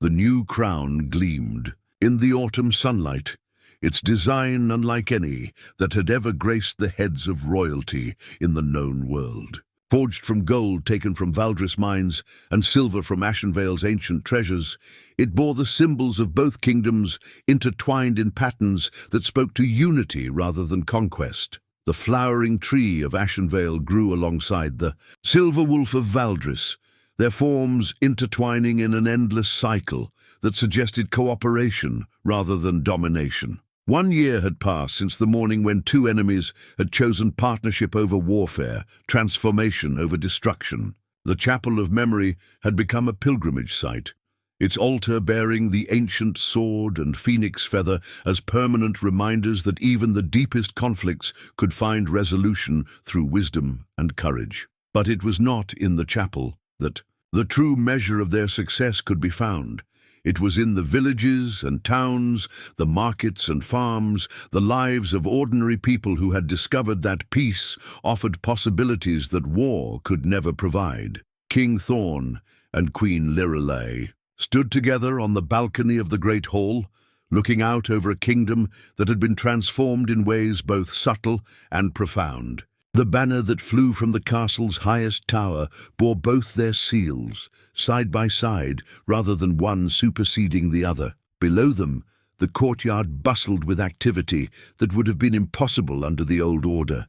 The new crown gleamed in the autumn sunlight, its design unlike any that had ever graced the heads of royalty in the known world. Forged from gold taken from Valdris mines and silver from Ashenvale's ancient treasures, it bore the symbols of both kingdoms intertwined in patterns that spoke to unity rather than conquest. The flowering tree of Ashenvale grew alongside the silver wolf of Valdris, their forms intertwining in an endless cycle that suggested cooperation rather than domination. 1 year had passed since the morning when two enemies had chosen partnership over warfare, transformation over destruction. The Chapel of Memory had become a pilgrimage site, its altar bearing the ancient sword and phoenix feather as permanent reminders that even the deepest conflicts could find resolution through wisdom and courage. But it was not in the chapel that the true measure of their success could be found. It was in the villages and towns, the markets and farms, the lives of ordinary people who had discovered that peace offered possibilities that war could never provide. King Thorne and Queen Lirelei stood together on the balcony of the Great Hall, looking out over a kingdom that had been transformed in ways both subtle and profound. The banner that flew from the castle's highest tower bore both their seals, side by side, rather than one superseding the other. Below them, the courtyard bustled with activity that would have been impossible under the old order.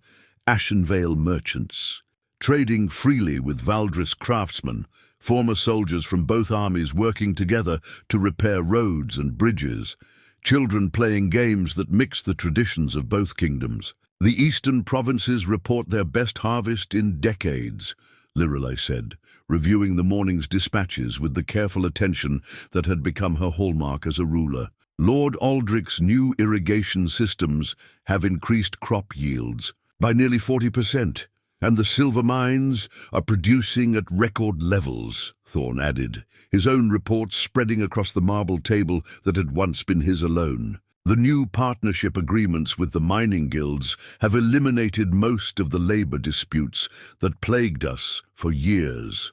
Ashenvale merchants, trading freely with Valdris craftsmen, former soldiers from both armies working together to repair roads and bridges, children playing games that mixed the traditions of both kingdoms. The eastern provinces report their best harvest in decades, Lirelei said, reviewing the morning's dispatches with the careful attention that had become her hallmark as a ruler. Lord Aldrich's new irrigation systems have increased crop yields by nearly 40%, and the silver mines are producing at record levels, Thorne added, his own reports spreading across the marble table that had once been his alone. The new partnership agreements with the mining guilds have eliminated most of the labor disputes that plagued us for years.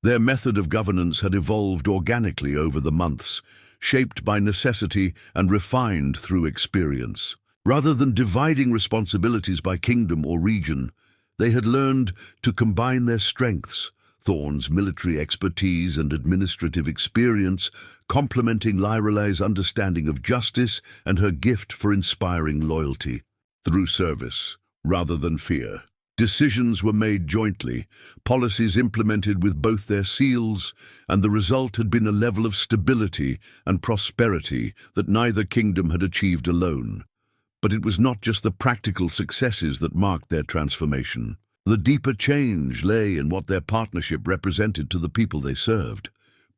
Their method of governance had evolved organically over the months, shaped by necessity and refined through experience. Rather than dividing responsibilities by kingdom or region, they had learned to combine their strengths, Thorne's military expertise and administrative experience, complementing Lirelei's understanding of justice and her gift for inspiring loyalty through service rather than fear. Decisions were made jointly, policies implemented with both their seals, and the result had been a level of stability and prosperity that neither kingdom had achieved alone. But it was not just the practical successes that marked their transformation. The deeper change lay in what their partnership represented to the people they served.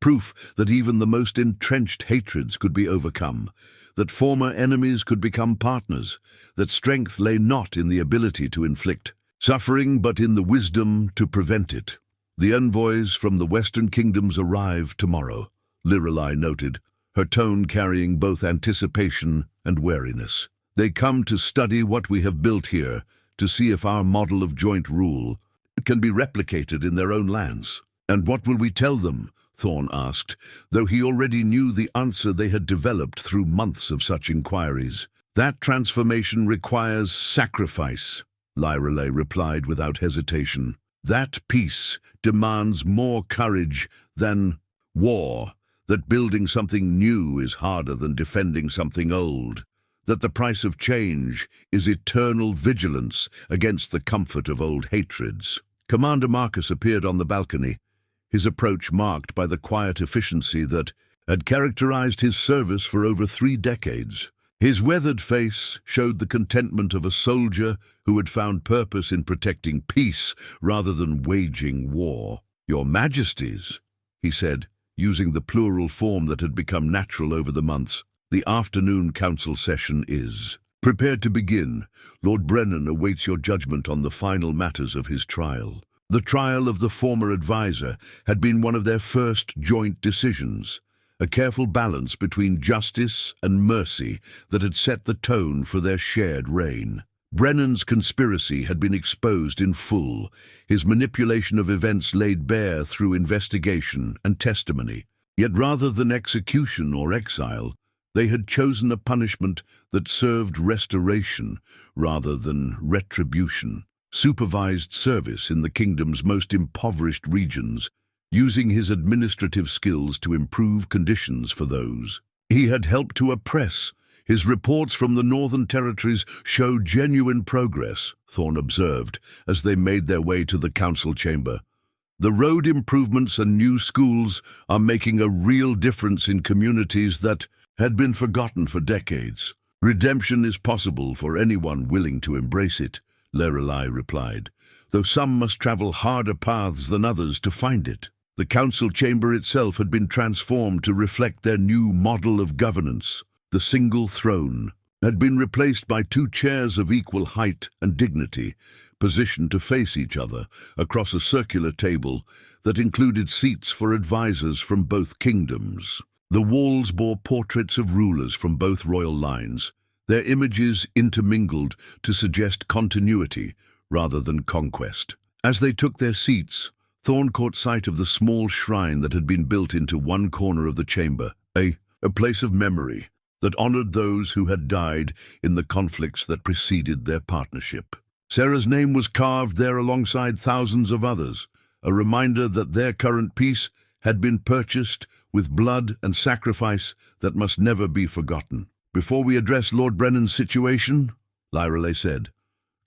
Proof that even the most entrenched hatreds could be overcome, that former enemies could become partners, that strength lay not in the ability to inflict suffering but in the wisdom to prevent it. The envoys from the Western Kingdoms arrive tomorrow, Lirelei noted, her tone carrying both anticipation and wariness. They come to study what we have built here, to see if our model of joint rule can be replicated in their own lands. And what will we tell them? Thorne asked, though he already knew the answer they had developed through months of such inquiries. That transformation requires sacrifice, Lyreley replied without hesitation. That peace demands more courage than war, that building something new is harder than defending something old, that the price of change is eternal vigilance against the comfort of old hatreds. Commander Marcus appeared on the balcony, his approach marked by the quiet efficiency that had characterized his service for over 3 decades. His weathered face showed the contentment of a soldier who had found purpose in protecting peace rather than waging war. "Your Majesties," he said, using the plural form that had become natural over the months, "the afternoon council session is prepared to begin. Lord Brennan awaits your judgment on the final matters of his trial." The trial of the former advisor had been one of their first joint decisions, a careful balance between justice and mercy that had set the tone for their shared reign. Brennan's conspiracy had been exposed in full, his manipulation of events laid bare through investigation and testimony. Yet rather than execution or exile, they had chosen a punishment that served restoration rather than retribution. Supervised service in the kingdom's most impoverished regions, using his administrative skills to improve conditions for those he had helped to oppress. His reports from the Northern Territories showed genuine progress, Thorne observed, as they made their way to the council chamber. The road improvements and new schools are making a real difference in communities that had been forgotten for decades. Redemption is possible for anyone willing to embrace it, Lyreley replied, though some must travel harder paths than others to find it. The council chamber itself had been transformed to reflect their new model of governance. The single throne had been replaced by 2 chairs of equal height and dignity, positioned to face each other across a circular table that included seats for advisors from both kingdoms. The walls bore portraits of rulers from both royal lines, their images intermingled to suggest continuity rather than conquest. As they took their seats, Thorne caught sight of the small shrine that had been built into one corner of the chamber, a place of memory that honored those who had died in the conflicts that preceded their partnership. Sarah's name was carved there alongside thousands of others, a reminder that their current peace had been purchased with blood and sacrifice that must never be forgotten. "Before we address Lord Brennan's situation," Lyreley said,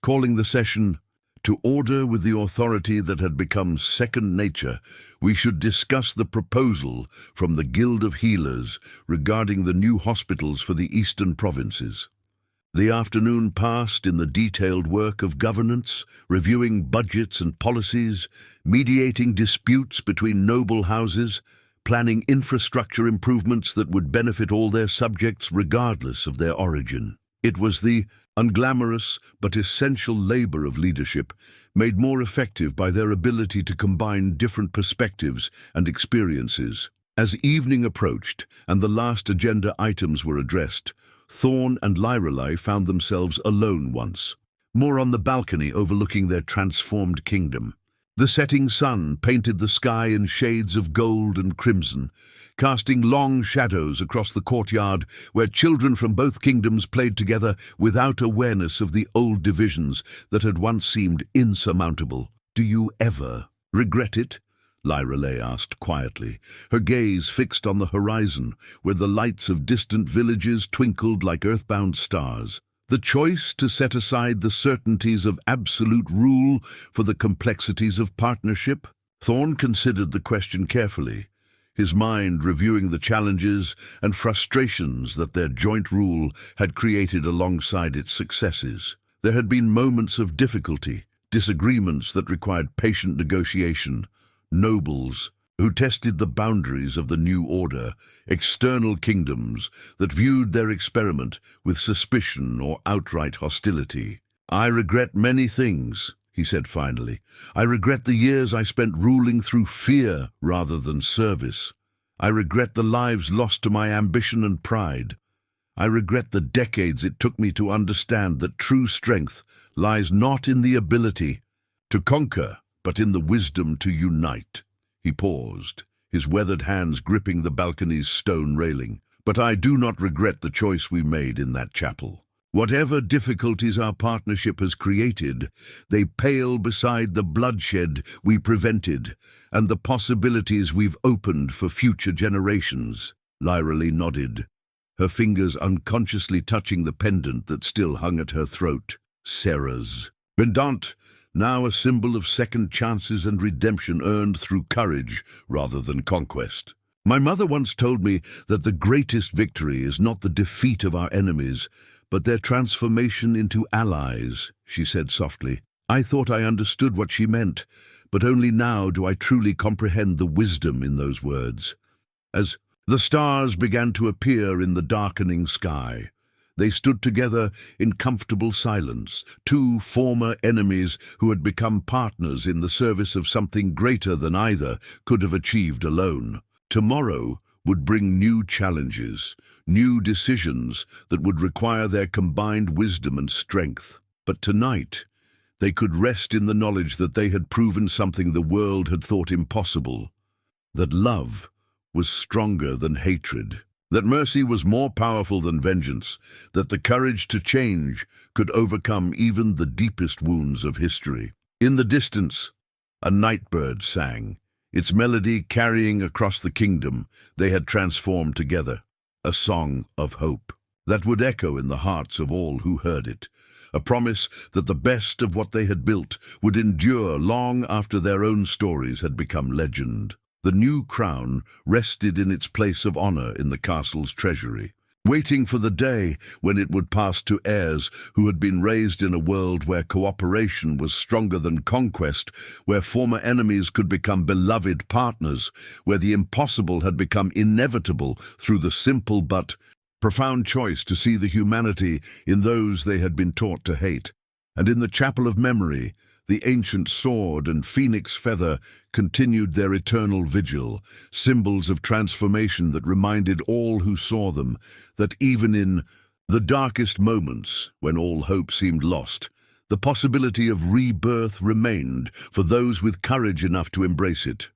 calling the session to order with the authority that had become second nature, "we should discuss the proposal from the Guild of Healers regarding the new hospitals for the eastern provinces." The afternoon passed in the detailed work of governance, reviewing budgets and policies, mediating disputes between noble houses, planning infrastructure improvements that would benefit all their subjects regardless of their origin. It was the unglamorous but essential labor of leadership, made more effective by their ability to combine different perspectives and experiences. As evening approached and the last agenda items were addressed, Thorne and Lyreley found themselves alone once more on the balcony overlooking their transformed kingdom. The setting sun painted the sky in shades of gold and crimson, casting long shadows across the courtyard where children from both kingdoms played together without awareness of the old divisions that had once seemed insurmountable. "Do you ever regret it?" Lyreley asked quietly, her gaze fixed on the horizon where the lights of distant villages twinkled like earthbound stars. "The choice to set aside the certainties of absolute rule for the complexities of partnership?" Thorne considered the question carefully, his mind reviewing the challenges and frustrations that their joint rule had created alongside its successes. There had been moments of difficulty, disagreements that required patient negotiation, nobles who tested the boundaries of the new order, external kingdoms that viewed their experiment with suspicion or outright hostility. "I regret many things," he said finally. "I regret the years I spent ruling through fear rather than service. I regret the lives lost to my ambition and pride. I regret the decades it took me to understand that true strength lies not in the ability to conquer, but in the wisdom to unite." He paused, his weathered hands gripping the balcony's stone railing. "But I do not regret the choice we made in that chapel. Whatever difficulties our partnership has created, they pale beside the bloodshed we prevented and the possibilities we've opened for future generations." Lyralee nodded, her fingers unconsciously touching the pendant that still hung at her throat. Sarah's pendant, now a symbol of second chances and redemption earned through courage rather than conquest. "My mother once told me that the greatest victory is not the defeat of our enemies, but their transformation into allies," she said softly. I thought I understood what she meant, but only now do I truly comprehend the wisdom in those words. As the stars began to appear in the darkening sky, they stood together in comfortable silence, two former enemies who had become partners in the service of something greater than either could have achieved alone. Tomorrow would bring new challenges, new decisions that would require their combined wisdom and strength. But tonight, they could rest in the knowledge that they had proven something the world had thought impossible, that love was stronger than hatred, that mercy was more powerful than vengeance, that the courage to change could overcome even the deepest wounds of history. In the distance, a nightbird sang, its melody carrying across the kingdom they had transformed together, a song of hope that would echo in the hearts of all who heard it, a promise that the best of what they had built would endure long after their own stories had become legend. The new crown rested in its place of honor in the castle's treasury, waiting for the day when it would pass to heirs who had been raised in a world where cooperation was stronger than conquest, where former enemies could become beloved partners, where the impossible had become inevitable through the simple but profound choice to see the humanity in those they had been taught to hate. And in the chapel of memory, the ancient sword and phoenix feather continued their eternal vigil, symbols of transformation that reminded all who saw them that even in the darkest moments, when all hope seemed lost, the possibility of rebirth remained for those with courage enough to embrace it.